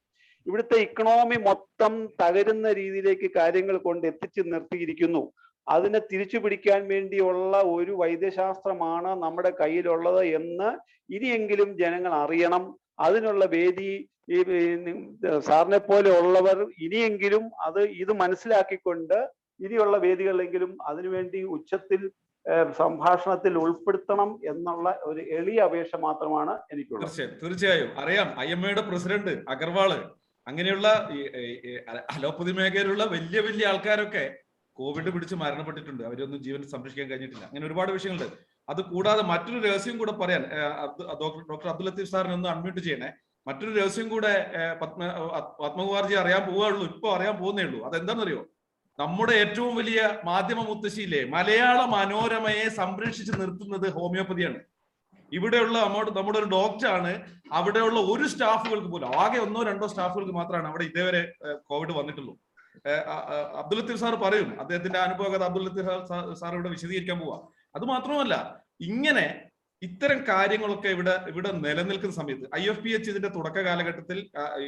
ഇവിടുത്തെ ഇക്കണോമി മൊത്തം തകരുന്ന രീതിയിലേക്ക് കാര്യങ്ങൾ കൊണ്ട് എത്തിച്ചു നിർത്തിയിരിക്കുന്നു. അതിനെ തിരിച്ചു പിടിക്കാൻ വേണ്ടിയുള്ള ഒരു വൈദ്യശാസ്ത്രമാണ് നമ്മുടെ കയ്യിലുള്ളത് എന്ന് ഇനിയെങ്കിലും ജനങ്ങൾ അറിയണം. അതിനുള്ള വേദി ഈ സാറിനെ പോലെ ഉള്ളവർ ഇനിയെങ്കിലും ഇത് മനസ്സിലാക്കിക്കൊണ്ട് ഇനിയുള്ള വേദികളെങ്കിലും അതിനുവേണ്ടി ഉച്ചത്തിൽ സംഭാഷണത്തിൽ ഉൾപ്പെടുത്തണം എന്നുള്ള ഒരു എളിയ അപേക്ഷ മാത്രമാണ് എനിക്കുള്ളത്. തീർച്ചയായും അറിയാം, IMA പ്രസിഡന്റ് അഗർവാള് അങ്ങനെയുള്ള അലോപ്പതി മേഖലയിലുള്ള വലിയ വലിയ ആൾക്കാരൊക്കെ കോവിഡ് പിടിച്ച് മരണപ്പെട്ടിട്ടുണ്ട്. അവരൊന്നും ജീവൻ സംരക്ഷിക്കാൻ കഴിഞ്ഞിട്ടില്ല. അങ്ങനെ ഒരുപാട് വിഷയങ്ങളുണ്ട്. അത് കൂടാതെ മറ്റൊരു രഹസ്യം കൂടെ പറയാൻ ഡോക്ടർ അബ്ദുൽ ലത്തീഫ് സാറിനെ ഒന്ന് അൺമ്യൂട്ട് ചെയ്യണേ. മറ്റൊരു രഹസ്യം കൂടെ പത്മകുമാർജി അറിയാൻ പോവുകയുള്ളൂ, ഇപ്പൊ അറിയാൻ പോകുന്നേ ഉള്ളൂ. അതെന്താണെന്നറിയോ? നമ്മുടെ ഏറ്റവും വലിയ മാധ്യമ മുത്തശ്ശിയിലെ മലയാള മനോരമയെ സംരക്ഷിച്ച് നിർത്തുന്നത് ഹോമിയോപ്പതിയാണ്. ഇവിടെയുള്ള നമ്മുടെ ഒരു ഡോക്ടറാണ്. അവിടെയുള്ള ഒരു സ്റ്റാഫുകൾക്ക് പോലും, ആകെ 1-2 സ്റ്റാഫുകൾക്ക് മാത്രമാണ് അവിടെ ഇതേവരെ കോവിഡ് വന്നിട്ടുള്ളൂ. അബ്ദുൽ ലത്തീഫ് സാർ പറയും, അദ്ദേഹത്തിന്റെ അനുഭവകഥ അബ്ദുൽ ലത്തീഫ് സാർ ഇവിടെ വിശദീകരിക്കാൻ പോവാ. അത് മാത്രമല്ല, ഇത്തരം കാര്യങ്ങളൊക്കെ ഇവിടെ നിലനിൽക്കുന്ന സമയത്ത് IFPH ഇതിന്റെ തുടക്ക കാലഘട്ടത്തിൽ,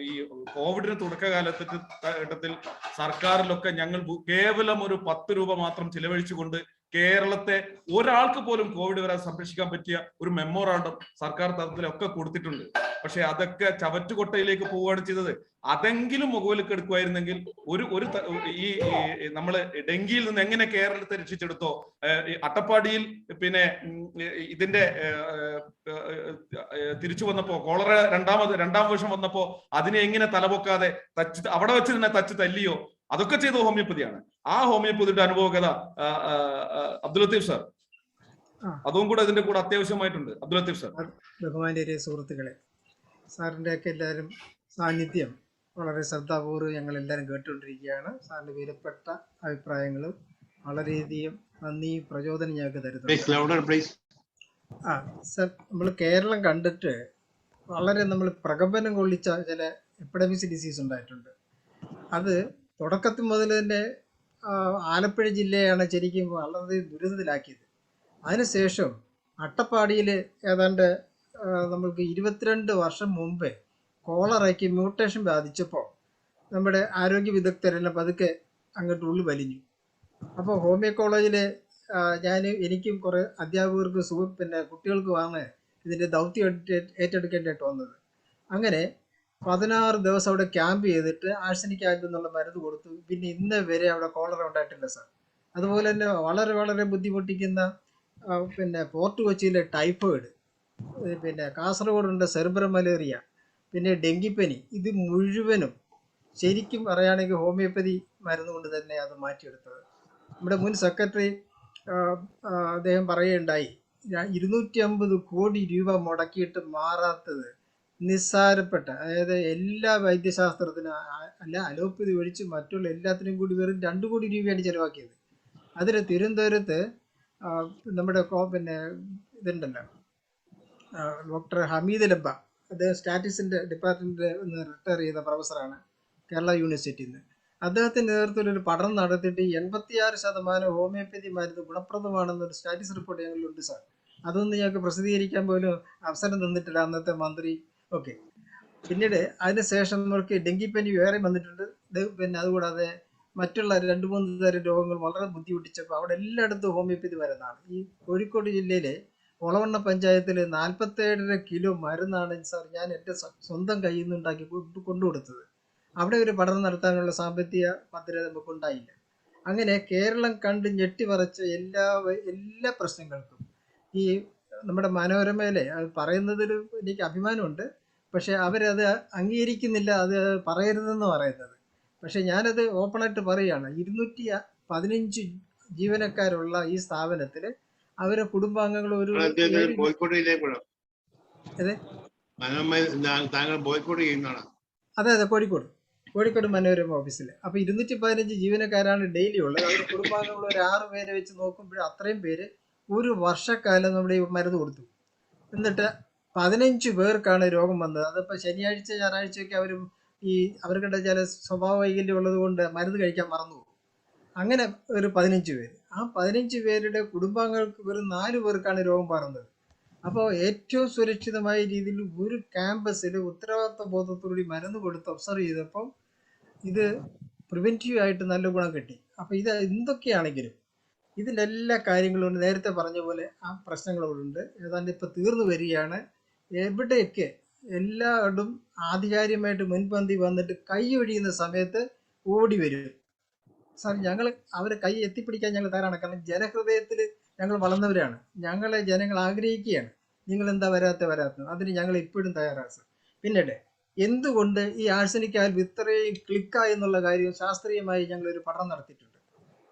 ഈ കോവിഡിന് തുടക്ക കാലഘട്ടത്തിൽ സർക്കാരിലൊക്കെ ഞങ്ങൾ കേവലം ഒരു 10 രൂപ മാത്രം ചിലവഴിച്ചുകൊണ്ട് കേരളത്തെ ഒരാൾക്ക് പോലും കോവിഡ് വരാൻ സംരക്ഷിക്കാൻ പറ്റിയ ഒരു മെമ്മോറാണ്ടം സർക്കാർ തലത്തിലൊക്കെ കൊടുത്തിട്ടുണ്ട്. പക്ഷെ അതൊക്കെ ചവറ്റുകൊട്ടയിലേക്ക് പോവുകയാണ് ചെയ്തത്. അതെങ്കിലും മുഖവിലേക്ക് എടുക്കുമായിരുന്നെങ്കിൽ ഈ നമ്മള് ഡെങ്കിയിൽ നിന്ന് എങ്ങനെ കേരളത്തെ രക്ഷിച്ചെടുത്തോ, അട്ടപ്പാടിയിൽ പിന്നെ ഇതിന്റെ തിരിച്ചു വന്നപ്പോ കോളറ രണ്ടാം വർഷം വന്നപ്പോ അതിനെ എങ്ങനെ തലപൊക്കാതെ അവിടെ വെച്ച് തന്നെ തച്ച് തല്ലിയോ, അതൊക്കെ ചെയ്ത ഹോമിയോപ്പതിയാണ്. ആ ഹോമിയോപ്പതിയുടെ അനുഭവകഥ അബ്ദുൽ ലത്തീഫ് സാർ, അതും കൂടെ ഇതിന്റെ കൂടെ അത്യാവശ്യമായിട്ടുണ്ട്. അബ്ദുൽ ലത്തീഫ് സാർ. ബഹുമാന്യരെ സുഹൃത്തുക്കളെ, സാറിന്റെ ഒക്കെ എല്ലാവരും സാന്നിധ്യം വളരെ ശ്രദ്ധാപൂർവ്വം ഞങ്ങൾ എല്ലാവരും കേട്ടുകൊണ്ടിരിക്കുകയാണ്. സാറിന്റെ വിലപ്പെട്ട അഭിപ്രായങ്ങളും വളരെയധികം നന്ദിയും പ്രചോദനം ഞങ്ങൾക്ക് തരുന്നു. സർ, നമ്മൾ കേരളം കണ്ടിട്ട് വളരെ നമ്മൾ പ്രകമ്പനം കൊള്ളിച്ച ചില എപ്പിഡമിക്സ് ഡിസീസ് ഉണ്ടായിട്ടുണ്ട്. അത് തുടക്കത്തിൽ മുതൽ തന്നെ ആലപ്പുഴ ജില്ലയാണ് ശരിക്കും വളരെ ദുരിതത്തിലാക്കിയത്. അതിനുശേഷം അട്ടപ്പാടിയിൽ ഏതാണ്ട് നമ്മൾക്ക് 22 വർഷം മുമ്പേ കോളറയ്ക്ക് മ്യൂട്ടേഷൻ ബാധിച്ചപ്പോൾ നമ്മുടെ ആരോഗ്യ വിദഗ്ധരെല്ലാം പതുക്കെ അങ്ങോട്ട് ഉള്ളിൽ വലിഞ്ഞു. അപ്പോൾ ഹോമിയോ കോളേജിൽ എനിക്കും കുറേ അധ്യാപകർക്ക് പിന്നെ കുട്ടികൾക്കുമാണ് ഇതിൻ്റെ ദൗത്യം ഏറ്റെടുക്കേണ്ടതായിട്ട് വന്നത്. അങ്ങനെ 16 ദിവസം അവിടെ ക്യാമ്പ് ചെയ്തിട്ട് ആഴ്സനിക് ആൽബ് എന്നുള്ള മരുന്ന് കൊടുത്തു. പിന്നെ ഇന്ന് വരെ അവിടെ കോളറ ഉണ്ടായിട്ടില്ല സാർ. അതുപോലെ തന്നെ വളരെ വളരെ ബുദ്ധിമുട്ടിക്കുന്ന പിന്നെ പോർട്ട് കൊച്ചിയിലെ ടൈഫോയിഡ്, പിന്നെ കാസർഗോഡുണ്ട് സെർബറം മലേറിയ, പിന്നെ ഡെങ്കിപ്പനി, ഇത് മുഴുവനും ശരിക്കും പറയുകയാണെങ്കിൽ ഹോമിയോപ്പതി മരുന്ന് കൊണ്ട് തന്നെ അത് മാറ്റിയെടുത്തത്. നമ്മുടെ മുൻ സെക്രട്ടറി അദ്ദേഹം പറയുകയുണ്ടായി, 250 കോടി രൂപ മുടക്കിയിട്ട് മാറാത്തത് നിസ്സാരപ്പെട്ട, അതായത് എല്ലാ വൈദ്യശാസ്ത്രത്തിനും അല്ല അലോപ്പതി ഒഴിച്ച് മറ്റുള്ള എല്ലാത്തിനും കൂടി വെറും 2 കോടി രൂപയാണ് ചിലവാക്കിയത്. അതിന് തിരുവനന്തപുരത്ത് നമ്മുടെ പിന്നെ ഇതുണ്ടല്ലോ ഡോക്ടർ ഹമീദ് ലബ്ബ, അദ്ദേഹം സ്റ്റാറ്റിക്സിൻ്റെ ഡിപ്പാർട്ട്മെൻറ്റിൽ നിന്ന് റിട്ടയർ ചെയ്ത പ്രൊഫസറാണ് കേരള യൂണിവേഴ്സിറ്റിയിൽ നിന്ന്. അദ്ദേഹത്തിൻ്റെ നേതൃത്വത്തിൽ ഒരു പഠനം നടത്തിയിട്ട് 86% ഹോമിയോപ്പതി മരുന്ന് ഗുണപ്രദമാണെന്നൊരു സ്റ്റാറ്റിക്സ് റിപ്പോർട്ട് ഞങ്ങളിലുണ്ട് സാർ. അതൊന്നും ഞങ്ങൾക്ക് പ്രസിദ്ധീകരിക്കാൻ പോലും അവസരം തന്നിട്ടില്ല അന്നത്തെ മന്ത്രി. ഓക്കെ, പിന്നീട് അതിനുശേഷം നമ്മൾക്ക് ഡെങ്കിപ്പനി വേറെ വന്നിട്ടുണ്ട്. പിന്നെ അതുകൂടാതെ മറ്റുള്ള 2-3 തരം രോഗങ്ങൾ വളരെ ബുദ്ധിമുട്ടിച്ചപ്പോൾ അവിടെ എല്ലായിടത്തും ഹോമിയോപ്പതി മരുന്നാണ്. ഈ കോഴിക്കോട് ജില്ലയിലെ ഒളവണ്ണ പഞ്ചായത്തിൽ 47.5 കിലോ മരുന്നാണ് സാർ ഞാൻ എൻ്റെ സ്വന്തം കയ്യിൽ നിന്ന് ഉണ്ടാക്കി കൊണ്ടുകൊടുത്തത്. അവിടെ ഒരു പഠനം നടത്താനുള്ള സാമ്പത്തിക ഭദ്രത നമുക്കുണ്ടായില്ല. അങ്ങനെ കേരളം കണ്ട് ഞെട്ടിമറിച്ച എല്ലാ പ്രശ്നങ്ങൾക്കും ഈ നമ്മുടെ മനോരമയിലെ അത് പറയുന്നതിൽ എനിക്ക് അഭിമാനമുണ്ട്. പക്ഷെ അവരത് അംഗീകരിക്കുന്നില്ല, അത് പറയരുതെന്ന് പറയുന്നത്. പക്ഷെ ഞാനത് ഓപ്പണായിട്ട് പറയുകയാണ്, 215 ജീവനക്കാരുള്ള ഈ സ്ഥാപനത്തിൽ അവരെ കുടുംബാംഗങ്ങൾ ഒരു ബോയ്ക്കോട്ട് ചെയ്തേക്കുള്ളൂ. അതെ താങ്കൾ ബോയ്ക്കോട്ട് ചെയ്യുന്നതാണ്. അതെ അതെ, കോഴിക്കോട് മനോരമ ഓഫീസിൽ. അപ്പൊ 215 ജീവനക്കാരാണ് ഡെയിലി ഉള്ളത്. അവരുടെ കുടുംബാംഗങ്ങൾ ഒരു 6 പേരെ വെച്ച് നോക്കുമ്പോൾ അത്രയും പേര് ഒരു വർഷക്കാലം നമ്മുടെ ഈ മരുന്ന് കൊടുത്തു. എന്നിട്ട് 15 പേർക്കാണ് രോഗം വന്നത്. അതിപ്പോൾ ശനിയാഴ്ച ഞായറാഴ്ചയൊക്കെ അവർക്ക് ചില സ്വഭാവ വൈകല്യം ഉള്ളത് കൊണ്ട് മരുന്ന് കഴിക്കാൻ മറന്നുപോകും. അങ്ങനെ ഒരു 15 പേര്, ആ 15 പേരുടെ കുടുംബാംഗങ്ങൾക്ക് വെറും 4 പേർക്കാണ് രോഗം പകർന്നത്. അപ്പോൾ ഏറ്റവും സുരക്ഷിതമായ രീതിയിൽ ഒരു ക്യാമ്പസിൽ ഉത്തരവാദിത്വ ബോധത്തോടുകൂടി മരുന്ന് കൊടുത്ത് ഒബ്സർവ് ചെയ്തപ്പോൾ ഇത് പ്രിവെന്റീവ് ആയിട്ട് നല്ല ഗുണം കിട്ടി. അപ്പോൾ ഇത് എന്തൊക്കെയാണെങ്കിലും ഇതിൻ്റെ എല്ലാ കാര്യങ്ങളും നേരത്തെ പറഞ്ഞ പോലെ ആ പ്രശ്നങ്ങളുണ്ട്. ഏതാണ്ട് ഇപ്പോൾ തീർന്നു വരികയാണ്. എവിടെയൊക്കെ എല്ലായിടും ആധികാരികമായിട്ട് മുൻപന്തി വന്നിട്ട് കൈ ഒഴിയുന്ന സമയത്ത് ഓടി വരും. സാർ ഞങ്ങൾ അവരെ കൈ എത്തിപ്പിടിക്കാൻ ഞങ്ങൾ തയ്യാറാണ്. കാരണം ജനഹൃദയത്തിൽ ഞങ്ങൾ വളർന്നവരാണ്. ഞങ്ങളെ ജനങ്ങൾ ആഗ്രഹിക്കുകയാണ്. നിങ്ങൾ എന്താ വരാത്തത്? അതിന് ഞങ്ങൾ ഇപ്പോഴും തയ്യാറാണ് സാർ. പിന്നീട് എന്തുകൊണ്ട് ഈ ആഴ്സനിക് ആൽബ് ഇത്രയും ക്ലിക്കായി എന്നുള്ള കാര്യം ശാസ്ത്രീയമായി ഞങ്ങളൊരു പഠനം നടത്തിയിട്ടുണ്ട്.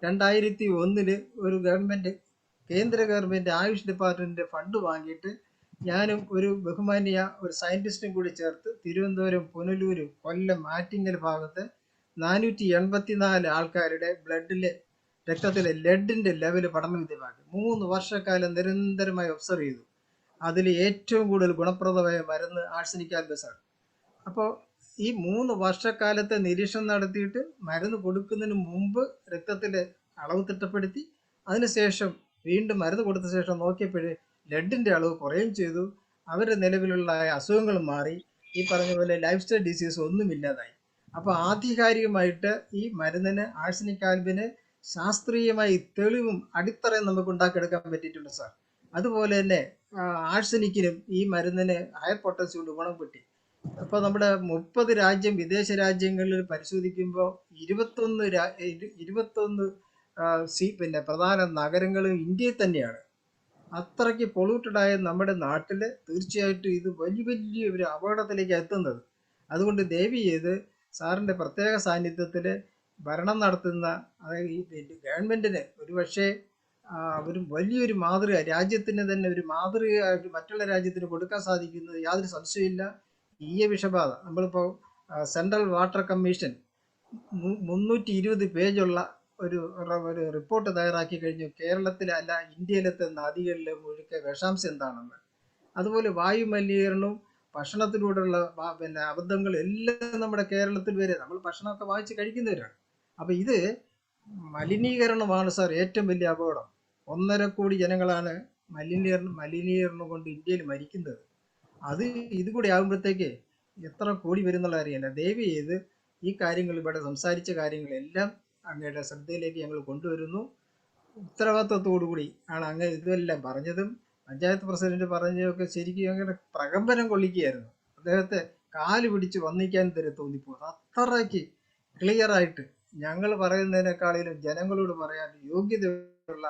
2001 ഒരു കേന്ദ്ര ഗവൺമെന്റ് ആയുഷ് ഡിപ്പാർട്ട്മെന്റിന്റെ ഫണ്ട് വാങ്ങിയിട്ട് ഞാനും ഒരു ബഹുമാന്യ ഒരു സയന്റിസ്റ്റും കൂടി ചേർത്ത് തിരുവനന്തപുരം, പുനലൂർ, കൊല്ലം, ആറ്റിങ്ങൽ ഭാഗത്ത് 484 ആൾക്കാരുടെ രക്തത്തിലെ ലെഡിന്റെ ലെവല് പഠനവിധേയമാക്കി 3 വർഷക്കാലം നിരന്തരമായി ഒബ്സർവ് ചെയ്തു. അതിൽ ഏറ്റവും കൂടുതൽ ഗുണപ്രദമായ മരുന്ന് ആഴ്സനിക് ആൽബസാണ്. അപ്പോൾ ഈ 3 വർഷക്കാലത്തെ നിരീക്ഷണം നടത്തിയിട്ട് മരുന്ന് കൊടുക്കുന്നതിന് മുമ്പ് രക്തത്തിലെ അളവ് തിട്ടപ്പെടുത്തി, അതിനുശേഷം വീണ്ടും മരുന്ന് കൊടുത്ത ശേഷം നോക്കിയപ്പോഴേ ലെഡിന്റെ അളവ് കുറയുകയും ചെയ്തു. അവരുടെ നിലവിലുള്ള അസുഖങ്ങൾ മാറി. ഈ പറഞ്ഞ പോലെ ലൈഫ് സ്റ്റൈൽ ഡിസീസ് ഒന്നുമില്ലാതായി. അപ്പോൾ ആധികാരികമായിട്ട് ഈ മരുന്നിന് ആഴ്സനിക് ആൽബിന് ശാസ്ത്രീയമായി തെളിവും അടിത്തറയും നമുക്ക് ഉണ്ടാക്കിയെടുക്കാൻ പറ്റിയിട്ടുണ്ട് സാർ. അതുപോലെ തന്നെ ആഴ്സനിക്കിനും ഈ മരുന്നിന് ഹയർ പൊട്ടൻഷ്യൽ കൊണ്ട് ഗുണം കിട്ടി. അപ്പോൾ നമ്മുടെ 30 വിദേശ രാജ്യങ്ങളിൽ പരിശോധിക്കുമ്പോൾ 21 പ്രധാന നഗരങ്ങളും ഇന്ത്യയിൽ തന്നെയാണ്. അത്രയ്ക്ക് പൊള്യൂട്ടഡായ നമ്മുടെ നാട്ടിൽ തീർച്ചയായിട്ടും ഇത് വലിയ ഒരു അപകടത്തിലേക്ക് എത്തുന്നത്. അതുകൊണ്ട് ദയവ് ചെയ്ത് സാറിൻ്റെ പ്രത്യേക സാന്നിധ്യത്തിൽ ഭരണം നടത്തുന്ന അതായത് ഈ ഗവൺമെന്റിന് ഒരുപക്ഷെ ഒരു വലിയൊരു മാതൃക, രാജ്യത്തിന് തന്നെ ഒരു മാതൃകയായിട്ട് മറ്റുള്ള രാജ്യത്തിന് കൊടുക്കാൻ സാധിക്കുന്നത് യാതൊരു സംശയമില്ല. ഈ വിഷബാധ നമ്മളിപ്പോൾ സെൻട്രൽ വാട്ടർ കമ്മീഷൻ 320 പേജുള്ള ഒരു റിപ്പോർട്ട് തയ്യാറാക്കി കഴിഞ്ഞു. കേരളത്തിലല്ല ഇന്ത്യയിലത്തെ നദികളിലെ മുഴുക്കെ വിഷാംശം എന്താണെന്ന്. അതുപോലെ വായു മലിനീകരണവും ഭക്ഷണത്തിലൂടെയുള്ള അബദ്ധങ്ങൾ എല്ലാം നമ്മുടെ കേരളത്തിൽ വരെ നമ്മൾ ഭക്ഷണമൊക്കെ വാങ്ങിച്ച് കഴിക്കുന്നവരാണ്. അപ്പം ഇത് മലിനീകരണമാണ് സാർ ഏറ്റവും വലിയ അപകടം. 1.5 കോടി ജനങ്ങളാണ് മലിനീകരണം കൊണ്ട് ഇന്ത്യയിൽ മരിക്കുന്നത്. ഇതുകൂടി ആകുമ്പോഴത്തേക്ക് എത്ര കോടി വരുന്നുള്ള അറിയില്ല. ദയവ് ചെയ്ത് ഈ കാര്യങ്ങൾ ഇവിടെ സംസാരിച്ച കാര്യങ്ങളെല്ലാം അങ്ങയുടെ ശ്രദ്ധയിലേക്ക് ഞങ്ങൾ കൊണ്ടുവരുന്നു. ഉത്തരവാദിത്വത്തോടുകൂടി ആണ് അങ്ങ് ഇതെല്ലാം പറഞ്ഞതും പഞ്ചായത്ത് പ്രസിഡന്റ് പറഞ്ഞതൊക്കെ ശരിക്കും അങ്ങനെ പ്രകമ്പനം കൊള്ളിക്കുകയായിരുന്നു. അദ്ദേഹത്തെ കാല് പിടിച്ച് വന്നിക്കാൻ തരെ തോന്നിപ്പോകും. അത്രയ്ക്ക് ക്ലിയറായിട്ട് ഞങ്ങൾ പറയുന്നതിനേക്കാളിലും ജനങ്ങളോട് പറയാൻ യോഗ്യതയുള്ള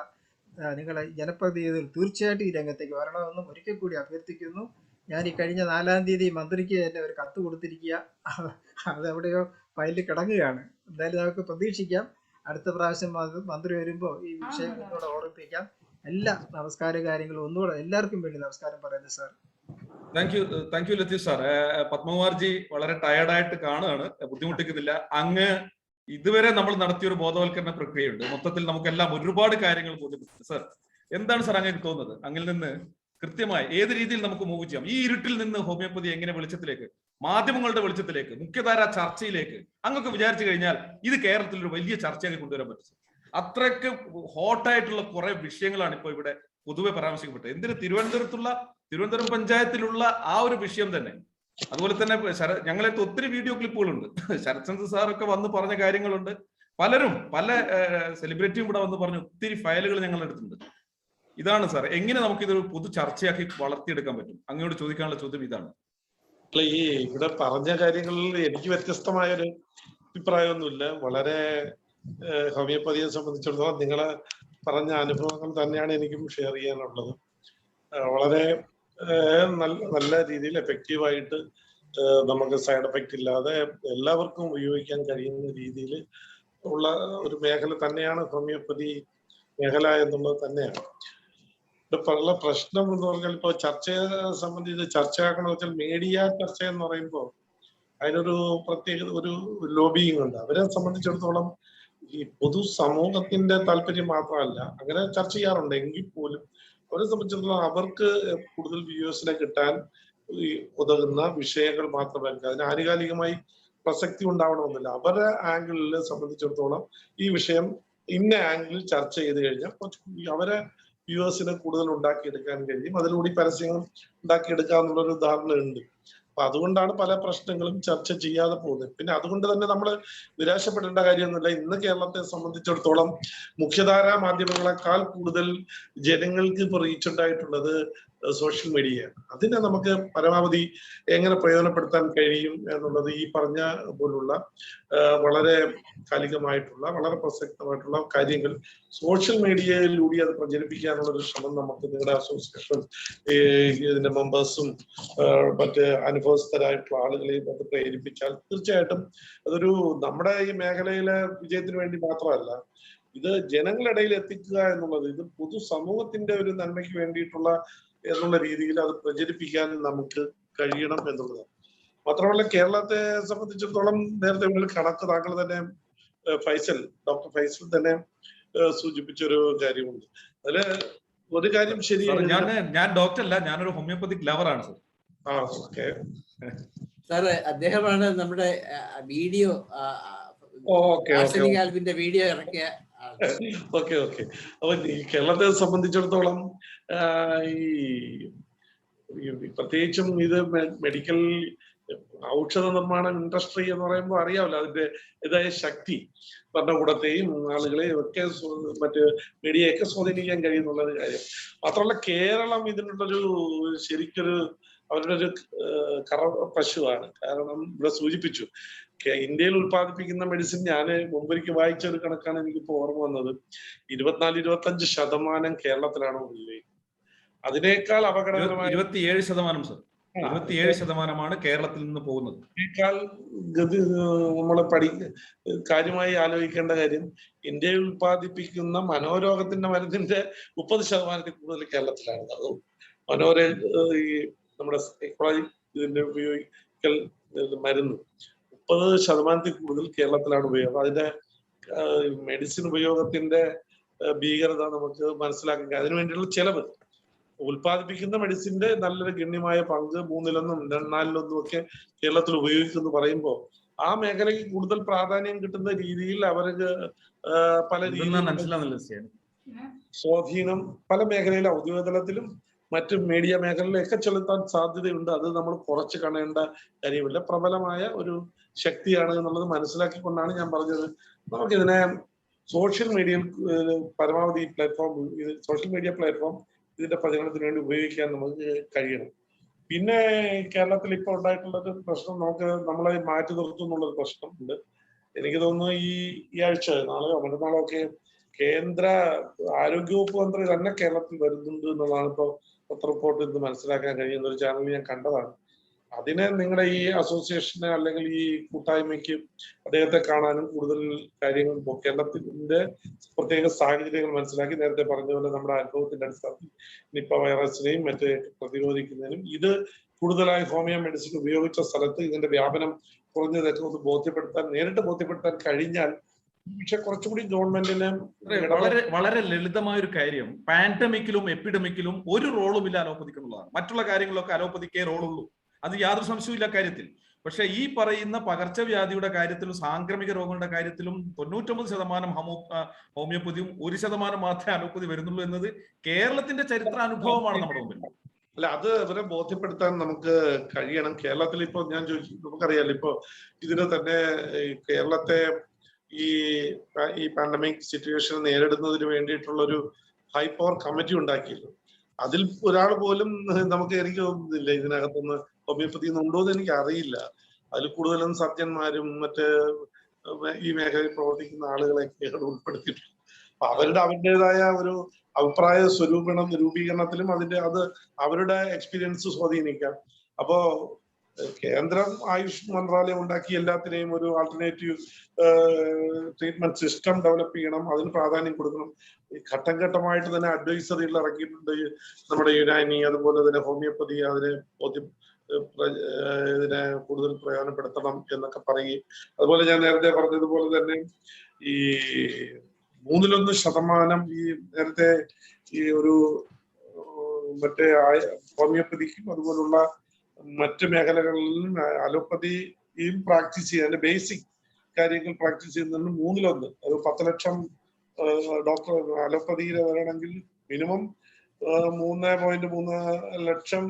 നിങ്ങളെ ജനപ്രതിനിധികൾ തീർച്ചയായിട്ടും ഈ രംഗത്തേക്ക് വരണമെന്നും ഒരിക്കൽ കൂടി അഭ്യർത്ഥിക്കുന്നു. ഞാൻ ഈ കഴിഞ്ഞ 4-ാം തീയതി മന്ത്രിക്ക് തന്നെ ഒരു കത്ത് കൊടുത്തിരിക്കുക. അതെവിടെയോ ഫയലിൽ കിടങ്ങുകയാണ്. എന്തായാലും നമുക്ക് പ്രതീക്ഷിക്കാം അടുത്ത പ്രാവശ്യം മന്ത്രി വരുമ്പോൾ ഈ വിഷയം ഒന്നുകൂടെ ഓർമ്മിപ്പിക്കാം. എല്ലാ നമസ്കാര കാര്യങ്ങളും ഒന്നുകൂടെ എല്ലാവർക്കും വേണ്ടി നമസ്കാരം പറയുന്നത് sir. Thank you Latheef sir. Padmakumarji വളരെ ടയർഡായിട്ട് കാണുകയാണ്, ബുദ്ധിമുട്ടിക്കുന്നില്ല. അങ്ങ് ഇതുവരെ നമ്മൾ നടത്തിയ ഒരു ബോധവൽക്കരണ പ്രക്രിയയുണ്ട്. മൊത്തത്തിൽ നമുക്കെല്ലാം ഒരുപാട് കാര്യങ്ങൾ ബോധ്യപ്പെട്ടു. സാർ എന്താണ് സാർ അങ്ങനെ തോന്നുന്നത്? അങ്ങിൽ നിന്ന് കൃത്യമായി ഏത് രീതിയിൽ നമുക്ക് മൂവ് ചെയ്യാം? ഈ ഇരുട്ടിൽ നിന്ന് ഹോമിയോപ്പതി എങ്ങനെ വെളിച്ചത്തിലേക്ക്, മാധ്യമങ്ങളുടെ വെളിച്ചത്തിലേക്ക്, മുഖ്യധാര ചർച്ചയിലേക്ക് അങ്ങൊക്കെ വിചാരിച്ചു കഴിഞ്ഞാൽ ഇത് കേരളത്തിൽ ഒരു വലിയ ചർച്ചയാക്കി കൊണ്ടുവരാൻ പറ്റും. അത്രയ്ക്ക് ഹോട്ടായിട്ടുള്ള കുറെ വിഷയങ്ങളാണ് ഇപ്പോൾ ഇവിടെ പൊതുവെ പരാമർശിക്കപ്പെട്ടത്. എന്തിന് തിരുവനന്തപുരം പഞ്ചായത്തിലുള്ള ആ ഒരു വിഷയം തന്നെ. അതുപോലെ തന്നെ ഞങ്ങളടുത്ത് ഒത്തിരി വീഡിയോ ക്ലിപ്പുകളുണ്ട്. ശരത്ചന്ദ്ര സാറൊക്കെ വന്ന് പറഞ്ഞ കാര്യങ്ങളുണ്ട്. പല സെലിബ്രിറ്റിയും കൂടെ വന്ന് പറഞ്ഞ ഒത്തിരി ഫയലുകൾ ഞങ്ങളുടെ അടുത്തുണ്ട്. ഇതാണ് സാർ, എങ്ങനെ നമുക്ക് ഇതൊരു പൊതു ചർച്ചയാക്കി വളർത്തിയെടുക്കാൻ പറ്റും? അങ്ങോട്ട് ചോദിക്കാനുള്ള ചോദ്യം ഇതാണ്. അല്ല, ഈ ഇവിടെ പറഞ്ഞ കാര്യങ്ങളിൽ എനിക്ക് വ്യത്യസ്തമായൊരു അഭിപ്രായമൊന്നുമില്ല. വളരെ ഹോമിയോപ്പതിയെ സംബന്ധിച്ചിടത്തോളം നിങ്ങളെ പറഞ്ഞ അനുഭവങ്ങൾ തന്നെയാണ് എനിക്കും ഷെയർ ചെയ്യാനുള്ളത്. വളരെ നല്ല രീതിയിൽ എഫക്റ്റീവായിട്ട് നമുക്ക് സൈഡ് എഫക്റ്റ് ഇല്ലാതെ എല്ലാവർക്കും ഉപയോഗിക്കാൻ കഴിയുന്ന രീതിയിൽ ഉള്ള ഒരു മേഖല തന്നെയാണ് ഹോമിയോപ്പതി മേഖല എന്നുള്ളത് തന്നെയാണ്. പല പ്രശ്നം എന്ന് പറഞ്ഞാൽ ഇപ്പൊ ചർച്ചയെ സംബന്ധിച്ച് ചർച്ചയാക്കണമെന്ന് വെച്ചാൽ മീഡിയ ചർച്ച എന്ന് പറയുമ്പോൾ അതിനൊരു പ്രത്യേക ഒരു ലോബിയിങ് ഉണ്ട്. അവരെ സംബന്ധിച്ചിടത്തോളം ഈ പൊതു സമൂഹത്തിന്റെ താല്പര്യം മാത്രമല്ല, അങ്ങനെ ചർച്ച ചെയ്യാറുണ്ട് എങ്കിൽ പോലും അവരെ സംബന്ധിച്ചിടത്തോളം അവർക്ക് കൂടുതൽ വ്യൂവേഴ്സിനെ കിട്ടാൻ ഈ ഉതകുന്ന വിഷയങ്ങൾ മാത്രമായിരിക്കും. അതിന് ആനുകാലികമായി പ്രസക്തി ഉണ്ടാവണമെന്നില്ല. അവരുടെ ആംഗിളിൽ സംബന്ധിച്ചിടത്തോളം ഈ വിഷയം ഇന്ന ആംഗിളിൽ ചർച്ച ചെയ്ത് കഴിഞ്ഞാൽ അവരെ വ്യൂവേഴ്സിനെ കൂടുതൽ ഉണ്ടാക്കിയെടുക്കാൻ കഴിയും. അതിലൂടെ പരസ്യങ്ങൾ ഉണ്ടാക്കിയെടുക്കുക എന്നുള്ളൊരു ധാരണ ഉണ്ട്. അപ്പൊ അതുകൊണ്ടാണ് പല പ്രശ്നങ്ങളും ചർച്ച ചെയ്യാതെ പോകുന്നത്. പിന്നെ അതുകൊണ്ട് തന്നെ നമ്മൾ നിരാശപ്പെടേണ്ട കാര്യമൊന്നുമില്ല. ഇന്ന് കേരളത്തെ സംബന്ധിച്ചിടത്തോളം മുഖ്യധാരാ മാധ്യമങ്ങളെക്കാൾ കൂടുതൽ ജനങ്ങൾക്ക് ഇപ്പൊ റീച്ച് ഉണ്ടായിട്ടുള്ളത് സോഷ്യൽ മീഡിയയാണ്. അതിനെ നമുക്ക് പരമാവധി എങ്ങനെ പ്രയോജനപ്പെടുത്താൻ കഴിയും എന്നുള്ളത് ഈ പറഞ്ഞ പോലുള്ള വളരെ കാലികമായിട്ടുള്ള വളരെ പ്രസക്തമായിട്ടുള്ള കാര്യങ്ങൾ സോഷ്യൽ മീഡിയയിലൂടെ അത് പ്രചരിപ്പിക്കാനുള്ള ഒരു ശ്രമം നമുക്ക് നിങ്ങളുടെ അസോസിയേഷൻ ഇതിന്റെ മെമ്പേഴ്സും മറ്റ് അനുഭവസ്ഥരായിട്ടുള്ള ആളുകളെയും അത് പ്രേരിപ്പിച്ചാൽ തീർച്ചയായിട്ടും അതൊരു നമ്മുടെ ഈ മേഖലയിലെ വിജയത്തിന് വേണ്ടി മാത്രമല്ല, ഇത് ജനങ്ങളുടെ ഇടയിൽ എത്തിക്കുക എന്നുള്ളത് ഇത് പൊതുസമൂഹത്തിന്റെ ഒരു നന്മയ്ക്ക് വേണ്ടിയിട്ടുള്ള എന്നുള്ള രീതിയിൽ അത് പ്രചരിപ്പിക്കാൻ നമുക്ക് കഴിയണം എന്നുള്ളതാണ്. മാത്രമല്ല കേരളത്തെ സംബന്ധിച്ചിടത്തോളം നേരത്തെ കണക്ക് താങ്കൾ തന്നെ ഡോക്ടർ ഫൈസൽ തന്നെ സൂചിപ്പിച്ചൊരു കാര്യമുണ്ട്. അതില് ഒരു കാര്യം ശരിയാണ്. ഞാൻ ഡോക്ടർ അല്ല, ഞാനൊരു ഹോമിയോപ്പതിക് ലവറാണ് സർ. ഓക്കെ സാറ് അദ്ദേഹമാണ് നമ്മുടെ വീഡിയോ ആൽവിന്റെ വീഡിയോ ഇറക്കിയ. ഓക്കെ അപ്പൊ ഈ കേരളത്തെ സംബന്ധിച്ചിടത്തോളം ഈ പ്രത്യേകിച്ചും ഇത് മെഡിക്കൽ ഔഷധ നിർമ്മാണ ഇൻഡസ്ട്രി എന്ന് പറയുമ്പോൾ അറിയാമല്ലോ അതിന്റെ ഇതായ ശക്തി ഭരണകൂടത്തെയും ആളുകളെയും ഒക്കെ മറ്റ് മീഡിയയൊക്കെ സ്വാധീനിക്കാൻ കഴിയുന്നുള്ളത് കാര്യം. മാത്രമല്ല കേരളം ഇതിനുള്ളൊരു ശരിക്കൊരു അവരുടെ ഒരു കറ പശുവാണ്. കാരണം ഇവിടെ സൂചിപ്പിച്ചു ഇന്ത്യയിൽ ഉത്പാദിപ്പിക്കുന്ന മെഡിസിൻ ഞാൻ മുമ്പൊരിക്കൽ വായിച്ച ഒരു കണക്കാണ് എനിക്കിപ്പോ ഓർമ്മ വന്നത്. 24-25% കേരളത്തിലാണ് ഉപയോഗിക്കുന്നത്. അതിനേക്കാൾ അപകടകരമായ 27% സർ, 27% കേരളത്തിൽ നിന്ന് പോകുന്നത്. ഇതിനേക്കാൾ നമ്മളെ കാര്യമായി ആലോചിക്കേണ്ട കാര്യം ഇന്ത്യയിൽ ഉത്പാദിപ്പിക്കുന്ന മനോരോഗത്തിന്റെ മരുന്നിന്റെ 30% കൂടുതൽ കേരളത്തിലാണ്. അത് ഈ നമ്മുടെ സൈക്കോളജി ഇതിന്റെ ഉപയോഗിക്കൽ മരുന്ന് 30% കൂടുതൽ കേരളത്തിലാണ് ഉപയോഗം. അതിന്റെ മെഡിസിൻ ഉപയോഗത്തിന്റെ ഭീകരത നമുക്ക് മനസ്സിലാക്കാൻ അതിനുവേണ്ടിയുള്ള ചെലവ് ഉൽപ്പാദിപ്പിക്കുന്ന മെഡിസിന്റെ നല്ലൊരു ഗണ്യമായ പങ്ക് 3-1 4-1 ഒക്കെ കേരളത്തിൽ ഉപയോഗിക്കുന്നു പറയുമ്പോൾ ആ മേഖലയ്ക്ക് കൂടുതൽ പ്രാധാന്യം കിട്ടുന്ന രീതിയിൽ അവർക്ക് പല രീതിയിലും സ്വാധീനം പല മേഖലയിലും ഔദ്യോഗിക തലത്തിലും മറ്റ് മീഡിയ മേഖലയിലൊക്കെ ചെലുത്താൻ സാധ്യതയുണ്ട്. അത് നമ്മൾ കുറച്ച് കാണേണ്ട കാര്യമില്ല. പ്രബലമായ ഒരു ശക്തിയാണ് എന്നുള്ളത് മനസ്സിലാക്കിക്കൊണ്ടാണ് ഞാൻ പറഞ്ഞത് നമുക്കിതിനെ സോഷ്യൽ മീഡിയയിൽ പരമാവധി സോഷ്യൽ മീഡിയ പ്ലാറ്റ്ഫോം ഇതിന്റെ പ്രചരണത്തിന് വേണ്ടി ഉപയോഗിക്കാൻ നമുക്ക് കഴിയണം. പിന്നെ കേരളത്തിൽ ഇപ്പോൾ ഉണ്ടായിട്ടുള്ളൊരു പ്രശ്നം നമ്മളെ മാറ്റി നിർത്തും എന്നുള്ളൊരു പ്രശ്നം ഉണ്ട്. എനിക്ക് തോന്നുന്നു ഈ ആഴ്ച നാളെയോ മറ്റന്നാളോ ഒക്കെ കേന്ദ്ര ആരോഗ്യവകുപ്പ് മന്ത്രി തന്നെ കേരളത്തിൽ വരുന്നുണ്ട് എന്നുള്ളതാണ് ഇപ്പോൾ റിപ്പോർട്ട് ഇന്ന് മനസ്സിലാക്കാൻ കഴിയുന്ന ഒരു ചാനൽ ഞാൻ കണ്ടതാണ്. അതിനെ നിങ്ങളുടെ ഈ അസോസിയേഷന് അല്ലെങ്കിൽ ഈ കൂട്ടായ്മയ്ക്ക് അദ്ദേഹത്തെ കാണാനും കൂടുതൽ കാര്യങ്ങൾ കേരളത്തിന്റെ പ്രത്യേക സാഹചര്യങ്ങൾ മനസ്സിലാക്കി നേരത്തെ പറഞ്ഞതുപോലെ നമ്മുടെ അനുഭവത്തിന്റെ അടിസ്ഥാനത്തിൽ നിപ്പ വൈറസിനെയും മറ്റ് പ്രതിരോധിക്കുന്നതിനും ഇത് കൂടുതലായി ഹോമിയോ മെഡിസിൻ ഉപയോഗിച്ച സ്ഥലത്ത് ഇതിന്റെ വ്യാപനം കുറഞ്ഞതൊക്കെ നേരിട്ട് ബോധ്യപ്പെടുത്താൻ കഴിഞ്ഞാൽ പക്ഷെ കുറച്ചുകൂടി ഗവൺമെന്റിന് വളരെ ലളിതമായ ഒരു കാര്യം, പാൻഡമിക്കിലും എപ്പിഡമിക്കിലും ഒരു റോളും ഇല്ല അലോപ്പതിക്ക് എന്നുള്ളതാണ്. മറ്റുള്ള കാര്യങ്ങളൊക്കെ അലോപ്പതിക്കേ റോളുള്ളൂ, അത് യാതൊരു സംശയവും ഇല്ല കാര്യത്തിൽ. പക്ഷെ ഈ പറയുന്ന പകർച്ചവ്യാധിയുടെ കാര്യത്തിലും സാംക്രമിക രോഗങ്ങളുടെ കാര്യത്തിലും 99% ഹോമിയോപ്പതിയും 1% മാത്രമേ അലോപ്പതി വരുന്നുള്ളൂ എന്നത് കേരളത്തിന്റെ ചരിത്ര അനുഭവമാണ് നമ്മുടെ മുമ്പിൽ. അല്ല, അത് ഇവരെ ബോധ്യപ്പെടുത്താൻ നമുക്ക് കഴിയണം. കേരളത്തിൽ ഇപ്പൊ ഞാൻ ചോദിച്ചു, നമുക്കറിയാലോ ഇപ്പൊ ഇതിന് തന്നെ കേരളത്തെ ഈ പാൻഡമിക് സിറ്റുവേഷൻ നേരിടുന്നതിന് വേണ്ടിയിട്ടുള്ള ഒരു ഹൈ പവർ കമ്മിറ്റി ഉണ്ടാക്കിയിരുന്നു. അതിൽ ഒരാൾ പോലും എനിക്ക് തോന്നുന്നില്ല ഇതിനകത്തൊന്ന് ഹോമിയോപ്പതി ഉണ്ടോ എന്ന് എനിക്ക് അറിയില്ല. അതിൽ കൂടുതലും സർജന്മാരും മറ്റ് ഈ മേഖലയിൽ പ്രവർത്തിക്കുന്ന ആളുകളെയൊക്കെയാണ് ഉൾപ്പെടുത്തിയിട്ടുള്ളത്. അപ്പൊ അവരുടേതായ ഒരു അഭിപ്രായ രൂപീകരണത്തിലും അത് അവരുടെ എക്സ്പീരിയൻസ് സ്വാധീനിക്കാം. അപ്പോ കേന്ദ്രം ആയുഷ് മന്ത്രാലയം ഉണ്ടാക്കി എല്ലാത്തിനെയും ഒരു ആൾട്ടർനേറ്റീവ് ട്രീറ്റ്മെന്റ് സിസ്റ്റം ഡെവലപ്പ് ചെയ്യണം, അതിന് പ്രാധാന്യം കൊടുക്കണം. ഘട്ടം ഘട്ടമായിട്ട് തന്നെ അഡ്വൈസറികൾ ഇറക്കിയിട്ടുണ്ട് നമ്മുടെ യുനാനി, അതുപോലെ തന്നെ ഹോമിയോപ്പതി അതിനെ ഇതിനെ കൂടുതൽ പ്രയോജനപ്പെടുത്തണം എന്നൊക്കെ പറയുകയും, അതുപോലെ ഞാൻ നേരത്തെ പറഞ്ഞതുപോലെ തന്നെ ഈ 1% ഈ നേരത്തെ ഈ ഒരു മറ്റേ ഹോമിയോപ്പതിക്കും അതുപോലുള്ള മറ്റ് മേഖലകളിലും അലോപ്പതിയും പ്രാക്ടീസ് ചെയ്യാൻ അതിന്റെ ബേസിക് കാര്യങ്ങൾ പ്രാക്ടീസ് ചെയ്യുന്നതിന് 1/3, അത് 10 ലക്ഷം ഡോക്ടർ അലോപ്പതിയിൽ വരണമെങ്കിൽ മിനിമം 3.3 ലക്ഷം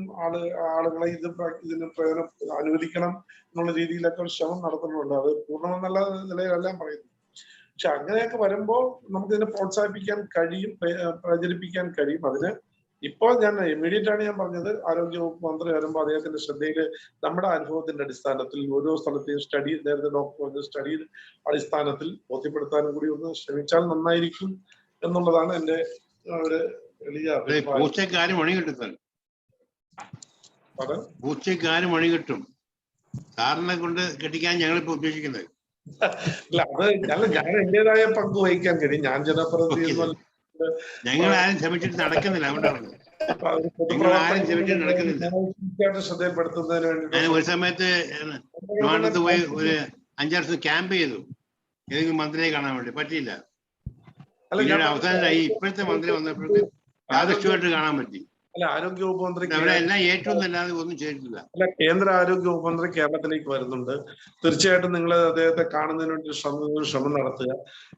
ആളുകളെ ഇതിന് പ്രയോജനം അനുവദിക്കണം എന്നുള്ള രീതിയിലൊക്കെ ഒരു ശ്രമം നടത്തുന്നുണ്ട്. അത് പൂർണ്ണമെന്നുള്ള നിലയിലെല്ലാം പറയുന്നു. പക്ഷെ അങ്ങനെയൊക്കെ വരുമ്പോൾ നമുക്ക് ഇതിനെ പ്രോത്സാഹിപ്പിക്കാൻ കഴിയും, പ്രചരിപ്പിക്കാൻ കഴിയും. അതിന് ഇപ്പോൾ ഞാൻ ഇമ്മീഡിയറ്റ് ആണ് ഞാൻ പറഞ്ഞത്, ആരോഗ്യവകുപ്പ് മന്ത്രി വരുമ്പോൾ അദ്ദേഹത്തിന്റെ ശ്രദ്ധയിൽ നമ്മുടെ അനുഭവത്തിന്റെ അടിസ്ഥാനത്തിൽ ഓരോ സ്ഥലത്തെയും സ്റ്റഡി, നേരത്തെ ഡോക്ടർ പറഞ്ഞ സ്റ്റഡി അടിസ്ഥാനത്തിൽ ബോധ്യപ്പെടുത്താനും കൂടി ഒന്ന് ശ്രമിച്ചാൽ നന്നായിരിക്കും എന്നുള്ളതാണ് എന്റെ ഒരു വലിയ പൂച്ചക്കാര് മണി കിട്ടും സാർ, പൂച്ചക്കാര് മണി കിട്ടും. സാറിനെ കൊണ്ട് കെട്ടിക്കാൻ ഞങ്ങളിപ്പോ ഉദ്ദേശിക്കുന്നത് അല്ല, ഞാൻ എന്റേതായ പങ്ക് വഹിക്കാൻ കഴിയും. ഞാൻ ജനപ്രതിനിധി, ഞങ്ങൾ ആരും ശ്രമിച്ചിട്ട് നടക്കുന്നില്ല, അതുകൊണ്ടാണ് നിങ്ങൾ ആരും ശ്രമിച്ചിട്ട് നടക്കുന്നില്ല. ശ്രദ്ധയിൽപ്പെടുത്തുന്നതിന് വേണ്ടി ഞാൻ ഒരു സമയത്ത് ട്രിവാൻഡ്രത്ത് പോയി ഒരു 5-6 ദിവസം ക്യാമ്പ് ചെയ്തു, ഏതെങ്കിലും മന്ത്രിയെ കാണാൻ വേണ്ടി, പറ്റിയില്ല. പിന്നീട് അവസാനം ഈ ഇപ്പോഴത്തെ മന്ത്രി വന്നപ്പോഴേക്ക് യാദൃശ്യമായിട്ട് കാണാൻ പറ്റി. അല്ല, ആരോഗ്യവകുപ്പ് മന്ത്രി അവിടെ എല്ലാം ഏറ്റവുമല്ലാതെ ഒന്നും ചെയ്തിട്ടില്ല. അല്ല, കേന്ദ്ര ആരോഗ്യവകുപ്പ് മന്ത്രി കേരളത്തിലേക്ക് വരുന്നുണ്ട്. തീർച്ചയായിട്ടും നിങ്ങൾ അദ്ദേഹത്തെ കാണുന്നതിന് വേണ്ടി ശ്രമം നടത്തുക.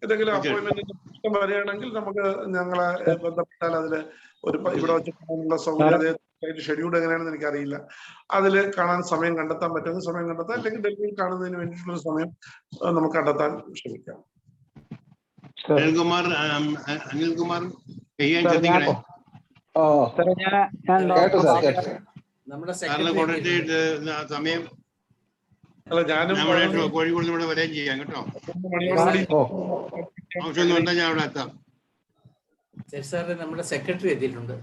എന്തെങ്കിലും അപ്പോയിന്റ്മെന്റ് വരികയാണെങ്കിൽ നമുക്ക് ഞങ്ങളെ ബന്ധപ്പെട്ടാൽ അതില് ഒരു ഇവിടെ വെച്ച് കാണാനുള്ള സൗകര്യം ഷെഡ്യൂൾ എങ്ങനെയാണെന്ന് എനിക്കറിയില്ല. അതിൽ കാണാൻ സമയം കണ്ടെത്താൻ പറ്റുന്ന സമയം കണ്ടെത്താം, അല്ലെങ്കിൽ ഡൽഹിയിൽ കാണുന്നതിന് വേണ്ടിയിട്ടുള്ള സമയം നമുക്ക് കണ്ടെത്താൻ ശ്രമിക്കാം. അനിൽകുമാർ ചെയ്യാൻ ശ്രദ്ധിക്കണേ. നമ്മുടെ സമയം അല്ല, ഞാനും കോഴിക്കോട് ഇവിടെ വരെയും ചെയ്യാം കേട്ടോ. ആവശ്യമൊന്നും ഉണ്ടെങ്കിൽ ഞാൻ അവിടെ എത്താം. സാറേ, നമ്മുടെ സെക്രട്ടറി എത്തിയിട്ടുണ്ട്.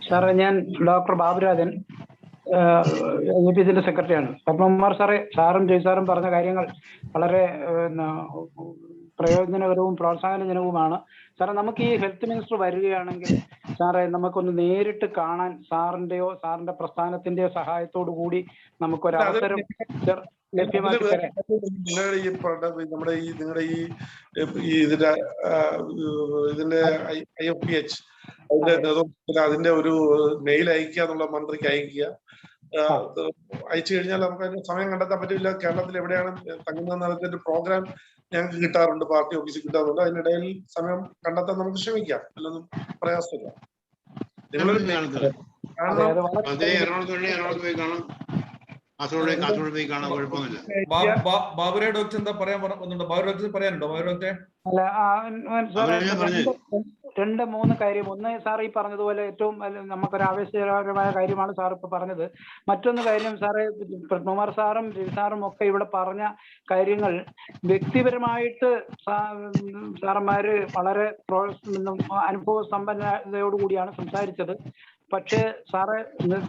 സാറേ, ഞാൻ ഡോക്ടർ ബാബുരാജൻ, APCന്റെ സെക്രട്ടറിയാണ്. പത്മകുമാർ സാറേ, സാറും ജയ്സാറും പറഞ്ഞ കാര്യങ്ങൾ വളരെ പ്രയോജനകരവും പ്രോത്സാഹനജനകവുമാണ്. സാറേ, നമുക്ക് ഈ ഹെൽത്ത് മിനിസ്റ്റർ വരികയാണെങ്കിൽ സാറേ നമുക്കൊന്ന് നേരിട്ട് കാണാൻ സാറിന്റെയോ സാറിന്റെ പ്രസ്ഥാനത്തിന്റെയോ സഹായത്തോടു കൂടി നമുക്കൊരവസരം ലഭ്യമാക്കി തരാം. നിങ്ങളുടെ ഈ ഇതിന്റെ IFPH അതിന്റെ നേതൃത്വത്തിൽ അതിന്റെ ഒരു മെയിൽ അയക്കുക എന്നുള്ള മന്ത്രിക്ക് അയക്കുക. അയച്ചു കഴിഞ്ഞാൽ നമുക്ക് അതിന് സമയം കണ്ടെത്താൻ പറ്റില്ല. കേരളത്തിൽ എവിടെയാണ് തങ്ങുന്ന നടത്തിയ പ്രോഗ്രാം ഞങ്ങൾക്ക് കിട്ടാറുണ്ട്, പാർട്ടി ഓഫീസിൽ കിട്ടാറുണ്ട്. അതിനിടയിൽ സമയം കണ്ടെത്താൻ നമുക്ക് ശ്രമിക്കാം, അല്ലൊന്നും പ്രയാസമില്ല. നിങ്ങളൊരു ബാബുരായ ഡോക്ടർ എന്താ പറയാൻ വന്നുണ്ടോ? ബാബുരായ ഡോക്ടർ പറയാനുണ്ടോ? ബാബുരായ ഡോക്ടറെ അല്ല, 2-3 കാര്യം. ഒന്ന്, സാർ ഈ പറഞ്ഞതുപോലെ ഏറ്റവും നമുക്കൊരു ആവേശകരമായ കാര്യമാണ് സാർ ഇപ്പൊ പറഞ്ഞത്. മറ്റൊന്ന് കാര്യം, സാറേ, പത്മകുമാർ സാറും രവി സാറും ഒക്കെ ഇവിടെ പറഞ്ഞ കാര്യങ്ങൾ വ്യക്തിപരമായിട്ട് സാറന്മാര് വളരെ അനുഭവ സമ്പന്നതയോടുകൂടിയാണ് സംസാരിച്ചത്. പക്ഷേ സാറ്,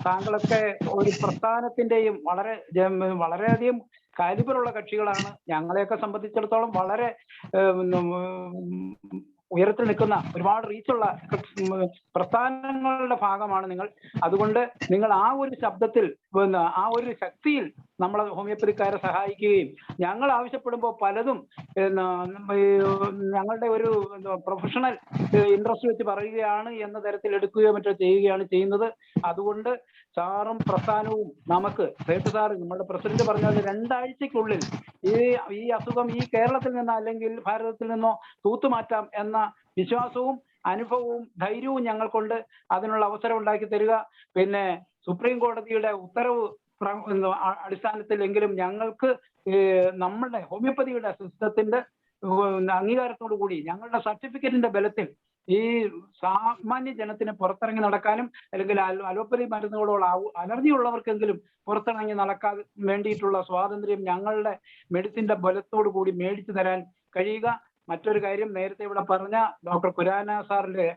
താങ്കളൊക്കെ ഒരു പ്രസ്ഥാനത്തിന്റെയും വളരെയധികം കാലിബറുള്ള കക്ഷികളാണ്. ഞങ്ങളെയൊക്കെ സംബന്ധിച്ചിടത്തോളം വളരെ ഉയരത്തിൽ നിൽക്കുന്ന ഒരുപാട് റീച്ചുള്ള പ്രസ്ഥാനങ്ങളുടെ ഭാഗമാണ് നിങ്ങൾ. അതുകൊണ്ട് നിങ്ങൾ ആ ഒരു ശബ്ദത്തിൽ, ആ ഒരു ശക്തിയിൽ നമ്മളെ ഹോമിയോപ്പതിക്കാരെ സഹായിക്കുകയും ഞങ്ങൾ ആവശ്യപ്പെടുമ്പോൾ പലതും ഞങ്ങളുടെ ഒരു പ്രൊഫഷണൽ ഇൻട്രസ്റ്റ് വെച്ച് പറയുകയാണ് എന്ന തരത്തിൽ എടുക്കുകയോ മറ്റോ ചെയ്യുകയാണ് ചെയ്യുന്നത്. അതുകൊണ്ട് സാറും പ്രസ്ഥാനവും നമുക്ക് സാറ്, നമ്മുടെ പ്രസിഡന്റ് പറഞ്ഞാൽ 2 ആഴ്ചക്കുള്ളിൽ ഈ അസുഖം ഈ കേരളത്തിൽ നിന്നോ അല്ലെങ്കിൽ ഭാരതത്തിൽ നിന്നോ തൂത്തുമാറ്റാം എന്ന വിശ്വാസവും അനുഭവവും ധൈര്യവും ഞങ്ങൾക്കുണ്ട്. അതിനുള്ള അവസരം ഉണ്ടാക്കി തരിക. പിന്നെ സുപ്രീം കോടതിയുടെ ഉത്തരവ് അടിസ്ഥാനത്തിലെങ്കിലും ഞങ്ങൾക്ക് നമ്മുടെ ഹോമിയോപ്പതിയുടെ സിസ്റ്റത്തിന്റെ അംഗീകാരത്തോടു കൂടി ഞങ്ങളുടെ സർട്ടിഫിക്കറ്റിന്റെ ബലത്തിൽ ഈ സാമാന്യ ജനത്തിന് പുറത്തിറങ്ങി നടക്കാനും അല്ലെങ്കിൽ അലോപ്പതി മരുന്നുകളോട് അലർജി ഉള്ളവർക്കെങ്കിലും പുറത്തിറങ്ങി നടക്കാൻ വേണ്ടിയിട്ടുള്ള സ്വാതന്ത്ര്യം ഞങ്ങളുടെ മെഡിസിന്റെ ബലത്തോടു കൂടി മേടിച്ചു തരാൻ കഴിയുക. മറ്റൊരു കാര്യം, നേരത്തെ ഇവിടെ പറഞ്ഞ ഡോക്ടർ കുരാന സാറിന്റെ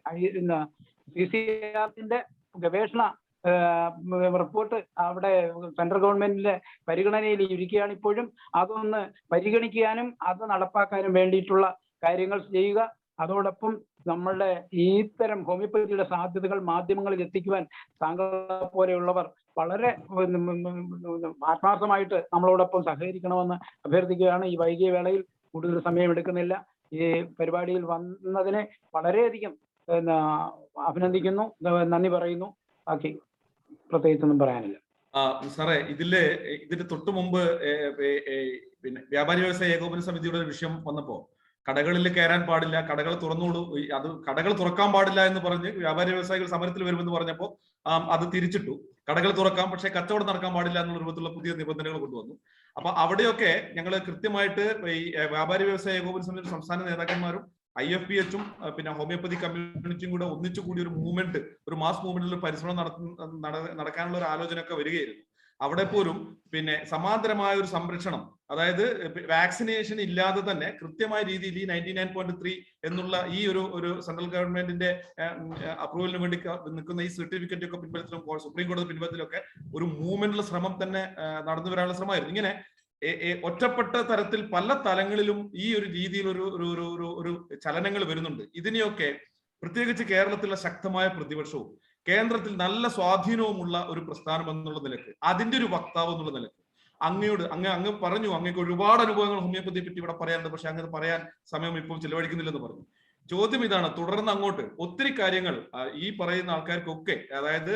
CCRന്റെ ഗവേഷണ റിപ്പോർട്ട് അവിടെ സെൻട്രൽ ഗവൺമെന്റിന്റെ പരിഗണനയിൽ ഇരിക്കുകയാണ്. ഇപ്പോഴും അതൊന്ന് പരിഗണിക്കാനും അത് നടപ്പാക്കാനും വേണ്ടിയിട്ടുള്ള കാര്യങ്ങൾ ചെയ്യുക. അതോടൊപ്പം നമ്മളുടെ ഇത്തരം ഹോമിയോപ്പതിയുടെ സാധ്യതകൾ മാധ്യമങ്ങളിൽ എത്തിക്കുവാൻ താങ്കളെ പോലെയുള്ളവർ വളരെ ആത്മാർത്ഥമായിട്ട് നമ്മളോടൊപ്പം സഹകരിക്കണമെന്ന് അഭ്യർത്ഥിക്കുകയാണ്. ഈ വൈകിയ വേളയിൽ കൂടുതൽ സമയം എടുക്കുന്നില്ല. ഈ പരിപാടിയിൽ വന്നതിനെ വളരെയധികം അഭിനന്ദിക്കുന്നു, നന്ദി പറയുന്നു. ബാക്കി പ്രത്യേകിച്ചൊന്നും പറയാനില്ല. സാറേ, ഇതിന്റെ തൊട്ടു മുമ്പ് പിന്നെ വ്യാപാരി വ്യവസായ ഏകോപന സമിതിയുടെ ഒരു വിഷയം വന്നപ്പോ കടകളിൽ കയറാൻ പാടില്ല, കടകൾ തുറന്നോളൂ, അത് കടകൾ തുറക്കാൻ പാടില്ല എന്ന് പറഞ്ഞ് വ്യാപാരി വ്യവസായികൾ സമരത്തിൽ വരുമെന്ന് പറഞ്ഞപ്പോൾ അത് തിരിച്ചിട്ടു. കടകൾ തുറക്കാം, പക്ഷെ കച്ചവടം നടക്കാൻ പാടില്ല എന്നുള്ള രൂപത്തിലുള്ള പുതിയ നിബന്ധനകൾ കൊണ്ടുവന്നു. അപ്പൊ അവിടെയൊക്കെ ഞങ്ങൾ കൃത്യമായിട്ട് ഈ വ്യാപാരി വ്യവസായ ഏകോപന സമിതി സംസ്ഥാന നേതാക്കന്മാരും IFPH പിന്നെ ഹോമിയോപ്പതി കമ്മ്യൂണിറ്റിയും കൂടെ ഒന്നിച്ചു കൂടി ഒരു മൂവ്മെന്റ്, ഒരു മാസ് മൂവ്മെന്റിൽ പരിശ്രമം നടക്കാനുള്ള ഒരു ആലോചന ഒക്കെ വരികയായിരുന്നു. അവിടെ പോലും പിന്നെ സമാന്തരമായ ഒരു സംരക്ഷണം, അതായത് വാക്സിനേഷൻ ഇല്ലാതെ തന്നെ കൃത്യമായ രീതിയിൽ ഈ 99.3 എന്നുള്ള ഈ ഒരു സെൻട്രൽ ഗവൺമെന്റിന്റെ അപ്രൂവലിന് വേണ്ടി നിൽക്കുന്ന ഈ സർട്ടിഫിക്കറ്റ് ഒക്കെ പിൻബലത്തിലും സുപ്രീം കോടതി പിൻബലത്തിലൊക്കെ ഒരു മൂവ്മെന്റിലെ ശ്രമം തന്നെ നടന്നു വരാനുള്ള ശ്രമമായിരുന്നു. ഇങ്ങനെ ഒറ്റപ്പെട്ട തരത്തിൽ പല തലങ്ങളിലും ഈ ഒരു രീതിയിൽ ഒരു ചലനങ്ങൾ വരുന്നുണ്ട്. ഇതിനെയൊക്കെ പ്രത്യേകിച്ച് കേരളത്തിലെ ശക്തമായ പ്രതിപക്ഷവും കേന്ദ്രത്തിൽ നല്ല സ്വാധീനവുമുള്ള ഒരു പ്രസ്ഥാനം എന്നുള്ള നിലക്ക്, അതിന്റെ ഒരു വക്താവ് എന്നുള്ള നിലക്ക് അങ്ങ് പറഞ്ഞു, അങ്ങേക്ക് ഒരുപാട് അനുഭവങ്ങൾ ഹോമിയോപ്പതിയെ പറ്റി ഇവിടെ പറയാനുണ്ട്, പക്ഷെ അങ്ങനെ പറയാൻ സമയം ഇപ്പോൾ ചിലവഴിക്കുന്നില്ലെന്ന് പറഞ്ഞു. ചോദ്യം ഇതാണ്, തുടർന്ന് അങ്ങോട്ട് ഒത്തിരി കാര്യങ്ങൾ ഈ പറയുന്ന ആൾക്കാർക്കൊക്കെ, അതായത്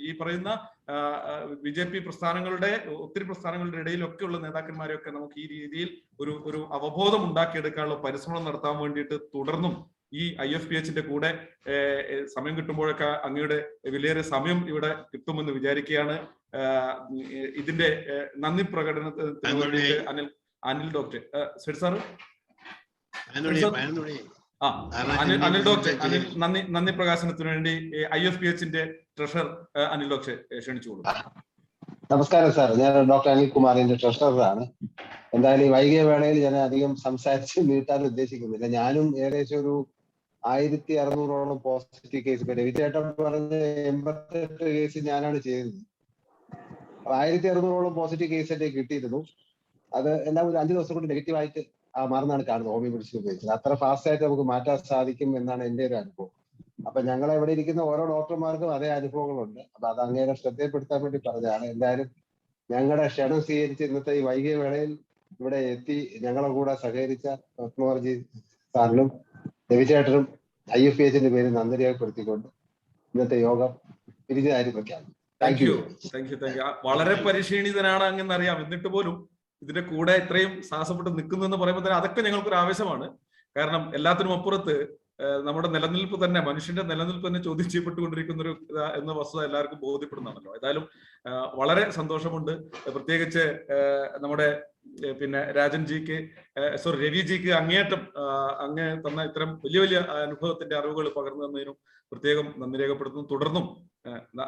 ഈ പറയുന്ന BJP പ്രസ്ഥാനങ്ങളുടെ ഒത്തിരി പ്രസ്ഥാനങ്ങളുടെ ഇടയിലൊക്കെ ഉള്ള നേതാക്കന്മാരെയൊക്കെ നമുക്ക് ഈ രീതിയിൽ ഒരു അവബോധം ഉണ്ടാക്കിയെടുക്കാനുള്ള പരിശ്രമം നടത്താൻ വേണ്ടിയിട്ട് തുടർന്നും ഈ IFPHന്റെ കൂടെ സമയം കിട്ടുമ്പോഴൊക്കെ അങ്ങയുടെ വിലയേറിയ സമയം ഇവിടെ കിട്ടുമെന്ന് വിചാരിക്കുകയാണ്. ഇതിന്റെ നന്ദി പ്രകടനത്തിന് വേണ്ടിയിട്ട് Anil doctor sir Anil doctor നന്ദി പ്രകാശനത്തിന് വേണ്ടി IFPHന്റെ ട്രഷറർ അനിൽ ഡോക്ടർ ക്ഷണിച്ചുകൊള്ളു. നമസ്കാരം സാർ, ഞാൻ ഡോക്ടർ അനിൽകുമാറിന്റെ ട്രഷററാണ്. എന്തായാലും ഈ വൈകിയ വേളയിൽ ഞാൻ അധികം സംസാരിച്ച് നീട്ടാൻ ഉദ്ദേശിക്കുന്നില്ല. ഞാനും ഏകദേശം ഒരു 1600ഓളം പോസിറ്റീവ് കേസ്, രവിചേട്ടൻ പറഞ്ഞ 88 കേസ് ഞാനാണ് ചെയ്തത്. 1600ഓളം പോസിറ്റീവ് കേസ് എന്റെ കിട്ടിയിരുന്നു. അത് എല്ലാം ഒരു 5 ദിവസം കൊണ്ട് നെഗറ്റീവായിട്ട് മാറുന്നതാണ് കാണുന്നത് ഹോമിയോ മെഡിസിൻ ഉപയോഗിച്ചത്. അത്ര ഫാസ്റ്റ് ആയിട്ട് നമുക്ക് മാറ്റാൻ സാധിക്കും എന്നാണ് എന്റെ ഒരു അനുഭവം. അപ്പൊ ഞങ്ങൾ ഇവിടെ ഇരിക്കുന്ന ഓരോ ഡോക്ടർമാർക്കും അതേ അനുഭവങ്ങളുണ്ട്. അപ്പൊ അത് അങ്ങേരെ ശ്രദ്ധയിൽപ്പെടുത്താൻ വേണ്ടി പറഞ്ഞതാണ്. എന്തായാലും ഞങ്ങളുടെ ക്ഷണം സ്വീകരിച്ച് ഇന്നത്തെ ഈ വൈകിയ വേളയിൽ ഇവിടെ എത്തി ഞങ്ങളെ കൂടെ സഹകരിച്ച പത്മകുമാർജി സാറിനും രവിചേട്ടനും IFPHന്റെ പേര് നന്ദി രേഖപ്പെടുത്തിക്കൊണ്ട് ഇന്നത്തെ യോഗം പിരിഞ്ഞതായി പ്രഖ്യാപിക്കും. Thank you. വളരെ പരിക്ഷീണിതനാണ് അങ്ങെന്നറിയാം. എന്നിട്ട് പോലും ഇതിന്റെ കൂടെ ഇത്രയും സാഹസപ്പെട്ട് നിൽക്കുന്നു എന്ന് പറയുമ്പോൾ തന്നെ അതൊക്കെ ഞങ്ങൾക്കൊരു ആവേശമാണ്. കാരണം എല്ലാത്തിനും അപ്പുറത്ത് നമ്മുടെ നിലനിൽപ്പ് തന്നെ, മനുഷ്യന്റെ നിലനിൽപ്പ് തന്നെ ചോദ്യം ചെയ്യപ്പെട്ടുകൊണ്ടിരിക്കുന്ന ഒരു എന്ന വസ്തുത എല്ലാവർക്കും ബോധ്യപ്പെടുന്നതാണല്ലോ. ഏതായാലും വളരെ സന്തോഷമുണ്ട്. പ്രത്യേകിച്ച് നമ്മുടെ പിന്നെ രവിജിക്ക് അങ്ങേയറ്റം അങ്ങ് തന്ന ഇത്തരം വലിയ വലിയ അനുഭവത്തിന്റെ അറിവുകൾ പകർന്നു തന്നതിനും പ്രത്യേകം നന്ദി രേഖപ്പെടുത്തുന്നു. തുടർന്നും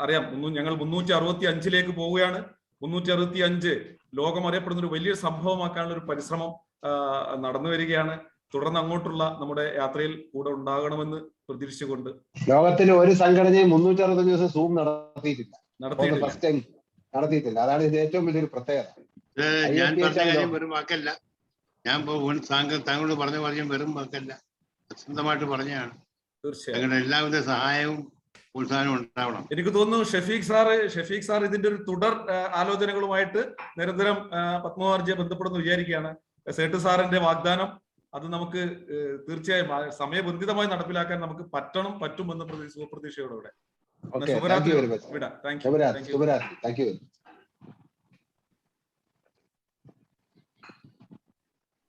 അറിയാം, ഞങ്ങൾ 365 പോവുകയാണ്. 365 ലോകം അറിയപ്പെടുന്ന ഒരു വലിയ സംഭവമാക്കാനുള്ള ഒരു പരിശ്രമം നടന്നു വരികയാണ്. തുടർന്ന് അങ്ങോട്ടുള്ള നമ്മുടെ യാത്രയിൽ കൂടെ ഉണ്ടാകണമെന്ന് പ്രതീക്ഷിച്ചുകൊണ്ട് ലോകത്തിൽ ഒരു സംഘടനയും 365 ദിവസം സൂം നടത്തിയിട്ടില്ല. അതാണ് ഇതിന്റെ ഏറ്റവും വലിയൊരു പ്രത്യേകത. ഞാൻ പറഞ്ഞ കാര്യം വെറും വാക്കല്ല, ഞാൻ താങ്കളോട് പറഞ്ഞ വെറും വാക്കല്ല, സ്വന്തമായിട്ട് പറഞ്ഞതാണ്. തീർച്ചയായും എല്ലാവിധ സഹായവും ഉത്സാഹവും ഉണ്ടാവണം. എനിക്ക് തോന്നുന്നു ഷഫീഖ് സാർ ഇതിന്റെ ഒരു തുടർ ആലോചനകളുമായിട്ട് നിരന്തരം പത്മകുമാർജിയെ ബന്ധപ്പെടുന്നു വിചാരിക്കുകയാണ്. സേട്ട് സാറിന്റെ വാഗ്ദാനം അത് നമുക്ക് തീർച്ചയായും സമയബന്ധിതമായി നടപ്പിലാക്കാൻ നമുക്ക് പറ്റുമെന്ന് പ്രതീക്ഷയോടെ. ശുഭരാത്രി.